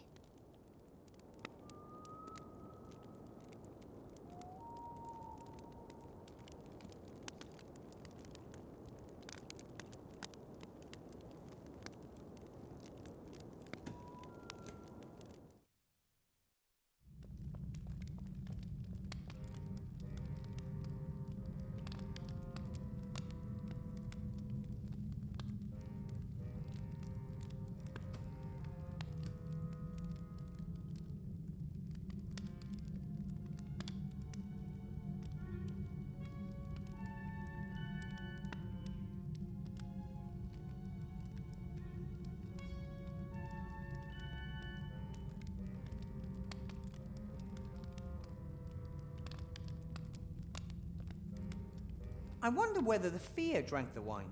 I wonder whether the fear drank the wine.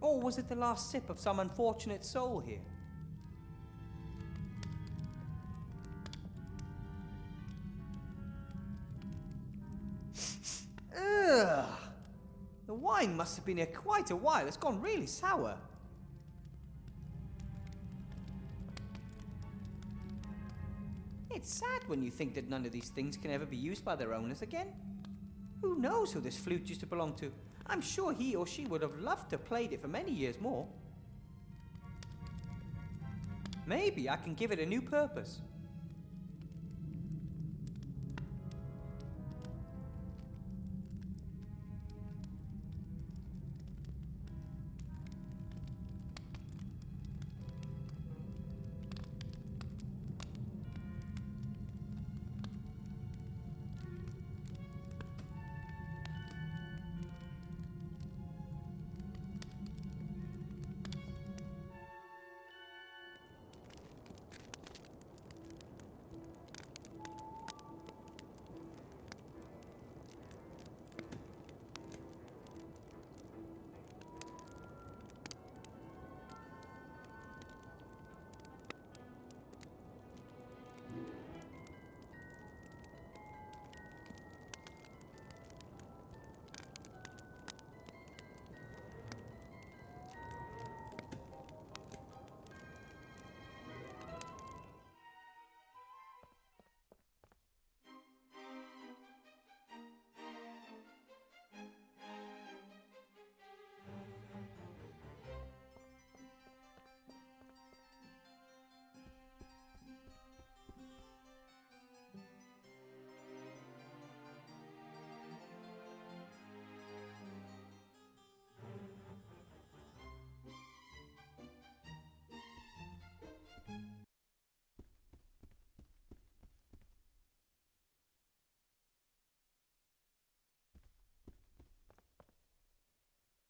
Or was it the last sip of some unfortunate soul here? Ugh! The wine must have been here quite a while. It's gone really sour. It's sad when you think that none of these things can ever be used by their owners again. Who knows who this flute used to belong to? I'm sure he or she would have loved to have played it for many years more. Maybe I can give it a new purpose.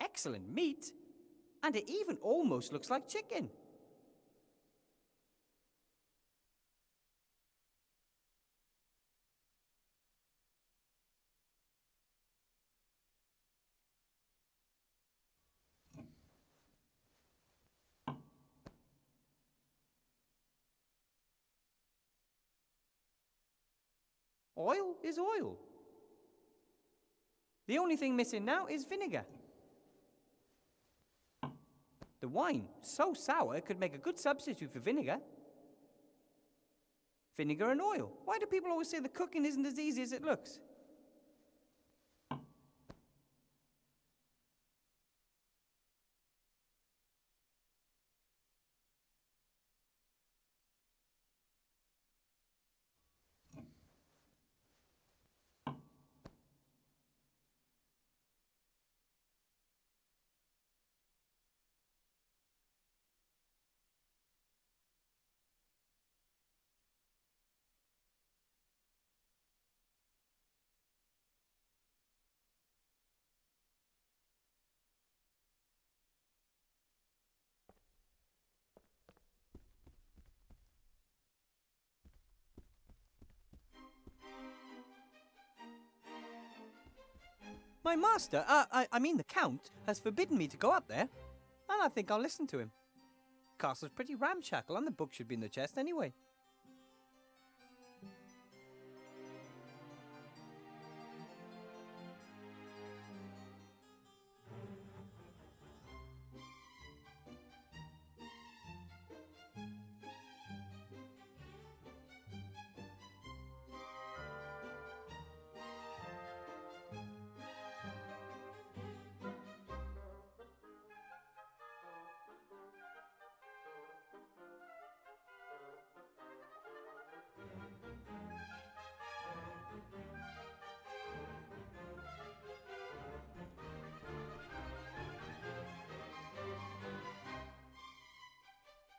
excellent meat. And it even almost looks like chicken. Oil is oil. The only thing missing now is vinegar. The wine, so sour, it could make a good substitute for vinegar. Vinegar and oil. Why do people always say the cooking isn't as easy as it looks? My master, I mean the Count, has forbidden me to go up there. And I think I'll listen to him. Castle's pretty ramshackle and the book should be in the chest anyway.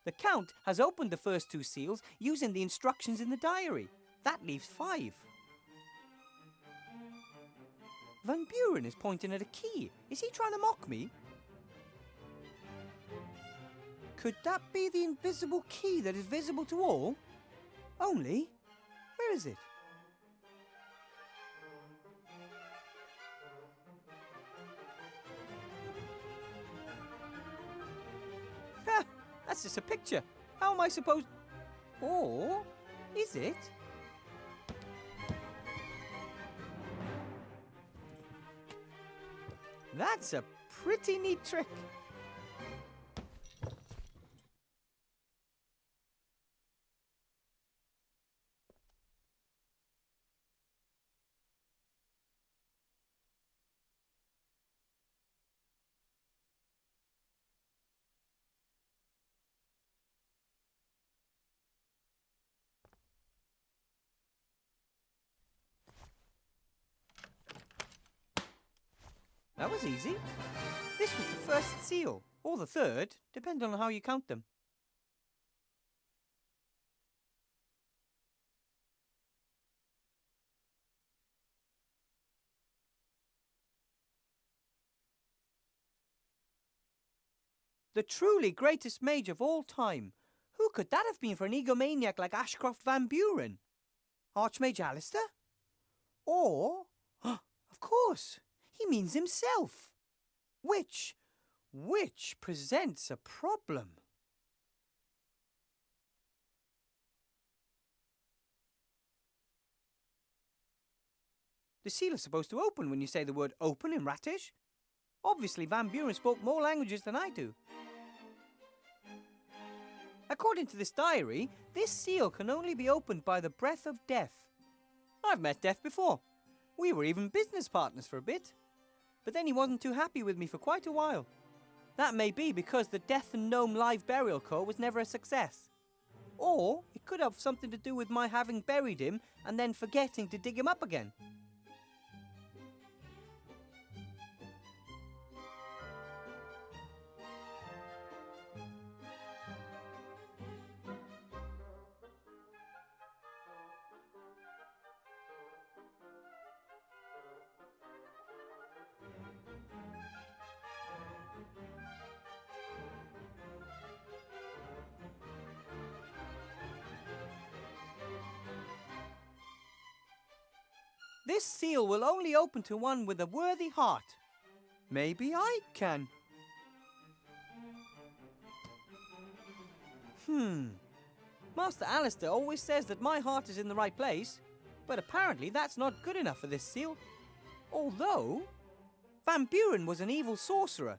The Count has opened the first 2 seals using the instructions in the diary. That leaves 5. Van Buren is pointing at a key. Is he trying to mock me? Could that be the invisible key that is visible to all? Only, where is it? Ha! That's just a picture. How am I supposed... Or is it? That's a pretty neat trick. That was easy. This was the first seal, or the third, depending on how you count them. The truly greatest mage of all time. Who could that have been for an egomaniac like Ashcroft Van Buren? Archmage Alistair? Or, of course, he means himself. Which presents a problem. The seal is supposed to open when you say the word open in Ratish. Obviously, Van Buren spoke more languages than I do. According to this diary, this seal can only be opened by the breath of death. I've met Death before. We were even business partners for a bit. But then he wasn't too happy with me for quite a while. That may be because the Death and Gnome live burial call was never a success. Or it could have something to do with my having buried him and then forgetting to dig him up again. This seal will only open to one with a worthy heart. Maybe I can. Master Alistair always says that my heart is in the right place, but apparently that's not good enough for this seal. Although, Van Buren was an evil sorcerer.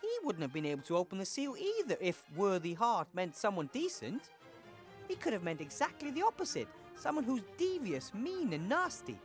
He wouldn't have been able to open the seal either if worthy heart meant someone decent. He could have meant exactly the opposite, someone who's devious, mean and nasty.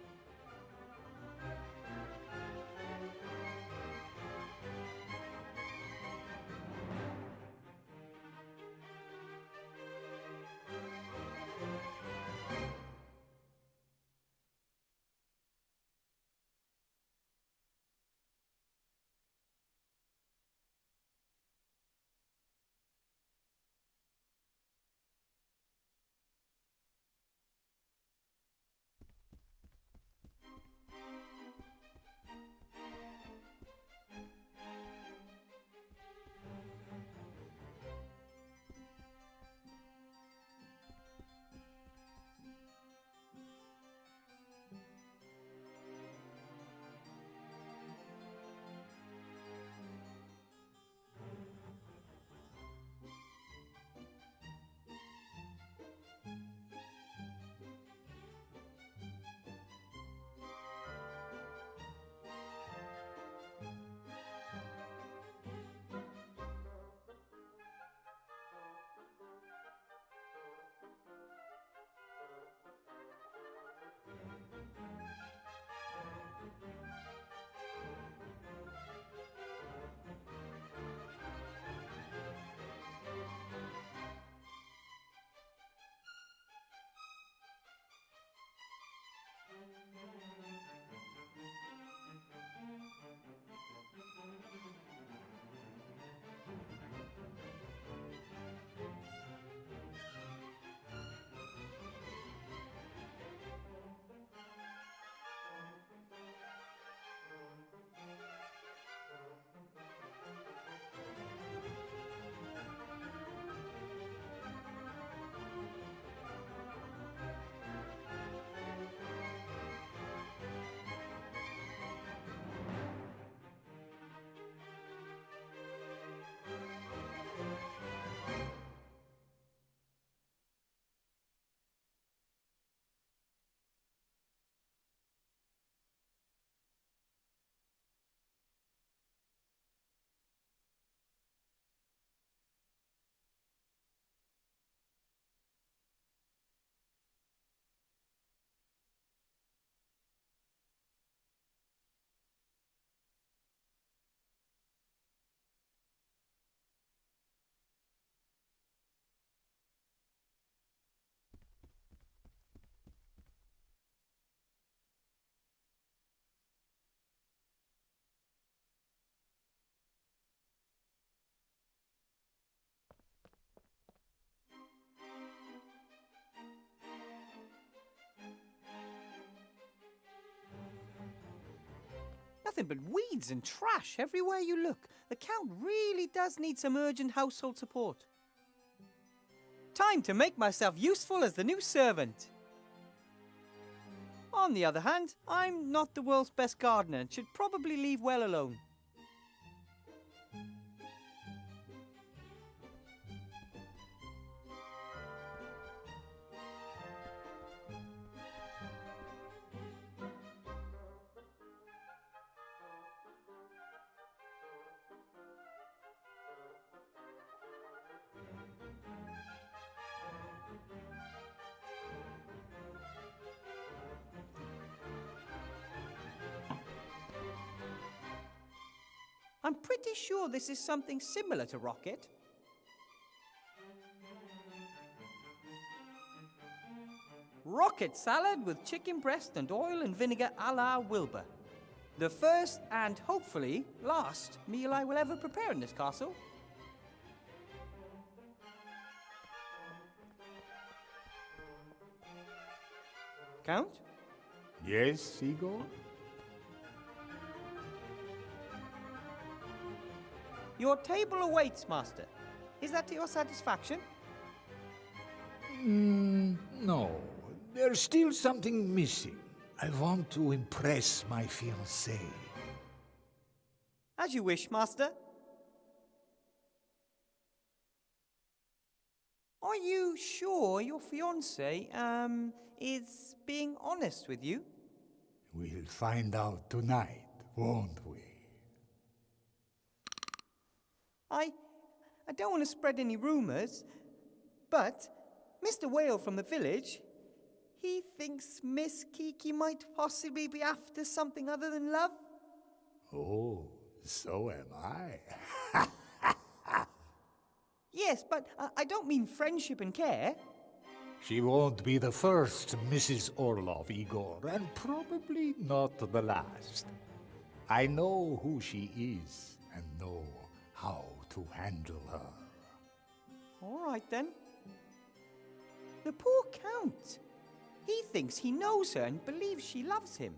Nothing but weeds and trash everywhere you look. The Count really does need some urgent household support. Time to make myself useful as the new servant. On the other hand, I'm not the world's best gardener and should probably leave well alone. I'm pretty sure this is something similar to rocket. Rocket salad with chicken breast and oil and vinegar a la Wilbur. The first and hopefully last meal I will ever prepare in this castle. Count? Yes, Igor? Your table awaits, Master. Is that to your satisfaction? No. There's still something missing. I want to impress my fiancée. As you wish, Master. Are you sure your fiancé, is being honest with you? We'll find out tonight, won't we? I don't want to spread any rumors, but Mr. Whale from the village, he thinks Miss Kiki might possibly be after something other than love. Oh, so am I. Yes, but I don't mean friendship and care. She won't be the first Mrs. Orlov, Igor, and probably not the last. I know who she is and know how to handle her. All right, then. The poor Count. He thinks he knows her and believes she loves him.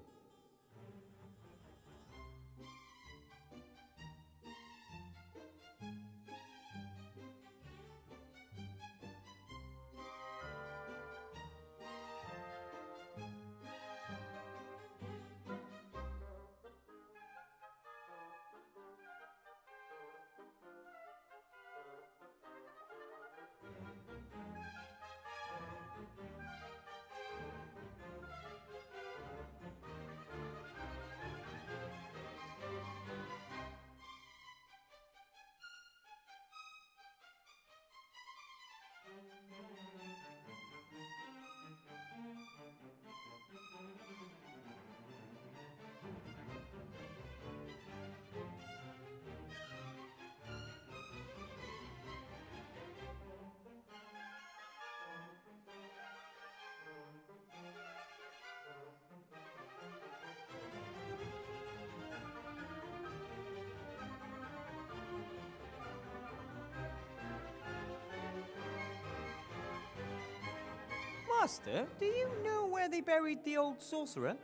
Master, do you know where they buried the old sorcerer?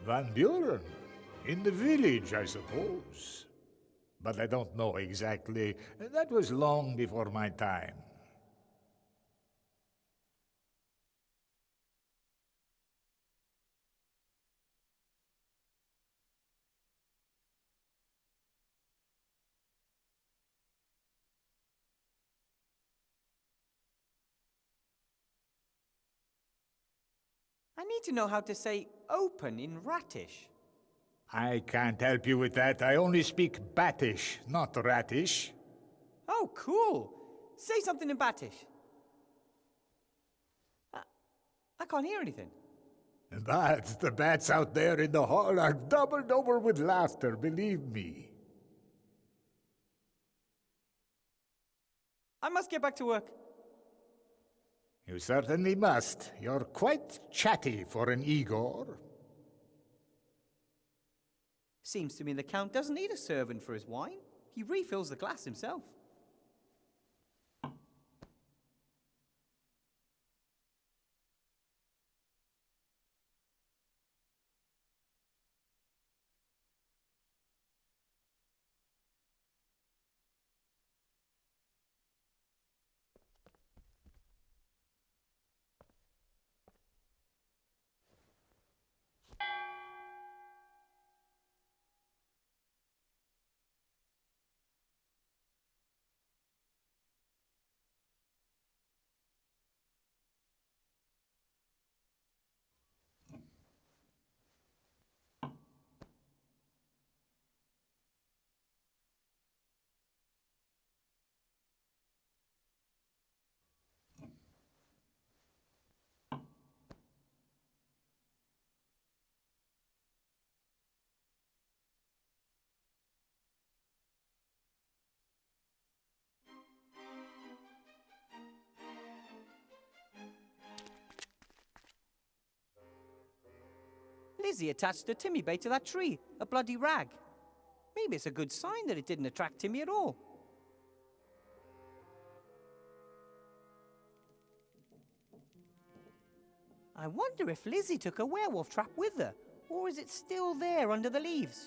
Van Buren? In the village, I suppose. But I don't know exactly. That was long before my time. I need to know how to say open in Ratish. I can't help you with that. I only speak Batish, not Ratish. Oh, cool. Say something in Batish. I can't hear anything. But the bats out there in the hall are doubled over with laughter, believe me. I must get back to work. You certainly must. You're quite chatty for an Igor. Seems to me the Count doesn't need a servant for his wine. He refills the glass himself. Lizzie attached a Timmy bait to that tree, a bloody rag. Maybe it's a good sign that it didn't attract Timmy at all. I wonder if Lizzie took a werewolf trap with her, or is it still there under the leaves?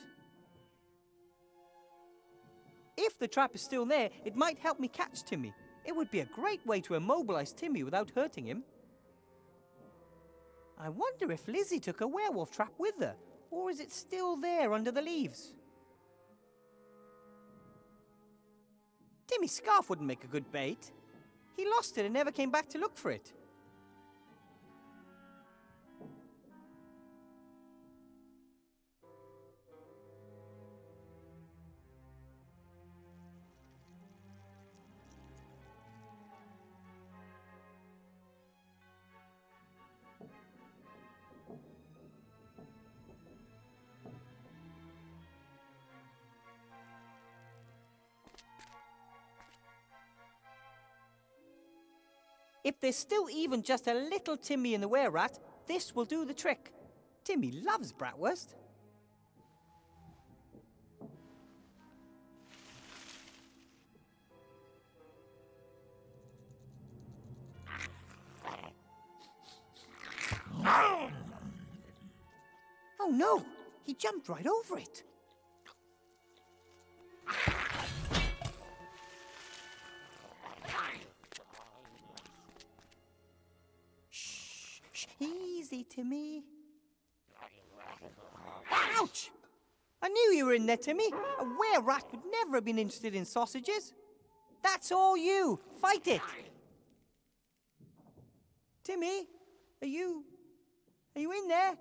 If the trap is still there, it might help me catch Timmy. It would be a great way to immobilize Timmy without hurting him. I wonder if Lizzie took a werewolf trap with her, or is it still there under the leaves? Timmy's scarf wouldn't make a good bait. He lost it and never came back to look for it. If there's still even just a little Timmy in the were-rat, this will do the trick. Timmy loves bratwurst. Oh no! He jumped right over it. Easy, Timmy. Ouch! I knew you were in there, Timmy. A were-rat would never have been interested in sausages. That's all you. Fight it. Timmy, are you in there?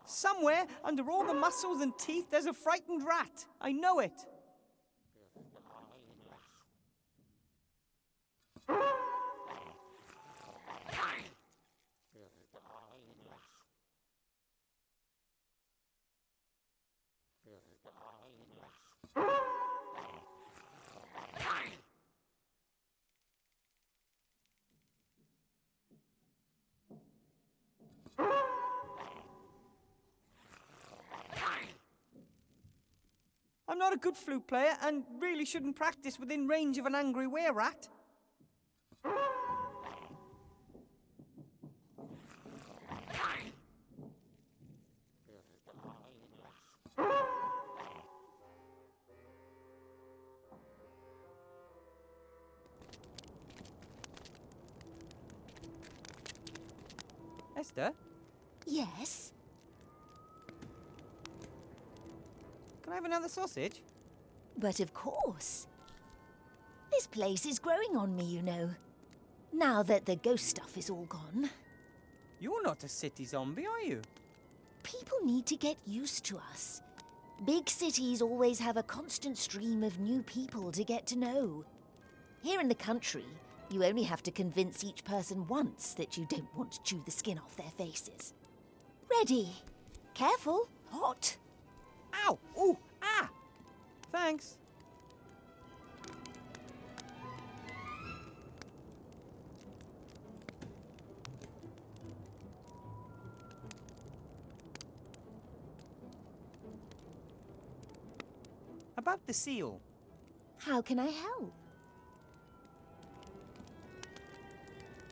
Somewhere, under all the muscles and teeth, there's a frightened rat. I know it. I'm not a good flute player and really shouldn't practice within range of an angry were-rat. Esther, Yes? can I have another sausage? But of course. This place is growing on me, you know. Now that the ghost stuff is all gone. You're not a city zombie, are you? People need to get used to us. Big cities always have a constant stream of new people to get to know. Here in the country, you only have to convince each person once that you don't want to chew the skin off their faces. Ready. Careful. Hot. Ow! Ooh! Ah! Thanks. About the seal. How can I help?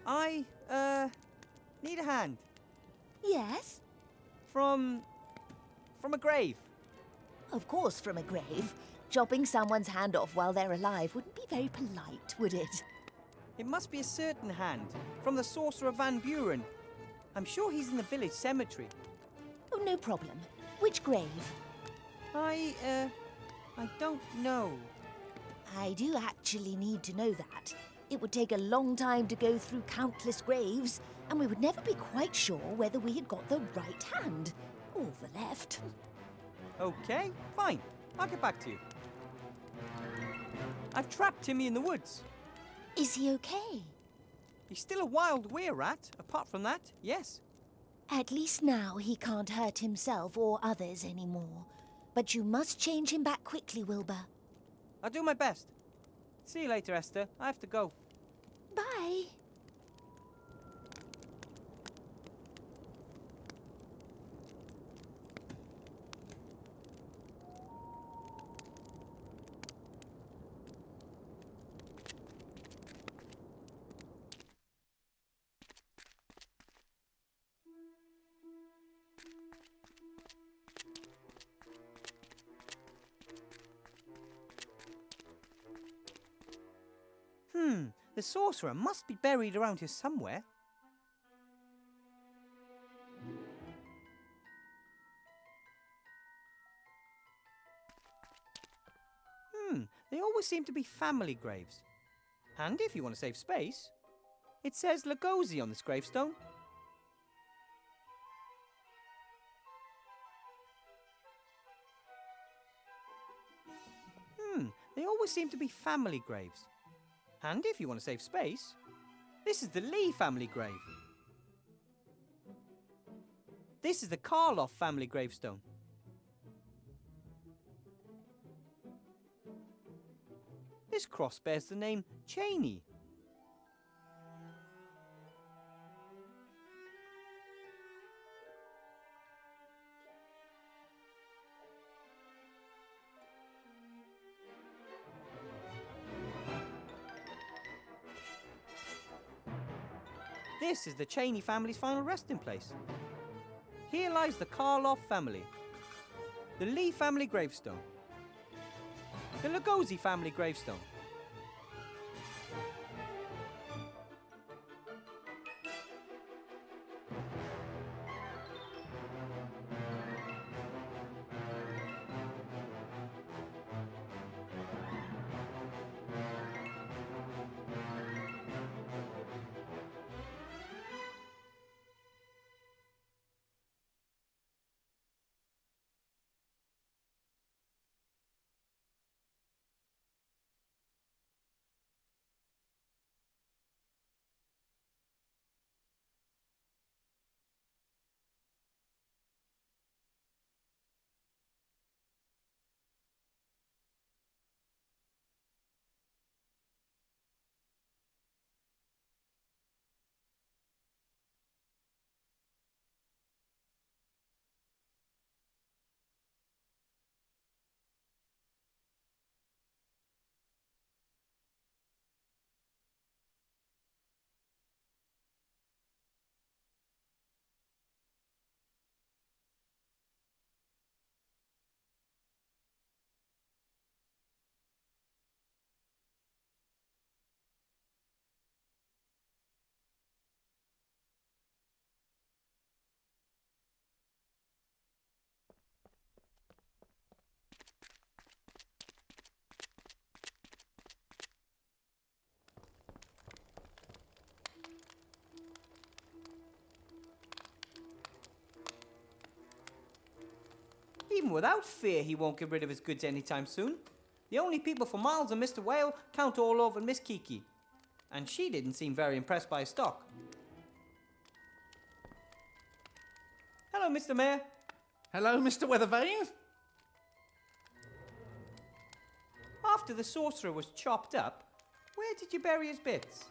I, need a hand. Yes? From a grave. Of course, from a grave. Chopping someone's hand off while they're alive wouldn't be very polite, would it? It must be a certain hand, from the sorcerer Van Buren. I'm sure he's in the village cemetery. Oh, no problem. Which grave? I don't know. I do actually need to know that. It would take a long time to go through countless graves, and we would never be quite sure whether we had got the right hand or the left. Okay, fine. I'll get back to you. I've trapped Timmy in the woods. Is he okay? He's still a wild were-rat. Apart from that, yes. At least now he can't hurt himself or others anymore. But you must change him back quickly, Wilbur. I'll do my best. See you later, Esther. I have to go. Bye. The sorcerer must be buried around here somewhere. They always seem to be family graves. Handy if you want to save space. It says Lugosi on this gravestone. They always seem to be family graves. Handy if you want to save space. This is the Lee family grave. This is the Karloff family gravestone. This cross bears the name Cheney. This is the Cheney family's final resting place. Here lies the Karloff family, the Lee family gravestone, the Lugosi family gravestone. Even without fear, he won't get rid of his goods anytime soon. The only people for Miles and Mr. Whale count all over Miss Kiki. And she didn't seem very impressed by his stock. Hello, Mr. Mayor. Hello, Mr. Weathervane. After the sorcerer was chopped up, where did you bury his bits?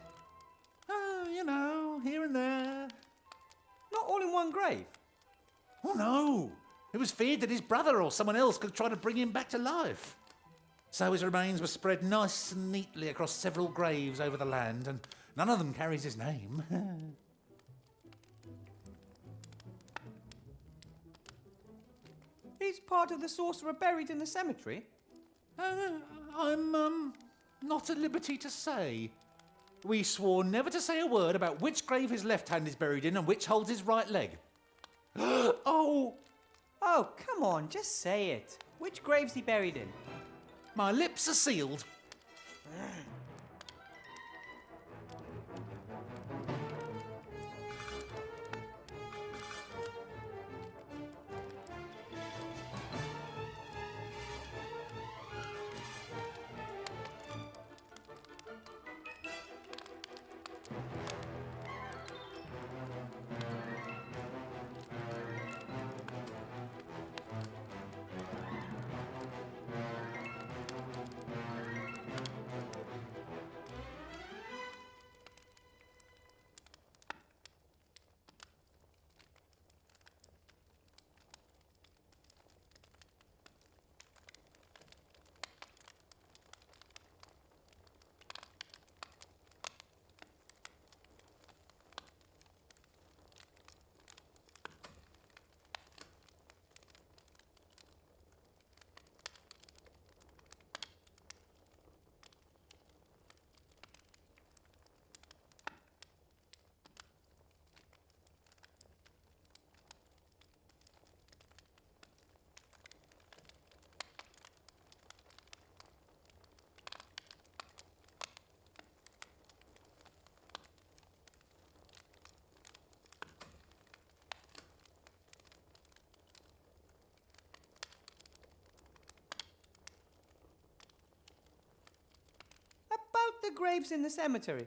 Oh, you know, here and there. Not all in one grave. Oh, no. It was feared that his brother or someone else could try to bring him back to life. So his remains were spread nice and neatly across several graves over the land, and none of them carries his name. Is part of the sorcerer buried in the cemetery? I'm not at liberty to say. We swore never to say a word about which grave his left hand is buried in and which holds his right leg. Oh! Oh, come on, just say it. Which grave's he buried in? My lips are sealed. the graves in the cemetery?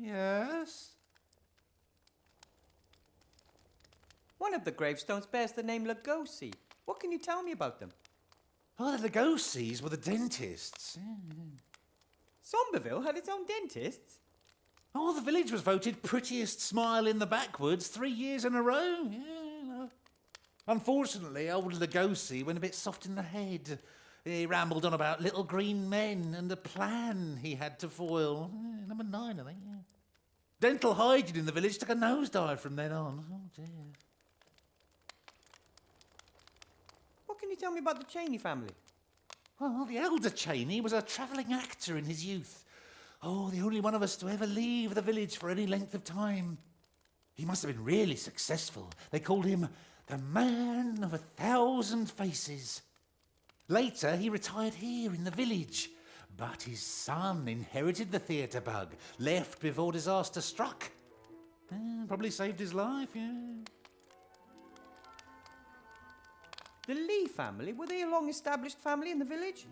Yes? One of the gravestones bears the name Lugosi. What can you tell me about them? Oh, the Lugosis were the dentists. Somberville had its own dentists? Oh, the village was voted prettiest smile in the backwoods 3 years in a row. Yeah. Unfortunately, old Lugosi went a bit soft in the head. He rambled on about little green men and a plan he had to foil. Number 9, I think. Yeah. Dental hygiene in the village took a nosedive from then on. Oh, dear. What can you tell me about the Cheney family? Well, the elder Cheney was a travelling actor in his youth. Oh, the only one of us to ever leave the village for any length of time. He must have been really successful. They called him the Man of 1,000 Faces. Later, he retired here in the village. But his son inherited the theatre bug, left before disaster struck. Probably saved his life, yeah. The Lee family, were they a long-established family in the village?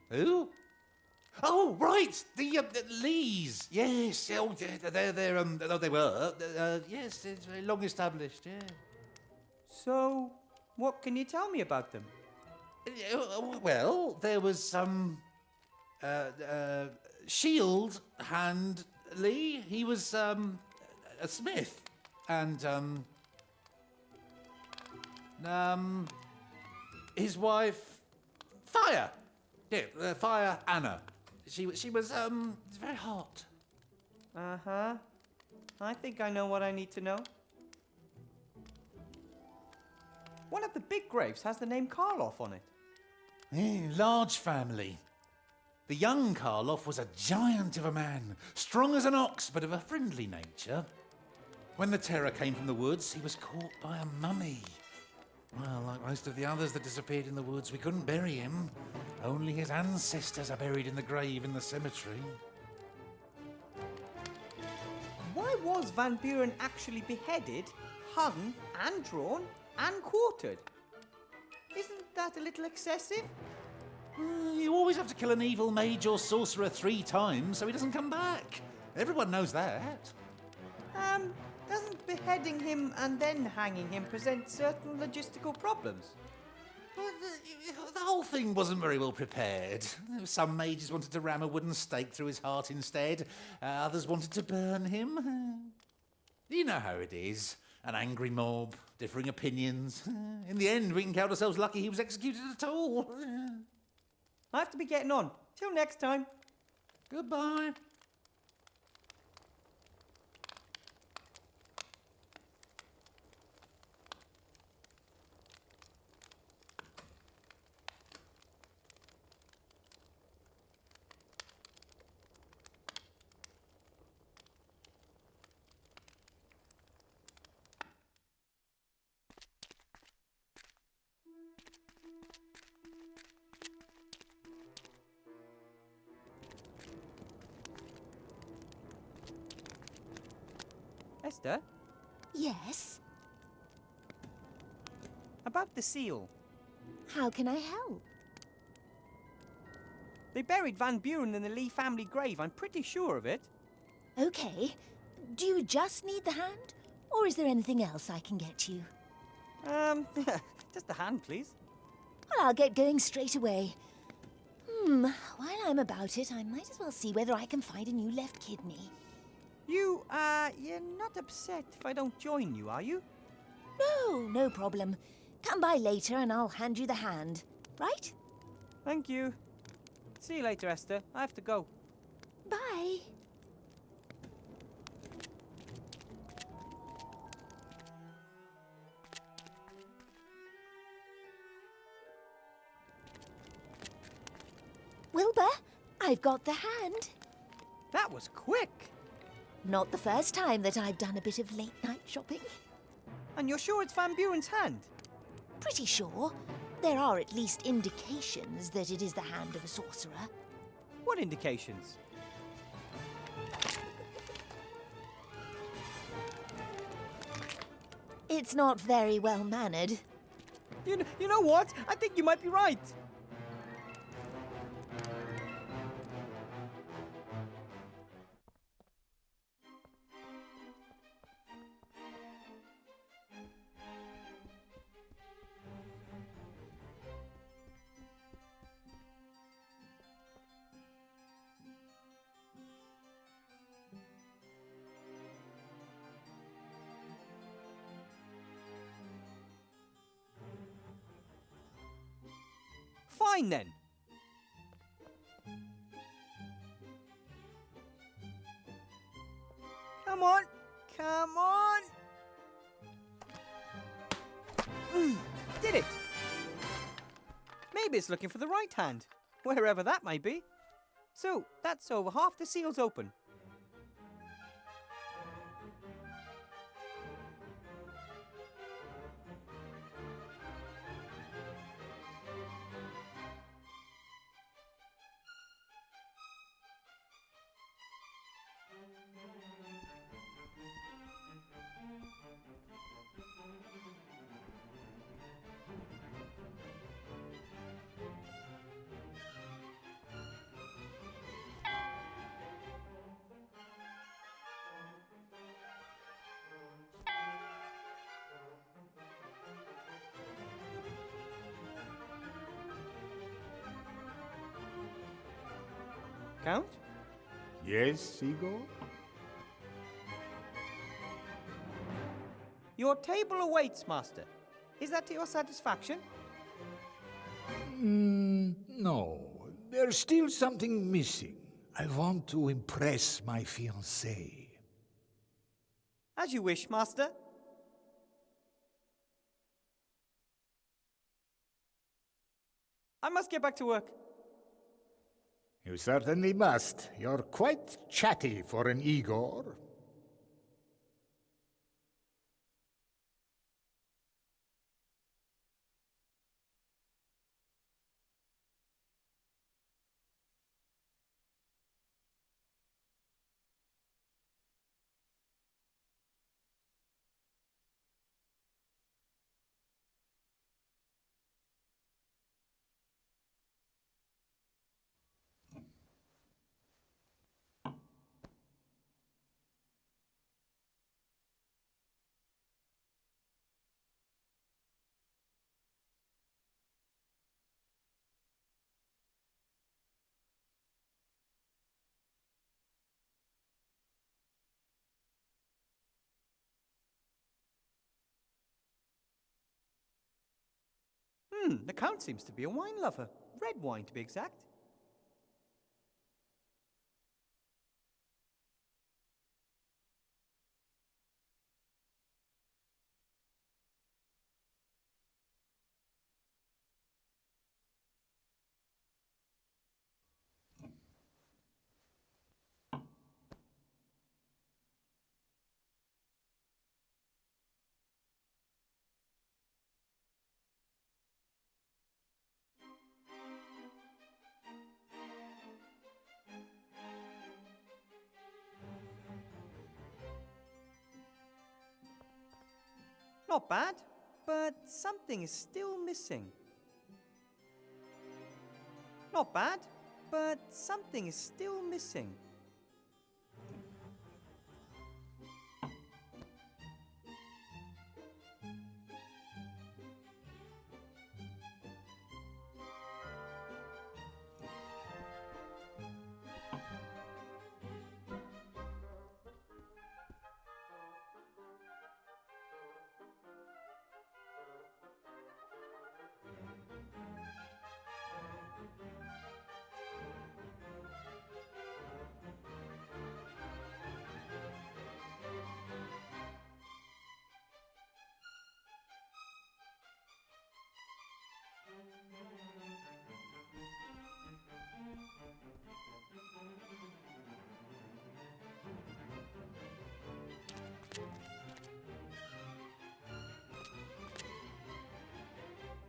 Who? Oh, right, the Lees. Yes, oh, they were. Yes, it's very long established. Yeah. So, what can you tell me about them? Well, there was Shield Hand Lee. He was a smith, and his wife Fire. Yeah, Fire Anna. She was very hot. Uh-huh. I think I know what I need to know. One of the big graves has the name Karloff on it. Large family. The young Karloff was a giant of a man, strong as an ox, but of a friendly nature. When the terror came from the woods, he was caught by a mummy. Well, like most of the others that disappeared in the woods, we couldn't bury him. Only his ancestors are buried in the grave in the cemetery. Why was Van Buren actually beheaded, hung, and drawn, and quartered? Isn't that a little excessive? You always have to kill an evil mage or sorcerer 3 times so he doesn't come back. Everyone knows that. Doesn't beheading him and then hanging him present certain logistical problems? The whole thing wasn't very well prepared. Some mages wanted to ram a wooden stake through his heart instead. Others wanted to burn him. You know how it is. An angry mob, differing opinions. In the end, we can count ourselves lucky he was executed at all. I have to be getting on. Till next time. Goodbye. Esther, Yes? about the seal. How can I help? They buried Van Buren in the Lee family grave. I'm pretty sure of it. Okay. Do you just need the hand? Or is there anything else I can get you? Just the hand, please. Well, I'll get going straight away. While I'm about it, I might as well see whether I can find a new left kidney. You're not upset if I don't join you, are you? No, no problem. Come by later and I'll hand you the hand. Right? Thank you. See you later, Esther. I have to go. Bye. Wilbur, I've got the hand. That was quick. Not the first time that I've done a bit of late-night shopping. And you're sure it's Van Buren's hand? Pretty sure. There are at least indications that it is the hand of a sorcerer. What indications? It's not very well-mannered. You know what? I think you might be right. mine then. Come on, come on. Did it. Maybe it's looking for the right hand, wherever that might be. So, that's over half the seals open. Count? Yes, Igor? Your table awaits, Master. Is that to your satisfaction? No. There's still something missing. I want to impress my fiancée. As you wish, Master. I must get back to work. You certainly must. You're quite chatty for an Igor. The Count seems to be a wine lover. Red wine, to be exact. Not bad, but something is still missing. Not bad, but something is still missing.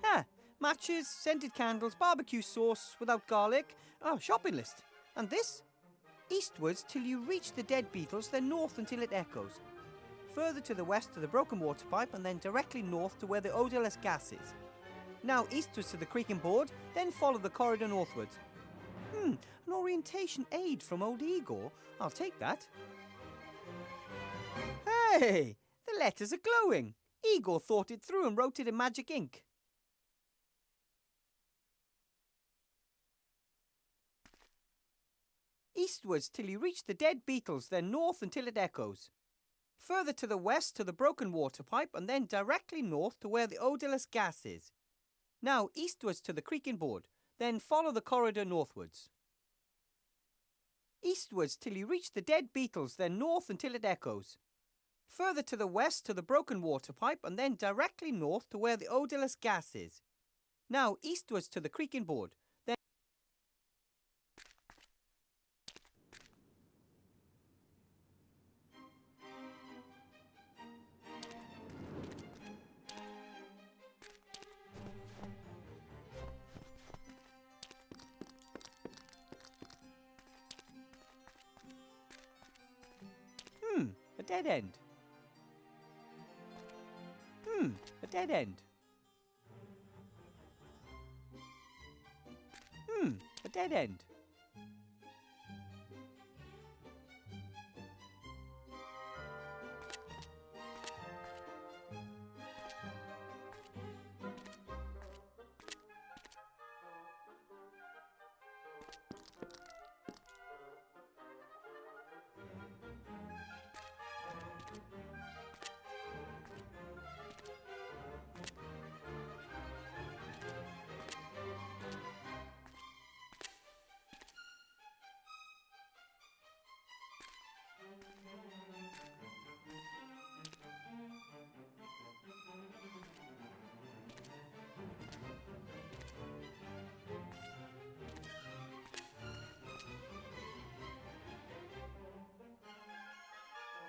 Ah, matches, scented candles, barbecue sauce without garlic. Oh, shopping list. And this? Eastwards till you reach the dead beetles, then north until it echoes. Further to the west to the broken water pipe, and then directly north to where the odorless gas is. Now eastwards to the creaking board, then follow the corridor northwards. An orientation aid from old Igor. I'll take that. Hey, the letters are glowing. Igor thought it through and wrote it in magic ink. Eastwards till you reach the dead beetles, then north until it echoes. Further to the west to the broken water pipe, and then directly north to where the odorless gas is. Now eastwards to the creaking board, Then follow the corridor northwards. Eastwards till you reach the dead beetles, then north until it echoes. Further to the west to the broken water pipe, and then directly north to where the odorless gas is. Now eastwards to the creaking board. Then a dead end. A dead end. A dead end.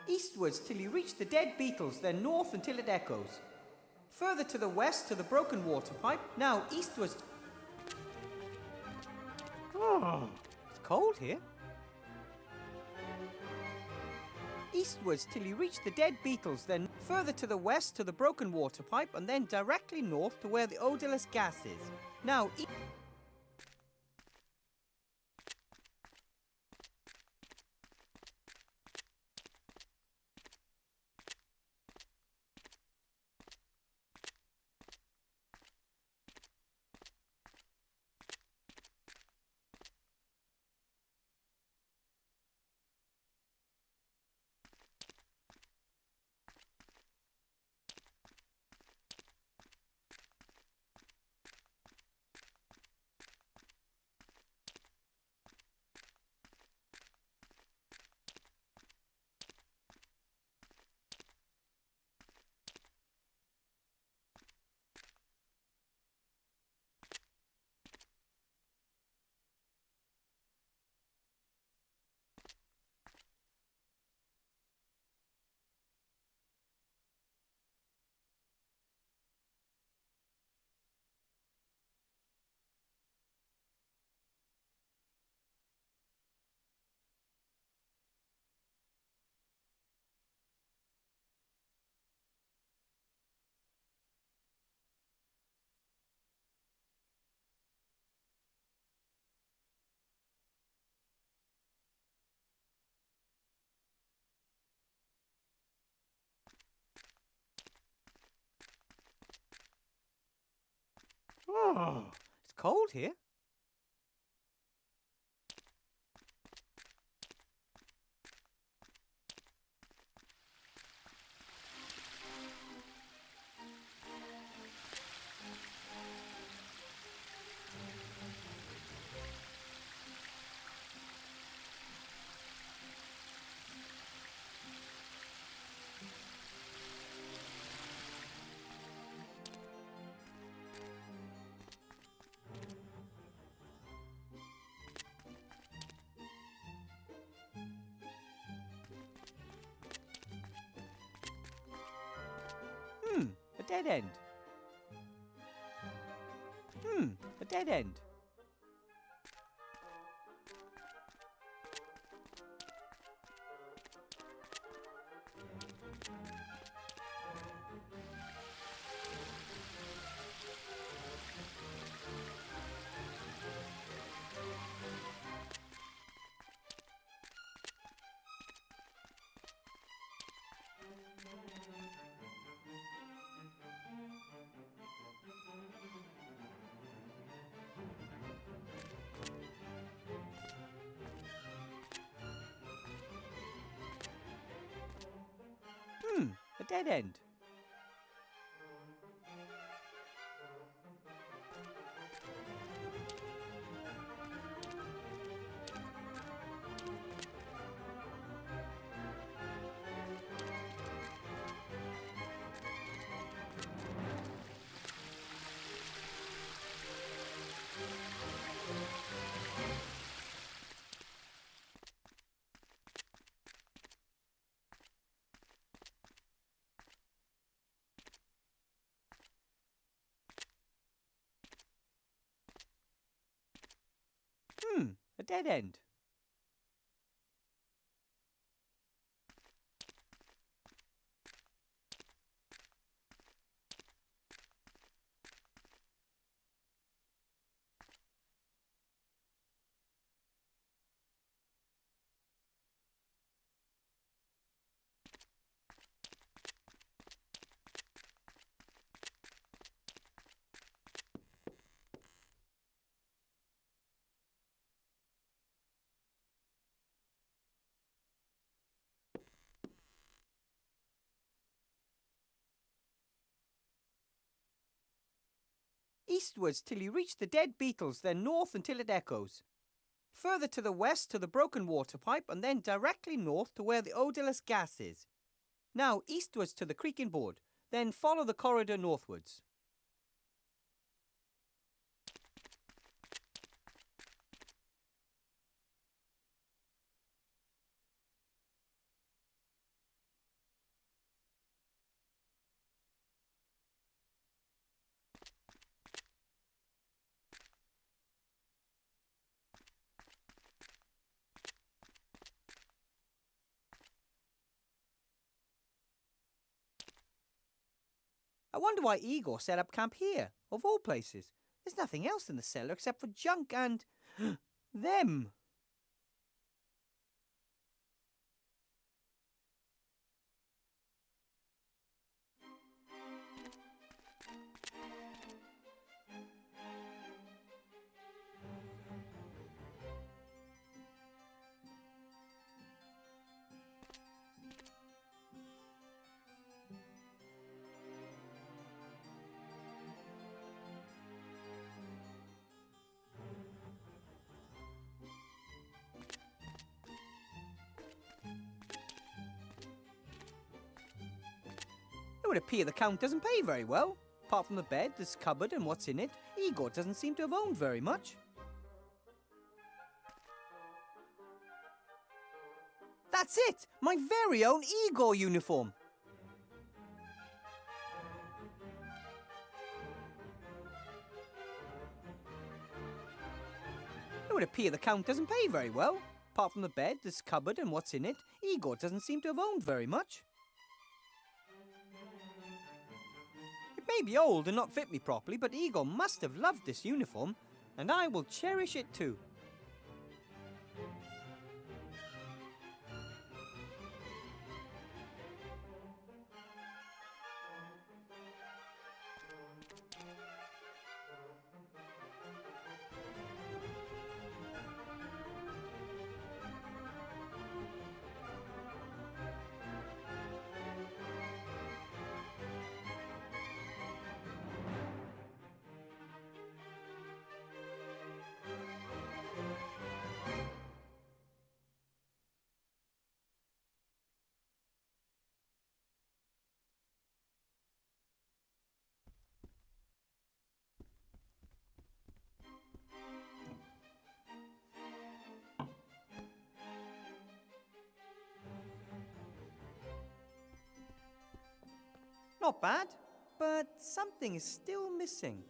Eastwards till you reach the dead beetles, then north until it echoes. Further to the west to the broken water pipe. Now eastwards. Oh, it's cold here. Eastwards till you reach the dead beetles, then further to the west to the broken water pipe, and then directly north to where the odorless gas is. Now oh, it's cold here. A dead end. A dead end. A dead end. dead end. Eastwards till you reach the dead beetles, then north until it echoes. Further to the west to the broken water pipe, and then directly north to where the odourless gas is. Now eastwards to the creaking board, then follow the corridor northwards. I wonder why Igor set up camp here, of all places. There's nothing else in the cellar except for junk and... them. It would appear the Count doesn't pay very well. Apart from the bed, this cupboard and what's in it, Igor doesn't seem to have owned very much. That's it! My very own Igor uniform! It would appear the Count doesn't pay very well. Apart from the bed, this cupboard and what's in it, Igor doesn't seem to have owned very much. It may be old and not fit me properly, but Igor must have loved this uniform, and I will cherish it too. Not bad, but something is still missing.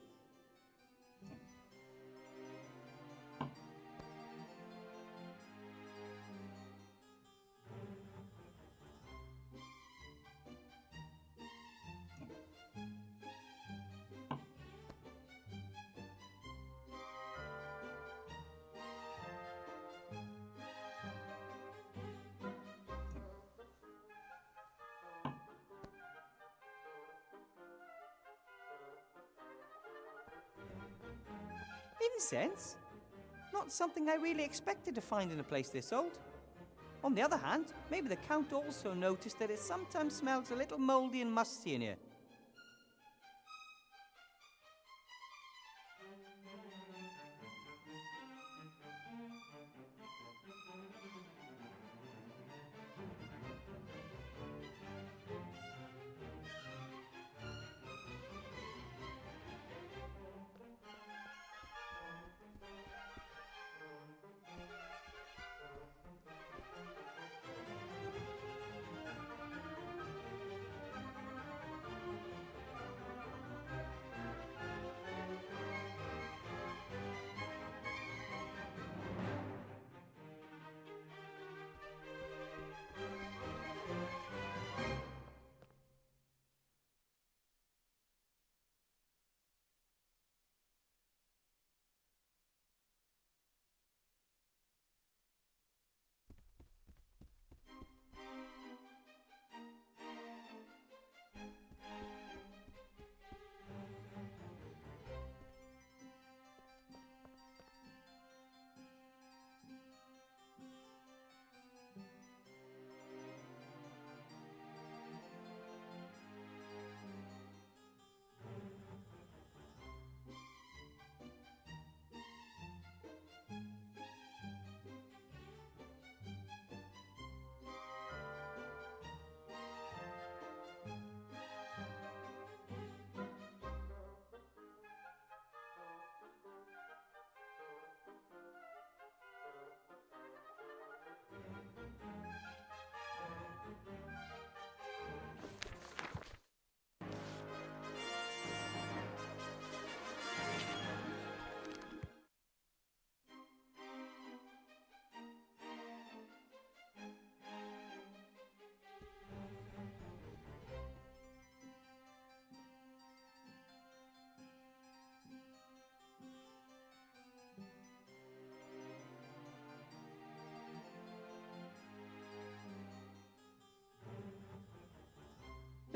Incense? Not something I really expected to find in a place this old. On the other hand, maybe the Count also noticed that it sometimes smells a little mouldy and musty in here.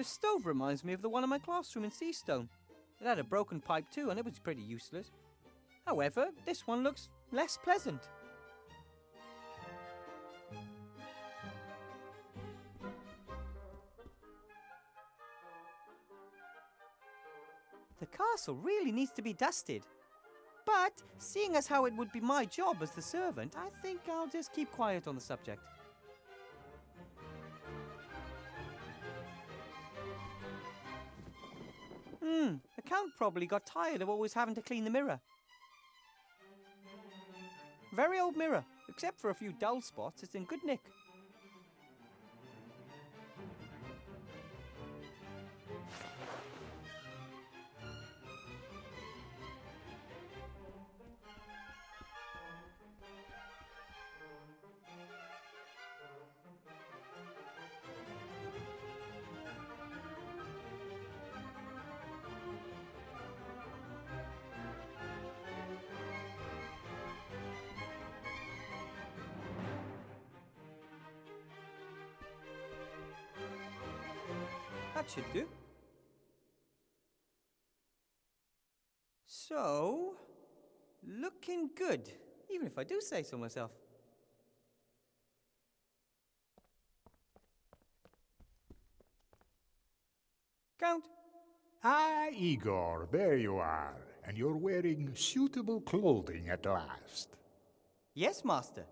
stove reminds me of the one in my classroom in Seastone. It had a broken pipe too, and it was pretty useless. However, this one looks less pleasant. The castle really needs to be dusted. But, seeing as how it would be my job as the servant, I think I'll just keep quiet on the subject. The Count probably got tired of always having to clean the mirror. Very old mirror, except for a few dull spots, it's in good nick. That should do. So, looking good, even if I do say so myself. Count. Ah, Igor, there you are. And you're wearing suitable clothing at last. Yes, master.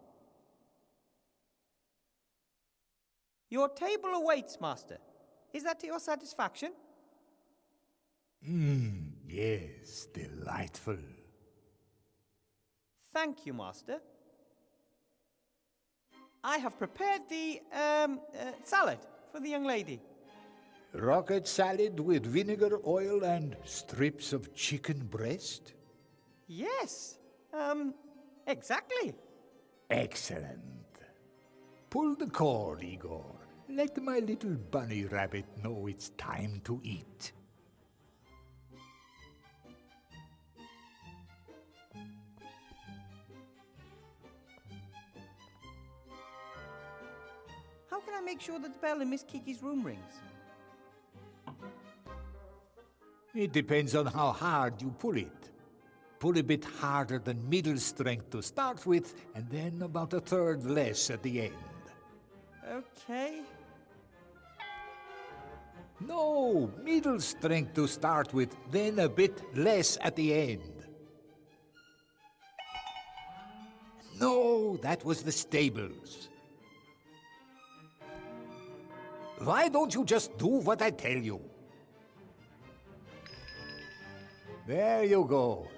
Your table awaits, master. Is that to your satisfaction? Yes, delightful. Thank you, master. I have prepared the, salad for the young lady. Rocket salad with vinegar, oil, and strips of chicken breast? Yes, exactly. Excellent. Pull the cord, Igor. Let my little bunny rabbit know it's time to eat. How can I make sure that the bell in Miss Kiki's room rings? It depends on how hard you pull it. Pull a bit harder than middle strength to start with, and then about a third less at the end. Okay. No, middle strength to start with, then a bit less at the end. No, that was the stables. Why don't you just do what I tell you? There you go.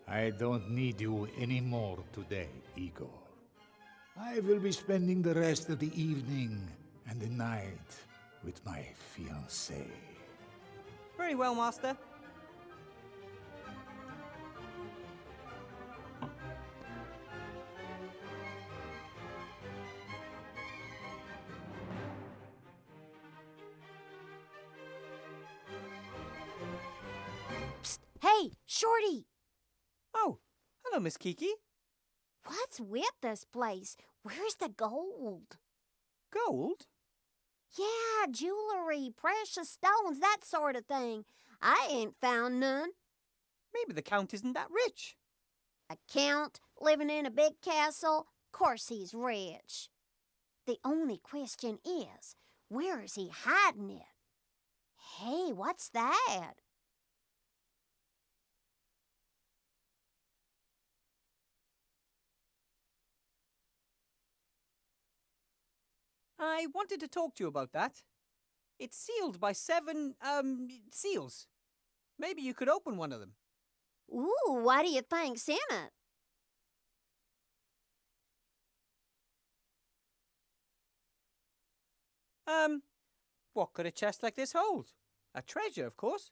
I don't need you anymore today, Igor. I will be spending the rest of the evening and the night with my fiancée. Very well, master. Psst! Hey, Shorty! Oh, hello, Miss Kiki. What's with this place? Where's the gold? Gold? Yeah, jewelry, precious stones, that sort of thing. I ain't found none. Maybe the Count isn't that rich. A count living in a big castle? Course he's rich. The only question is, where is he hiding it? Hey, what's that? I wanted to talk to you about that. It's sealed by 7, seals. Maybe you could open one of them. Ooh, what do you think's in it? What could a chest like this hold? A treasure, of course.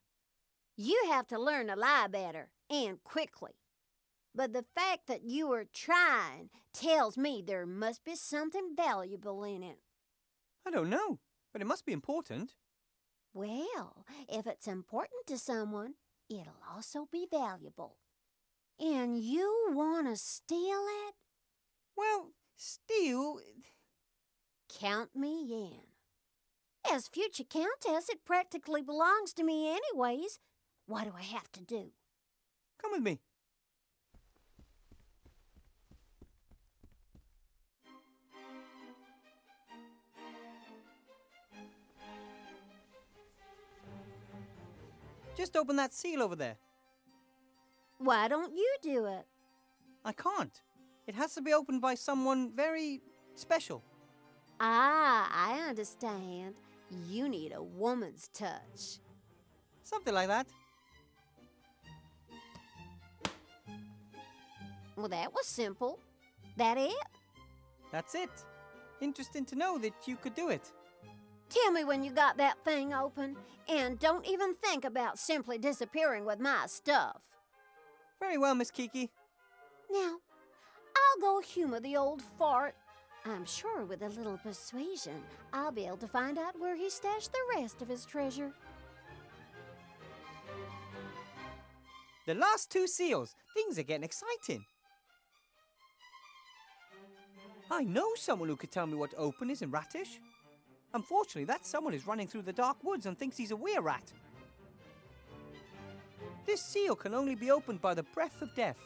You have to learn to lie better, and quickly. But the fact that you are trying tells me there must be something valuable in it. I don't know, but it must be important. Well, if it's important to someone, it'll also be valuable. And you want to steal it? Well, steal... Count me in. As future countess, it practically belongs to me anyways. What do I have to do? Come with me. Just open that seal over there. Why don't you do it? I can't. It has to be opened by someone very special. Ah, I understand. You need a woman's touch. Something like that. Well, that was simple. That it? That's it. Interesting to know that you could do it. Tell me when you got that thing open, and don't even think about simply disappearing with my stuff. Very well, Miss Kiki. Now, I'll go humor the old fart. I'm sure with a little persuasion, I'll be able to find out where he stashed the rest of his treasure. The last 2 seals. Things are getting exciting. I know someone who could tell me what to open is in Ratish. Unfortunately, that someone is running through the dark woods and thinks he's a were-rat. This seal can only be opened by the breath of death.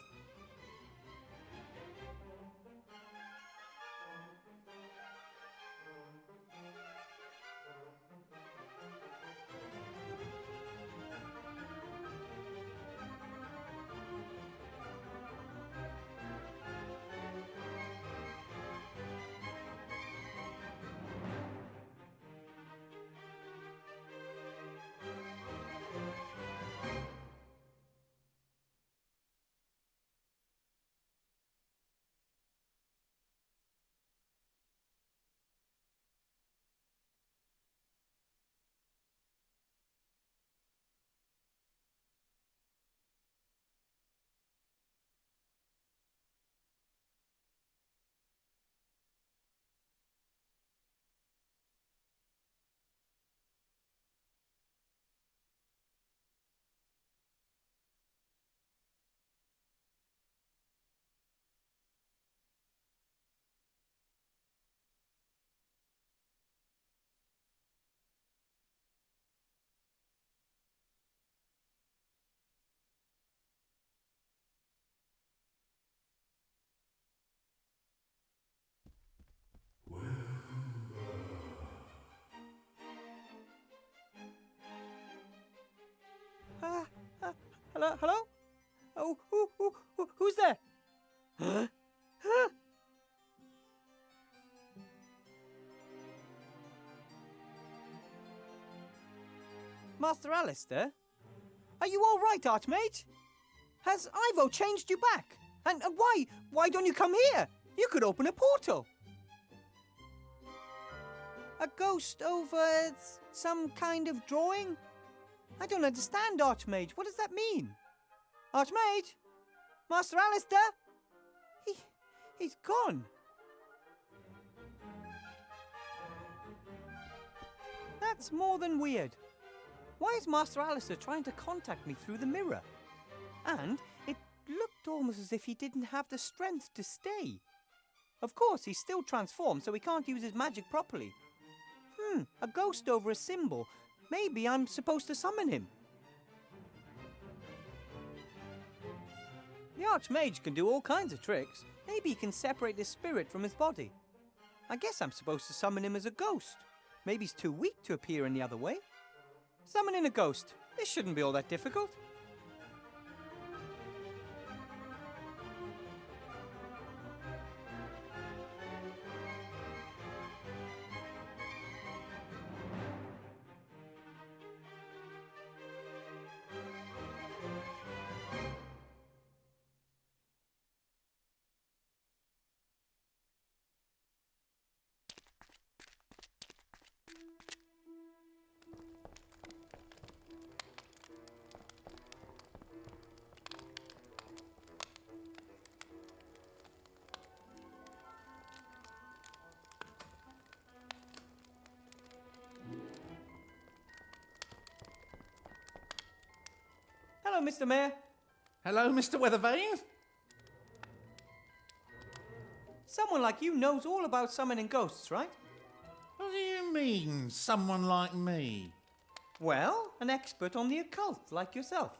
Hello? Hello? Oh, who's there? Huh? Huh? Master Alistair? Are you all right, Archmage? Has Ivo changed you back? And why? Why don't you come here? You could open a portal. A ghost over some kind of drawing? I don't understand, Archmage. What does that mean? Archmage? Master Alistair? He's gone. That's more than weird. Why is Master Alistair trying to contact me through the mirror? And it looked almost as if he didn't have the strength to stay. Of course, he's still transformed, so he can't use his magic properly. A ghost over a symbol. Maybe I'm supposed to summon him. The Archmage can do all kinds of tricks. Maybe he can separate his spirit from his body. I guess I'm supposed to summon him as a ghost. Maybe he's too weak to appear any other way. Summoning a ghost. This shouldn't be all that difficult. Hello, Mr. Mayor. Hello, Mr. Weathervane. Someone like you knows all about summoning ghosts, right? What do you mean, someone like me? Well, an expert on the occult, like yourself.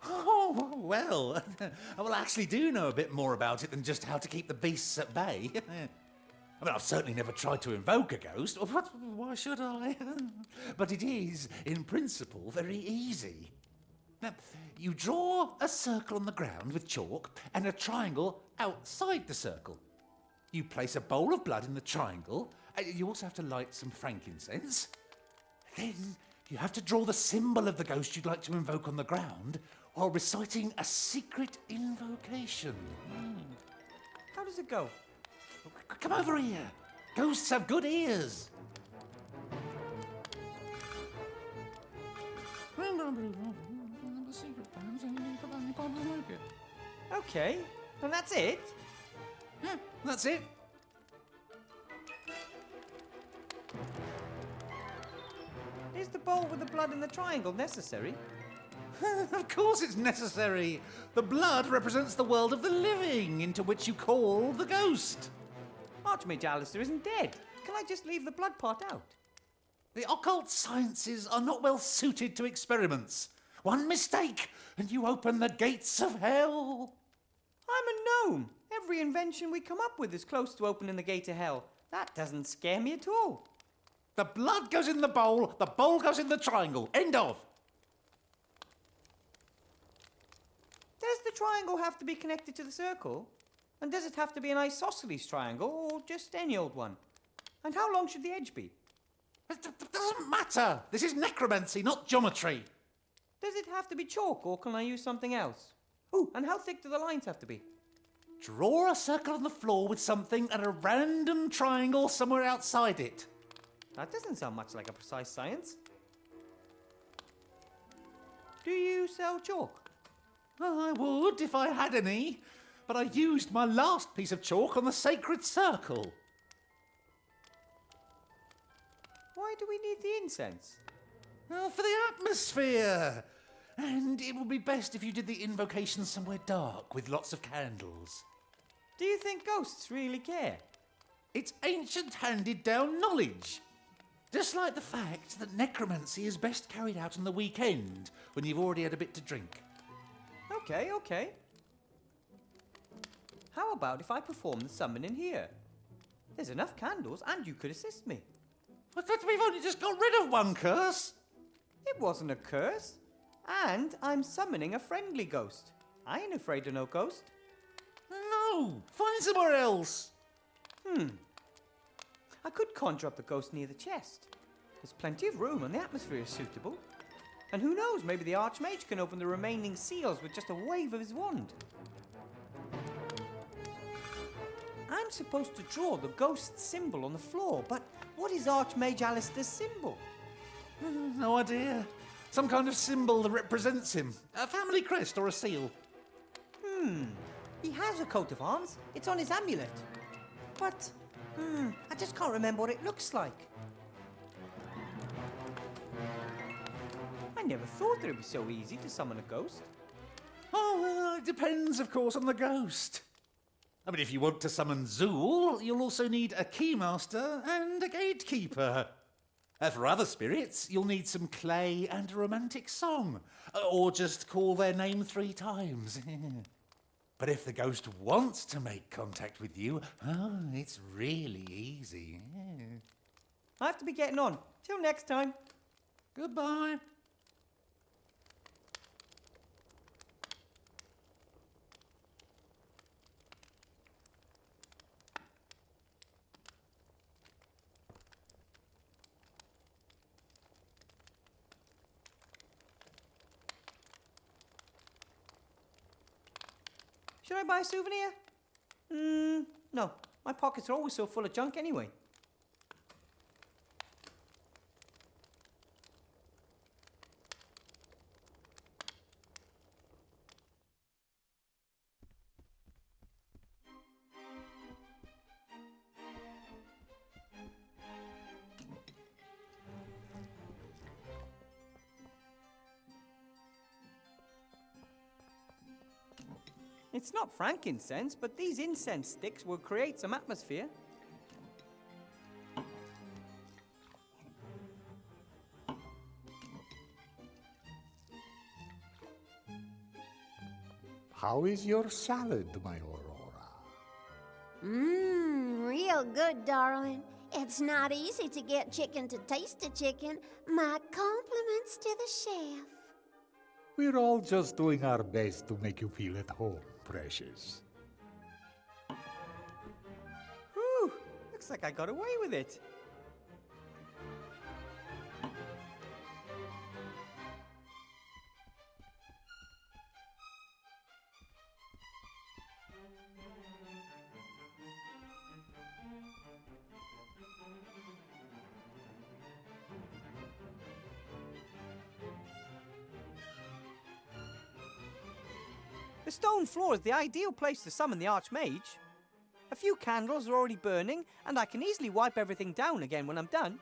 Oh, well, I actually do know a bit more about it than just how to keep the beasts at bay. I mean, I've certainly never tried to invoke a ghost. Why should I? But it is, in principle, very easy. Now, you draw a circle on the ground with chalk and a triangle outside the circle. You place a bowl of blood in the triangle. You also have to light some frankincense. Then you have to draw the symbol of the ghost you'd like to invoke on the ground while reciting a secret invocation. How does it go? Come over here. Ghosts have good ears. Okay, and that's it? Yeah, that's it. Is the bowl with the blood in the triangle necessary? Of course it's necessary. The blood represents the world of the living, into which you call the ghost. Archmage Alistair isn't dead. Can I just leave the blood part out? The occult sciences are not well suited to experiments. One mistake, and you open the gates of hell. I'm a gnome. Every invention we come up with is close to opening the gate of hell. That doesn't scare me at all. The blood goes in the bowl goes in the triangle. End of. Does the triangle have to be connected to the circle? And does it have to be an isosceles triangle or just any old one? And how long should the edge be? It doesn't matter. This is necromancy, not geometry. Does it have to be chalk or can I use something else? Ooh, and how thick do the lines have to be? Draw a circle on the floor with something and a random triangle somewhere outside it. That doesn't sound much like a precise science. Do you sell chalk? I would if I had any, but I used my last piece of chalk on the sacred circle. Why do we need the incense? Well, for the atmosphere. And it would be best if you did the invocation somewhere dark with lots of candles. Do you think ghosts really care? It's ancient handed down knowledge. Just like the fact that necromancy is best carried out on the weekend when you've already had a bit to drink. Okay. How about if I perform the summoning here? There's enough candles and you could assist me. But we've only just got rid of one curse. It wasn't a curse. And I'm summoning a friendly ghost. I ain't afraid of no ghost. No, find somewhere else. I could conjure up the ghost near the chest. There's plenty of room and the atmosphere is suitable. And who knows, maybe the Archmage can open the remaining seals with just a wave of his wand. I'm supposed to draw the ghost's symbol on the floor, but what is Archmage Alistair's symbol? No idea. Some kind of symbol that represents him. A family crest or a seal. He has a coat of arms. It's on his amulet. But, I just can't remember what it looks like. I never thought that it'd be so easy to summon a ghost. Oh, well, it depends, of course, on the ghost. I mean, if you want to summon Zool, you'll also need a keymaster and a gatekeeper. For other spirits, you'll need some clay and a romantic song. Or just call their name 3 times. But if the ghost wants to make contact with you, it's really easy. I have to be getting on. Till next time. Goodbye. Should I buy a souvenir? No. My pockets are always so full of junk anyway. It's not frankincense, but these incense sticks will create some atmosphere. How is your salad, my Aurora? Real good, darling. It's not easy to get chicken to taste a chicken. My compliments to the chef. We're all just doing our best to make you feel at home, precious. Whew, looks like I got away with it. The stone floor is the ideal place to summon the Archmage. A few candles are already burning, and I can easily wipe everything down again when I'm done.